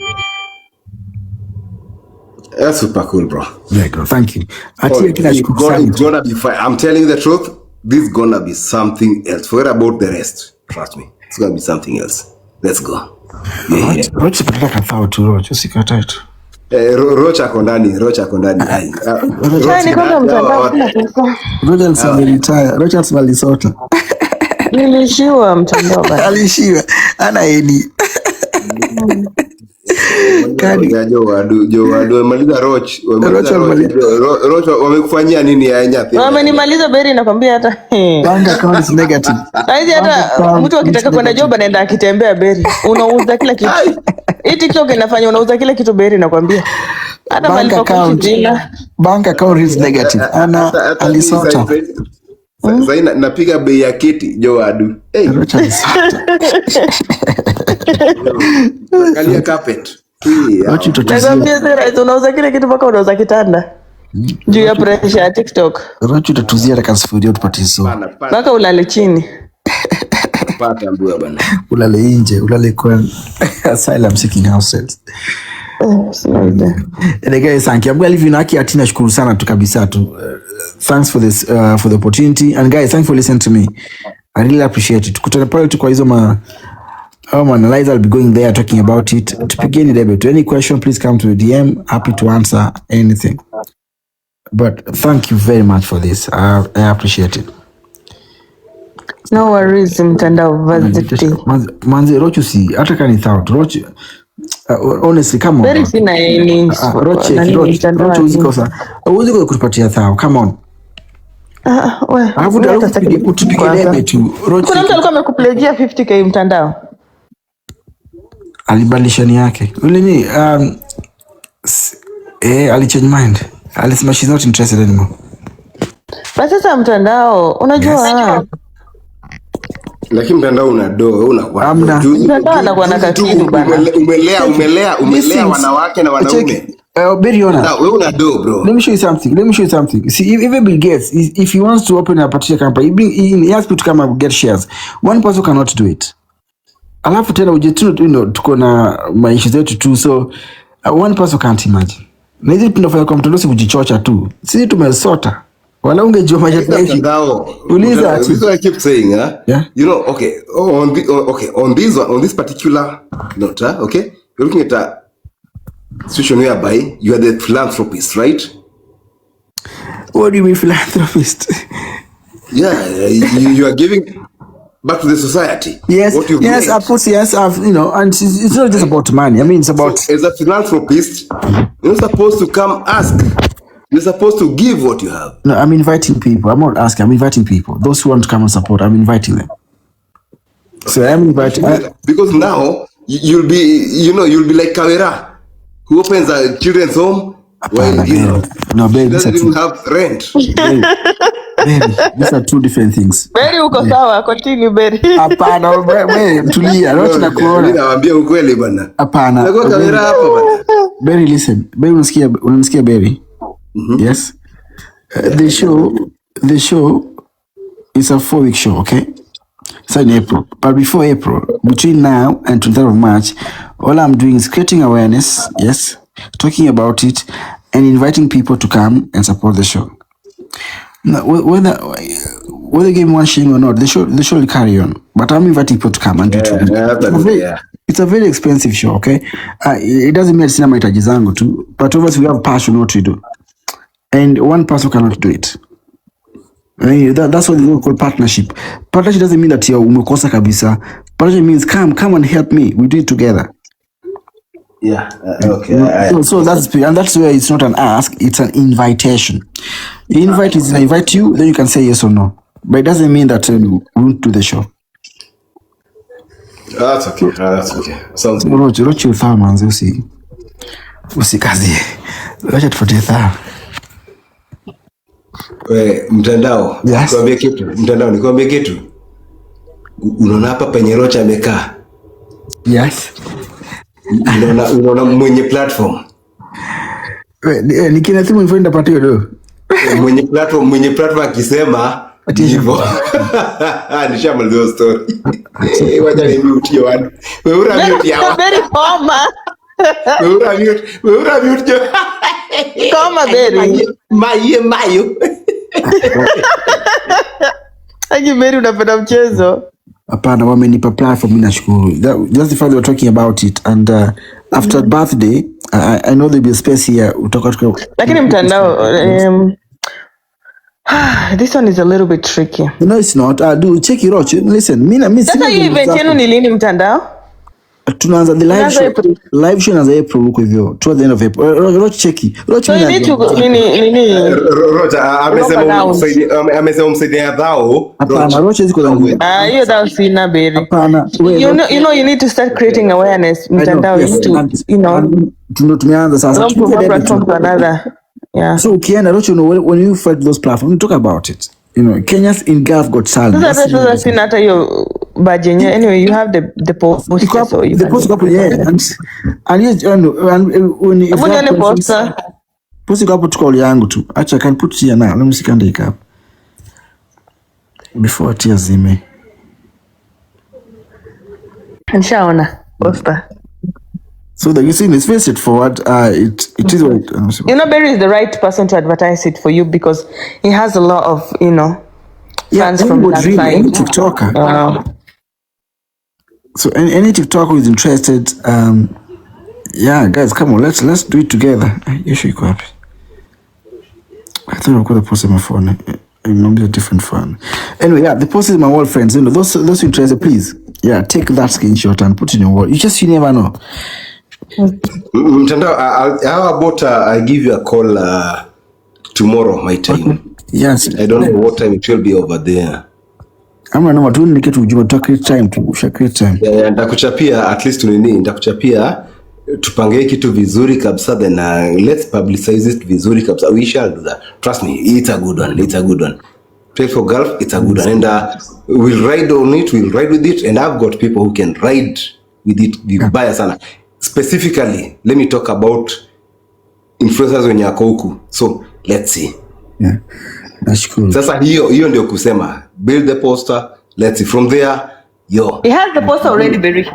That's super cool, bro. Yeah, bro. Thank you. It's gonna be fine. I'm telling you the truth. This is gonna be something else. Forget about the rest. Trust me. It's gonna be something else. Let's go. Rocha pataka kathao tu Rocha. Usikatae tu. Rocha ako ndani. Rocha alisema alisota. Nilishiwa mtandao bana. Alishiwa. Ana eni. Kani Joe maliza Roach wamekufanyia nini ya nyapi? Wamenimaliza beri nakwambia hata. Bank account is negative. Hizi hata mtu akitaka kwenda job anaenda akitembea beri. Unauza kila kitu. Hii TikTok inafanya unauza kila kitu beri nakwambia. Hata mali bank account is negative. Ana alisota. Sasa napiga bei ya kiti Joe adu. Rocha alisota. Kalia carpet. Nakwambia sasa unauza kile kitu mpaka unauza kitanda. Juu ya pressure ya TikTok. Rocha utatuzia na kasufuria tupate hizo. Mpaka ulale chini. Pata mbua bana. Ulale nje, ulale kwa asylum seeking houses. Guys, thank you. I'm going to leave you Naki Atina shukuru sana tu kabisa tu. Thanks for this for the opportunity, and guys, thanks for listening to me. I really appreciate it. Kutana pale tu kwa hizo analyze. I'll be going there talking about it. Tupigeni debate. Any question, please come to the DM. Happy to answer anything. But thank you very much for this. I appreciate it. No worries, mtandao varsity. Manzi Rochu si hata kani thought Rochu honestly come on. Very sina any. Rochu uzikosa. Uziko kutupatia thao. Come on. Utupige debe tu. Kuna mtu alikuwa amekupledgea 50k mtandao. Alibadilisha yake. Ule ni alichange mind. Alisema she's not interested anymore. Basi sasa mtandao unajua lakini mtandao una mtandao anakuwa na katibu bana. Umelea wanawake na wanaume. Very honest. Now we wanna do, bro. Let me show you something. See, if even Bill Gates, if he wants to open a particular company, he has to come and get shares. One person cannot do it. Alafu tena ujetu, tuko na maisha zetu tu, so one person can't imagine. Na hizi tunafanya kwa mtondo si kujichocha tu. Sisi tumesota. Wala ungejua maisha tunaishi. Uliza ati. This is what I keep saying, Yeah. You know, okay, on this particular note, okay, you're looking at a situation whereby you are the philanthropist, right? What do you mean philanthropist? Yeah, you are giving back to the society. Yes, what you've yes, made. of course, yes, and it's not just about money. I mean, it's about... So, as a philanthropist, you're not supposed to come ask. You're supposed to give what you have. No, I'm inviting people. I'm not asking. I'm inviting people. Those who want to come and support, I'm inviting them. So I'm inviting... Because now, you'll be like Kawera, who opens a children's home while, babe, doesn't even have rent. Baby, these are two different things. Berry uko sawa, continue Berry. Hapana, wewe tulia, leo tunakuona. Mimi nawaambia ukweli bwana. Hapana. Nako kamera hapo bwana. Berry, listen. Berry, unasikia Berry? Yes. The show is a 4-week show, okay? So in April. But before April, between now and 23rd of March, all I'm doing is creating awareness, yes, talking about it, and inviting people to come and support the show. Now, whether give one shilling or not, the show will carry on. But I'm inviting people to come and do it. It's a very expensive show, okay? It doesn't mean it's not my tajizango too, but obviously we have passion what we do, and one person cannot do it. I mean, that's what we call partnership. Partnership doesn't mean that you're umekosa kabisa. Partnership means come and help me. We do it together. Yeah. Okay. So that's where it's not an ask; it's an invitation. The invite is I invite you, then you can say yes or no. But it doesn't mean that we won't do the show. That's okay. Sounds good. Rochi uthaa manzi usikazie. Wacha tufuate thaa. Mtandao. Yes. Nikwambie kitu. Unaona hapa penye Rocha amekaa. Yes. Unaona mwenye platform. Nikina thimu ifenda patio do. Mwenye platform akisema hivyo. Nishamaliza story. Wacha nimute watu. Wewe mute yao. Very formal. Wewe mute. Kama Berry. Mayo. Aki Berry unapenda mchezo. Hapana, wamenipa platform, mimi nashukuru. Just the fact we're talking about it, and after birthday, I know there'll be a space here. Lakini mtandao, this one is a little bit tricky. No, it's not. Do check it out. Listen, mimi sasa hii event yenu ni lini mtandao? Tunaanza the live show. Live show inaanza April huko hivyo. Toward the end of April. Roch cheki. So you need to nini? Rocha amesema msaidia dhao. Hapana, Rocha ziko zangu. Hiyo dhao sina Berry. Hapana. You know you need to start creating awareness mtandao, tumeanza sasa. Platform to another. Yeah. So ukienda Rocha, when you fight those platforms, talk about it. Kenyans in Gulf got silent. Sasa sina hata hiyo Virginia. Anyway, you have the post. So you the post couple, yeah, and when if post couple to call yangu tu. Actually, I can put here now. Let me see can take up before tears zime. Nishaona poster. So that you see, it's very straightforward. It is what Berry is the right person to advertise it for you because he has a lot of fans from that really, side. any TikToker. So any TikToker who is interested, yeah, guys, come on, let's do it together. You should go up. I thought I could have posted my phone. Maybe a different phone. Anyway, yeah, the post is my wall friends. Those interested, please, yeah, take that screenshot and put it in your wall. You never know. Mtandao, how about I give you a call tomorrow my time? Okay. Yes. I don't know what time it will be over there. Ama no watu ni kitu ujuma to create time to create time. Yeah, nitakuchapia at least nitakuchapia tupange kitu vizuri kabisa, then let's publicize it vizuri kabisa. We shall do that. Trust me, it's a good one. Play for Gulf, it's a good one, and we'll ride on it, we'll ride with it, and I've got people who can ride with it vibaya sana. Specifically, let me talk about influencers wenye wako huku. So let's see. Yeah. Nashukuru. Sasa hiyo ndio kusema build the poster, let's see from there. He has the poster already, Berry.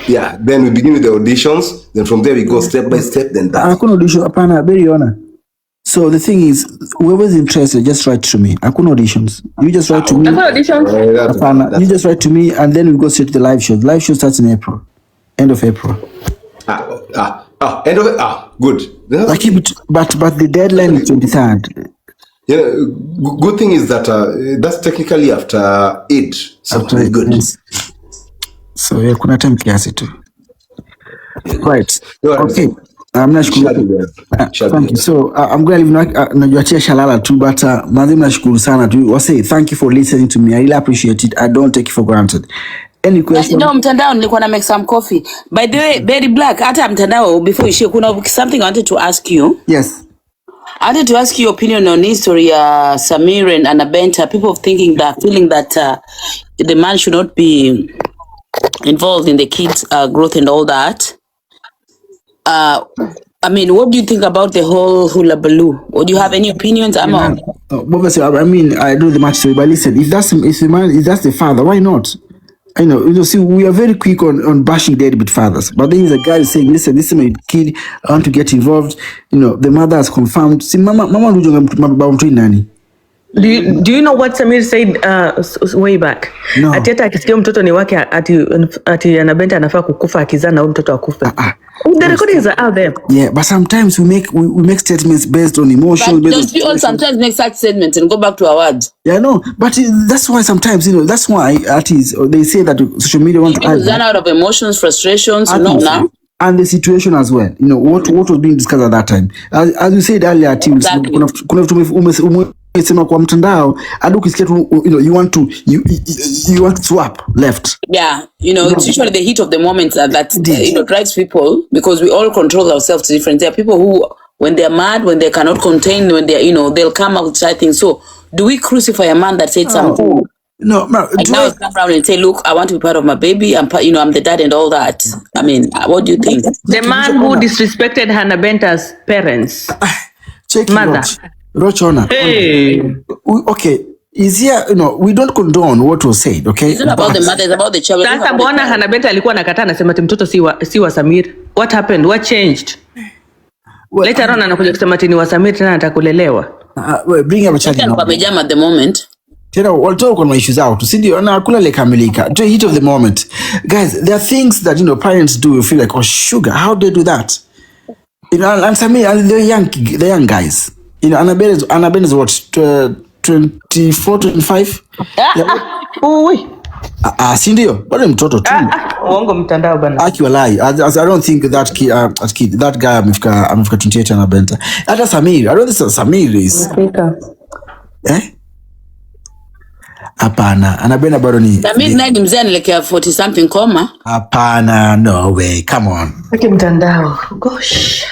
Yeah, then we begin with the auditions, then from there we go step by step, then that. Hakuna audition hapana, Berry ona. So the thing is, whoever's interested, just write to me. Hakuna auditions. You just write to me. Hakuna auditions? You just write to me, and then we go straight to the live show. The live show starts in April. End of April. End of it. Good. But the deadline is 23rd. Yeah, good thing is that that's technically after Eid. So after good. Yes. So yeah, kuna time kiasi tu. Right. Okay. I'm not sure. Thank you. So I'm going to leave najuachia shalala tu, but madam nashukuru sana tu. Wase, thank you for listening to me. I really appreciate it. I don't take it for granted. Any question? No, mtandao nilikuwa na make some coffee. By the way, Berry Black, hata mtandao before you share, kuna something I wanted to ask you. Yes. I wanted to ask your opinion on history, Sammir and Hannahbenta. People feeling that the man should not be involved in the kids' growth and all that. I mean, what do you think about the whole hula baloo? Or do you have any opinions? I mean, I do the match story, but listen, if that's the father, why not? I know, see, we are very quick on bashing deadbeat fathers, but then the guy is saying, listen, this is my kid, I want to get involved. The mother has confirmed. See, mama nani. Do you know what Sammir said way back? No. Ati hata akisikia mtoto ni wake ati Hannahbenta anafaa kukufa akizana huyo mtoto akufe. The recordings are out there. Yeah, but sometimes we make statements based on emotion. But don't we all sometimes make such statements and go back to our words? Yeah, no, but that's why sometimes, that's why artists, they say that social media wants to run out of emotions, frustrations, now. And the situation as well. What was being discussed at that time. As you said earlier, exactly. Kuna kwa mtandao, you want to swap left. Yeah, it's usually the heat of the moment that drives people, because we all control ourselves to different. There are people who, when they're mad, when they cannot contain, when they're, they'll come out with things. So, do we crucify a man that said something? No. Now it's come around and say, look, I want to be part of my baby. I'm the dad and all that. I mean, what do you think? The man who disrespected Hannahbenta's parents. Check mother. Roch honor. Hey. Okay. Is here, we don't condone what was said, okay? It's not about the mother, it's about the child. Sasa mbona Hannahbenta alikuwa nakataa anasema ati mtoto si wa Sammir. What happened? What changed? Later on anakuja kusema ati ni wa Sammir tena atakulelewa. Bring up a child. Kwa pajama at the moment. Tena walitoka kwa issues out. Sindio na hakuna ile kamilika. To heat of the moment. Guys, there are things that parents do, you feel like, oh sugar, how do they do that? And Sammir, and the young guys. Hannahbenta is what, 24, 25? Sindio? Bado mtoto tu. Uongo mtandao bana. Akiwalai. I don't think that guy amefika 28 Hannahbenta. Hata Sammir, I don't think Sammir is. Hapana, Hannahbenta bado ni. Sammir naye ni mzee anaelekea 40 something koma. Hapana, no way, come on. Aki mtandao. Gosh.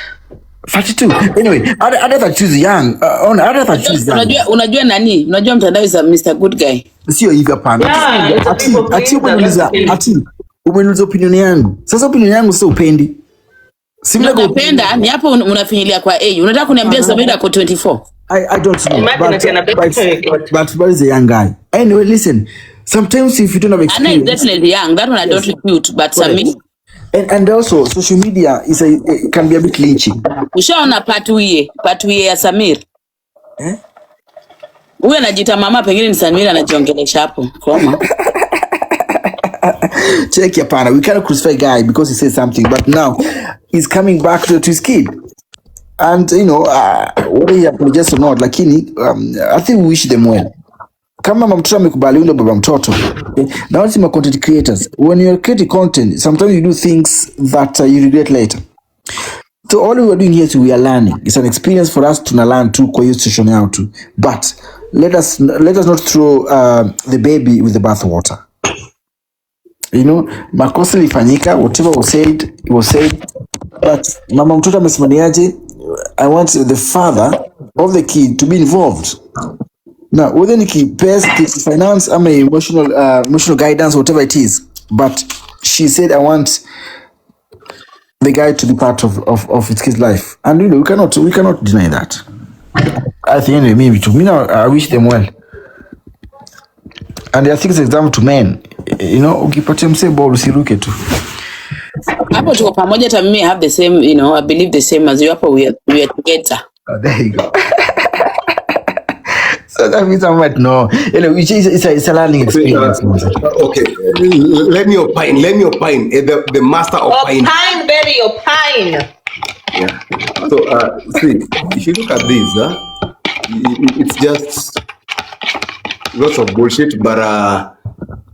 42. Anyway, other than choose young. Other than choose young. Unajua nani? Unajua mtandao is a Mr. Good Guy. Sio hivyo hapana. Ati umeniuliza opinion yangu. Sasa opinion yangu sio upendi. Simla kupenda ni hapo unafinyilia kwa age. Unataka kuniambia Sammir ako 24? I don't know. But is a young guy. Anyway, listen. Sometimes if you don't have experience. Anna is definitely young. That one I don't refute. But Sammir. And also social media can be a bit lynching. Ushaona part uye ya Sammir? Huyu anajiita mama, pengine ni Sammir anajiongelesha hapo. Koma. Check your partner. We cannot crucify guy because he said something, but now he's coming back to his kid. And whether he apologizes or not, lakini I think we wish them well. Kama mtoto amekubali yule baba mtoto. Now it's my content creators. When you're creating content, sometimes you do things that you regret later. So all we are doing here is we are learning. It's an experience for us to learn too, kwa hiyo situation yao too. But let us not throw the baby with the bathwater. Makosa ilifanyika, whatever was said, it was said. But mama mtoto amesimamiaje? I want the father of the kid to be involved. Now, whether Nikki pays finance, emotional guidance, whatever it is. But she said, I want the guy to be part of his kid's life, and we cannot deny that. I think anyway, maybe to me now, I wish them well. And I think it's example to men, ukipatia mse ball usiruke tu. Hapo tuko pamoja, hata mimi have the same, I believe the same as you. Hapo we are together. Oh, there you go. So that means I might know. It's a learning experience. Okay, let me opine. The master opine. Opine, Berry, opine. Yeah. So, see, if you look at this, it's just lots of bullshit. But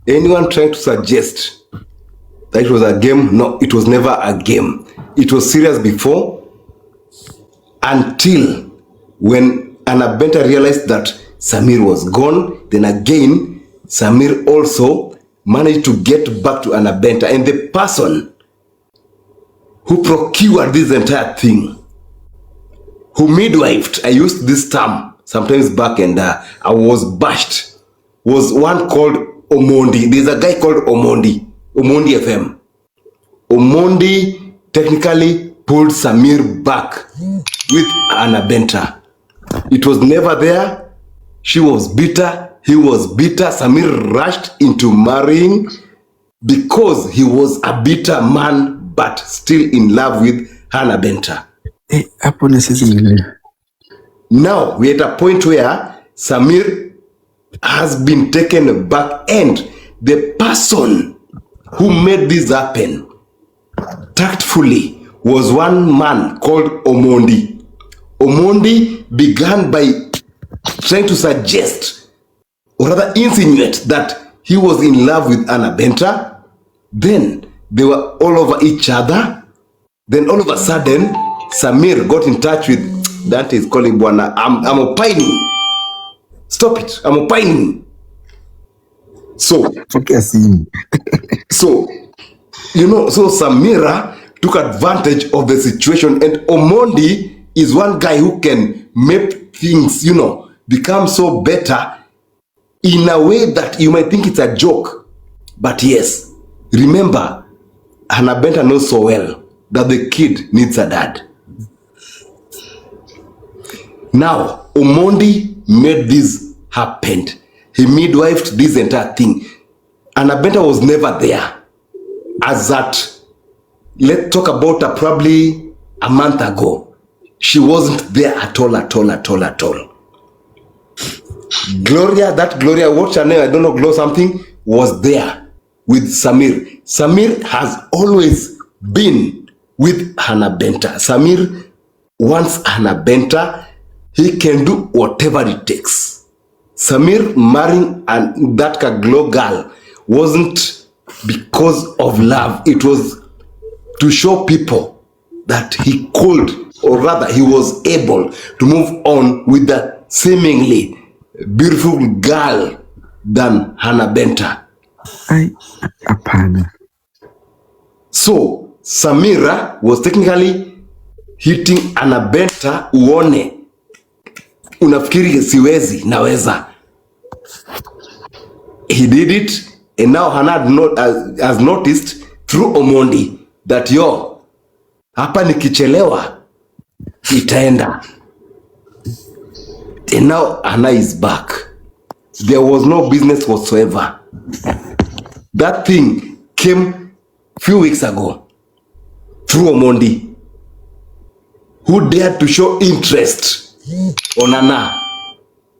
anyone trying to suggest that it was a game? No, it was never a game. It was serious before, until when Hannahbenta realized that Sammir was gone. Then again, Sammir also managed to get back to Hannahbenta, and the person who procured this entire thing, who midwifed, I used this term sometimes back, and I was bashed, was one called Omondi. There's a guy called Omondi FM. Omondi technically pulled Sammir back with Hannahbenta. It was never there. She was bitter. He was bitter. Sammir rushed into marrying because he was a bitter man, but still in love with Hannahbenta. Now we're at a point where Sammir has been taken back, and the person who made this happen tactfully was one man called Omondi. Omondi began by trying to suggest, or rather insinuate, that he was in love with Hannahbenta. Then they were all over each other. Then all of a sudden, Sammir got in touch with, that is calling Bwana, I'm opining. Stop it, I'm opining. So, so Sammira took advantage of the situation, and Omondi is one guy who can make things, become so better in a way that you might think it's a joke. But yes, remember, Hannahbenta knows so well that the kid needs a dad. Now, Omondi made this happen. He midwifed this entire thing. Hannahbenta was never there. As that, let's talk about probably a month ago. She wasn't there at all. Gloria, what's her name? I don't know, Glow something, was there with Sammir. Sammir has always been with Hannahbenta. Sammir wants Hannahbenta. He can do whatever it takes. Sammir marrying that Glow girl wasn't because of love. It was to show people that he could, or rather he was able to move on with the seemingly beautiful girl than Hannahbenta. So Sammira was technically hitting Hannahbenta, uone unafikiri siwezi, naweza. He did it, and now Hannah has noticed through Omondi that hapa nikichelewa itaenda. And now Hannah is back. There was no business whatsoever. That thing came few weeks ago through Omondi, who dared to show interest on Hannah.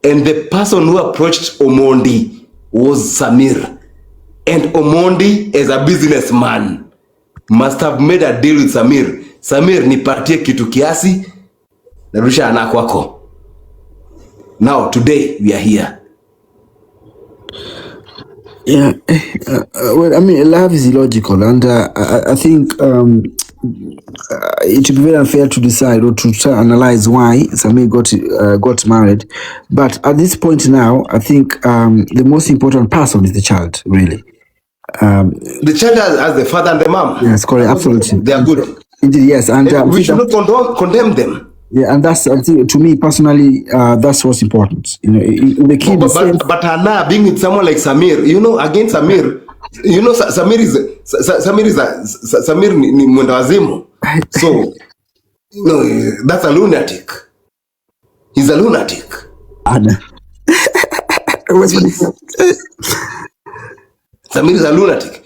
And the person who approached Omondi was Sammir. And Omondi, as a businessman, must have made a deal with Sammir. Sammir, nipatie kitu kiasi, narusha Hannah kwako. Now, today, we are here. Yeah, well, I mean, love is illogical, and I think it would be very unfair to decide or to try to analyze why Sammir got married. But at this point now, I think the most important person is the child, really. The child has the father and the mom. Yes, correct, absolutely. They are good. Indeed, yes, and we should not condemn them. Yeah, and that's, I think, to me personally, that's what's important. The kid. But Hannah being with someone like Sammir, Sammir ni mwenda wazimu. So, no, that's a lunatic. He's a lunatic. Anna. Sammir is a lunatic.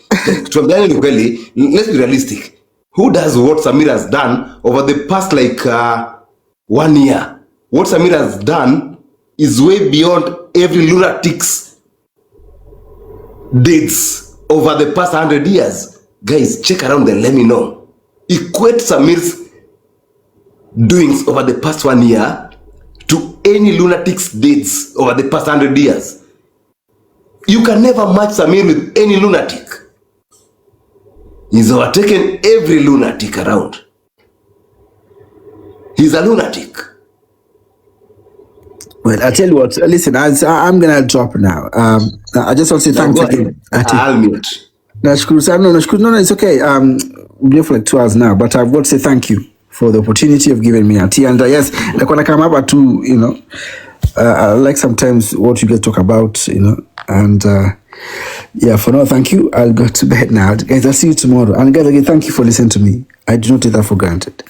Tuambiane ni kweli, let's be realistic. Who does what Sammir has done over the past 1 year? What Sammir has done is way beyond every lunatic's deeds over the past 100 years. Guys, check around and let me know. Equate Sammir's doings over the past 1 year to any lunatic's deeds over the past 100 years. You can never match Sammir with any lunatic. He's overtaken every lunatic around. He's a lunatic. Well, I tell you what, listen, I'm going to drop now. I just want to say thanks again. I'll mute. Nashukuru sana, nashukuru. No, it's okay. We've been for 2 hours now, but I've got to say thank you for the opportunity of giving me a tea. And yes, like when I come up to, I like sometimes what you guys talk about, and yeah, for now, thank you. I'll go to bed now. Guys, I'll see you tomorrow. And guys, again, thank you for listening to me. I do not take that for granted.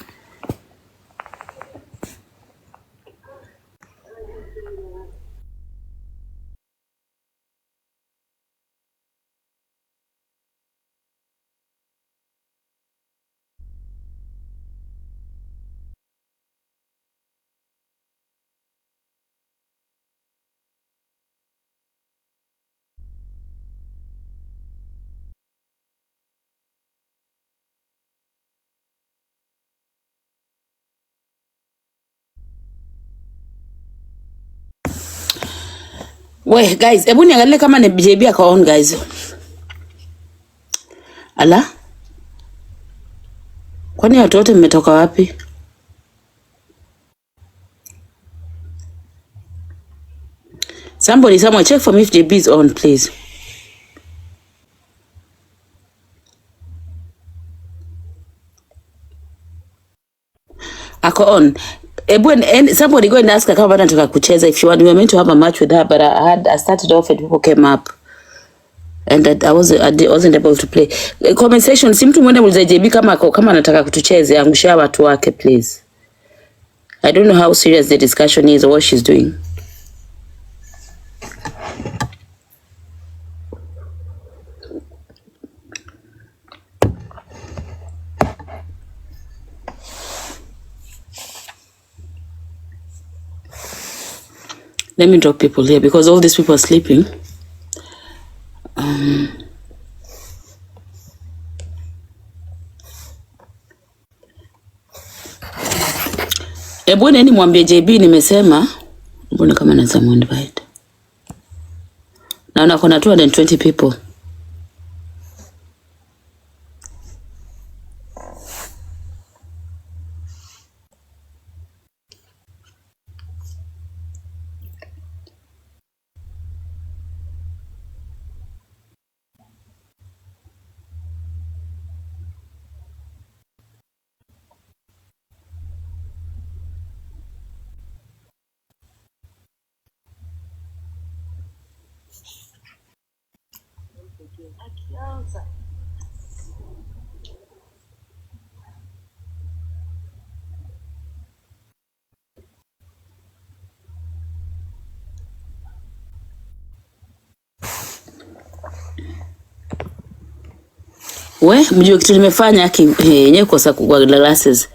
We guys, hebu niangalie kama ni JB akaon guys. Ala? Kwani watu wote mmetoka wapi? Somebody check for me if JB is on, please. Ako on. And somebody go and ask her kama anataka kucheza if you want. We were meant to have a match with her, but I started off and people came up. And I wasn't able to play. Comment section, si mtu mwende muulize JB kama anataka kutucheze, angushia watu wake please. I don't know how serious the discussion is or what she's doing. Let me drop people here because all these people are sleeping. Ebwana ni mwambie JB nimesema. Mbona kama naweza muinvite. Naona kuna 220 people. We, mjue kitu nimefanya yenyewe kosa kwa glasses.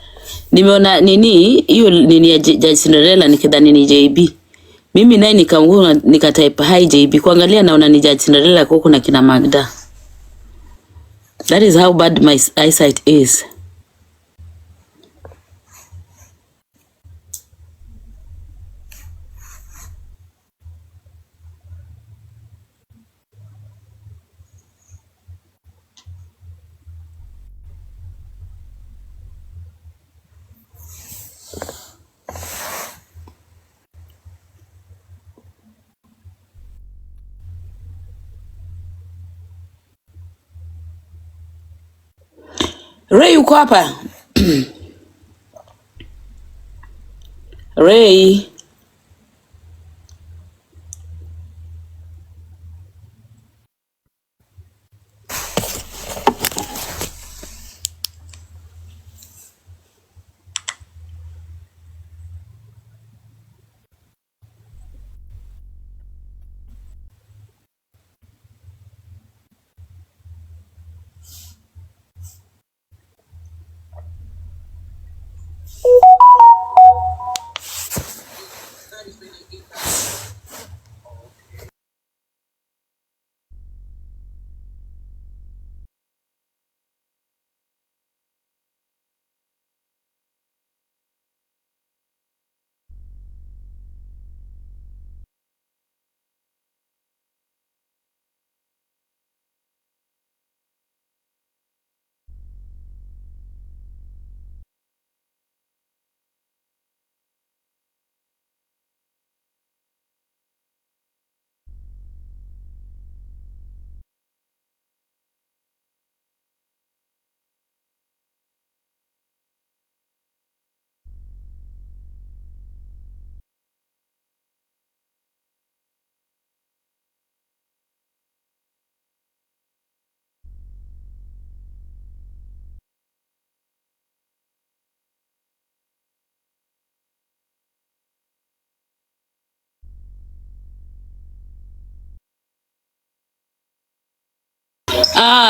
Nimeona hiyo nini ya Judge Cinderella nikidhani ni JB. Mimi naye nikaungua nikatype hi JB. Kuangalia naona ni Judge Cinderella huko na kina Magda. That is how bad my eyesight is. Ray uko hapa? Ray.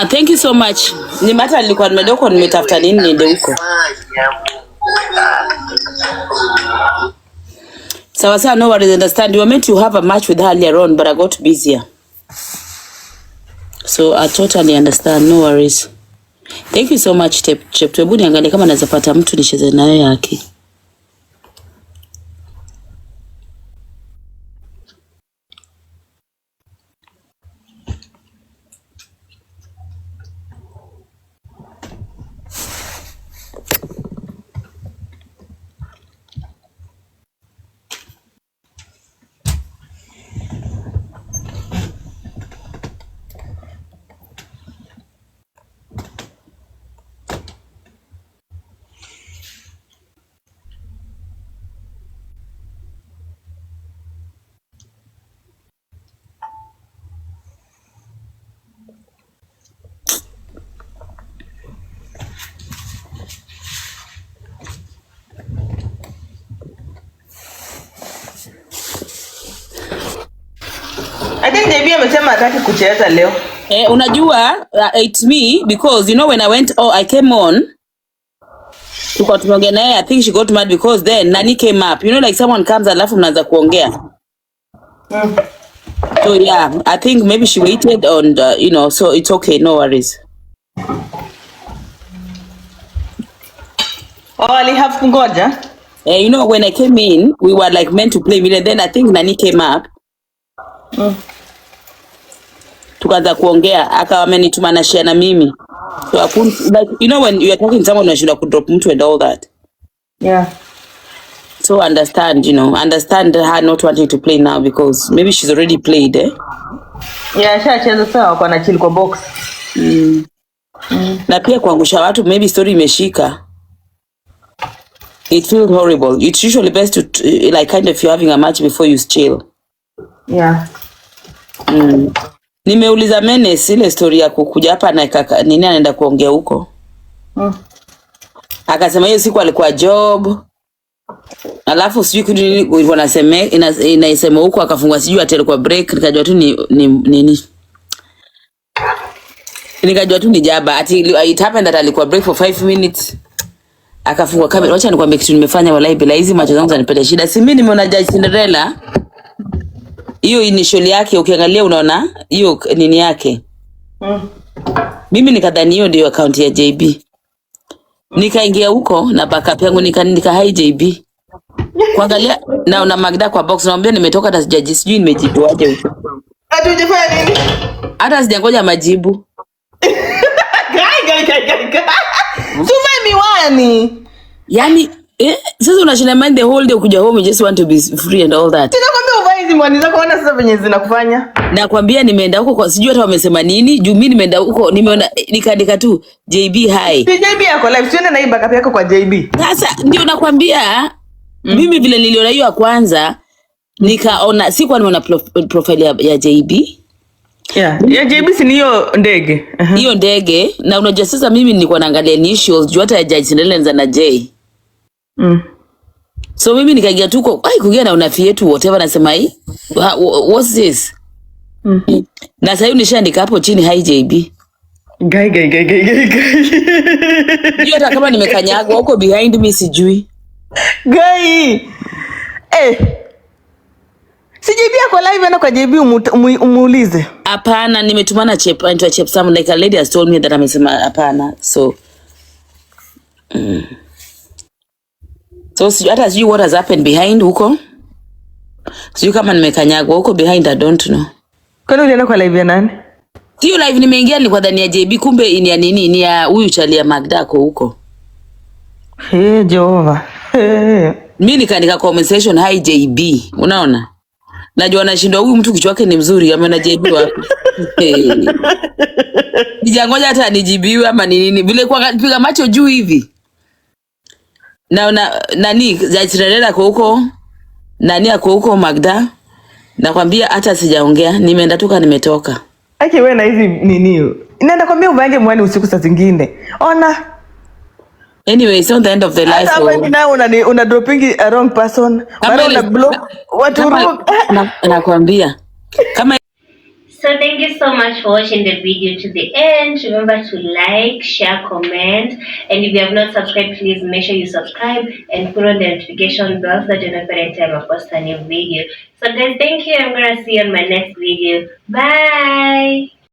Thank you so much. Ni mata nilikuwa nimedoko nimetafuta nini niende huko. Sawa, no worries, understand. You were meant to have a match with her earlier on, but I got busier. So I totally understand, no worries. Thank you so much, Chep. Hebu niangalie kama naweza pata mtu nicheze naye yake. I think JB amesema hataki kucheza leo. Unajua it's me because you know when I came on tuko tumeongea naye. I think she got mad because then Nani came up. You know like someone comes alafu mnaanza kuongea. So yeah, I think maybe she waited on you know, so it's okay, no worries. Have kungoja. You know when I came in we were like meant to play and then I think Nani came up. Tukaanza kuongea akawa amenituma na share na mimi. So I couldn't, like you know when you are talking to someone unashinda kudrop mtu and all that. Yeah. So understand her not wanting to play now because maybe she's already played, eh? Yeah, shacheza sawa kwa na chill kwa box. Na pia kuangusha watu maybe story imeshika. It feels horrible. It's usually best to like kind of you're having a match before you chill. Yeah. Nimeuliza Menes ile story ya kukuja hapa na nini anaenda kuongea huko. Akasema hiyo siku alikuwa job. Alafu sijui kitu nini ulikuwa unasema inaisema huko akafungwa sijui atalikuwa break nikajua tu ni nini. Nikajua tu ni jaba. It happened that alikuwa break for 5 minutes. Akafungwa kamera. Acha nikwambie kitu nimefanya wallahi bila hizi macho zangu zanipata shida. Si mimi nimeona Judge Cinderella. Hiyo initial yake ukiangalia unaona hiyo nini yake. Mimi nikadhani hiyo ndio account ya JB. Nikaingia huko na backup yangu nika hi JB. Kuangalia na una Magda kwa box naambia nimetoka hata sijaji sijui nimejibuaje huko. Hatujafanya nini? Hata sijangoja majibu. Gai. Tume miwani. Yani sasa unashinda mind the whole day kuja home, you just want to be free and all that. Tunakwambia uvae hizi miwani zako ona sasa venye zinakufanya. Nakwambia nimeenda huko kwa sijui hata wamesema nini. Juu mimi nimeenda huko nimeona nikaandika tu JB hi. JB yako live tuende na hii backup yako kwa JB. Sasa ndio nakwambia mimi vile niliona hiyo ya kwanza nikaona sikuwa nimeona profile ya JB. Yeah. Ya JB si hiyo ndege. Hiyo ndege na unajua sasa mimi nilikuwa naangalia initials juu hata ya Judge Cinderella na J. So mimi nikaingia tu kwa kuingia na unafi yetu whatever nasema hii what's this? Na sasa hiyo nishaandika hapo chini hi JB. Gai. Hiyo hata kama nimekanyagwa huko behind me sijui. Gai. Si JB yako live ana kwa JB umuulize. Hapana, nimetumana Chep Sam like a lady has told me that amesema hapana. So so hata sijui what has happened behind huko. Sijui kama nimekanyagwa huko behind, I don't know. Kwani ulienda kwa live ya nani? Hiyo live nimeingia nilikuwa ndani ya JB kumbe ni ya nini ni ya huyu Chalia Magdako huko. Jehova. Mimi nikaandika conversation hi JB. Unaona? Najua nashindwa huyu mtu kichwa yake ni mzuri ameona JB wapi. Nijangoja hata nijibiwe ama ni nini. Vile kwa piga macho juu hivi. Na nani Judge Cinderella kwa huko? Nani ako huko Magda? Nakwambia hata sijaongea, nimeenda tuka nimetoka. Aki wewe na hizi nini? Inaenda kwambia uvange mwani usiku saa zingine. Ona. Anyway, it's not the end of the life. Hata wewe now una dropping a wrong person. Mara una block watu wrong. Nakwambia. Kama So thank you so much for watching the video to the end. Remember to like, share, comment, and if you have not subscribed, please make sure you subscribe and put on the notification bell so that you know every time I post a new video. So guys, thank you. I'm gonna see you on my next video. Bye.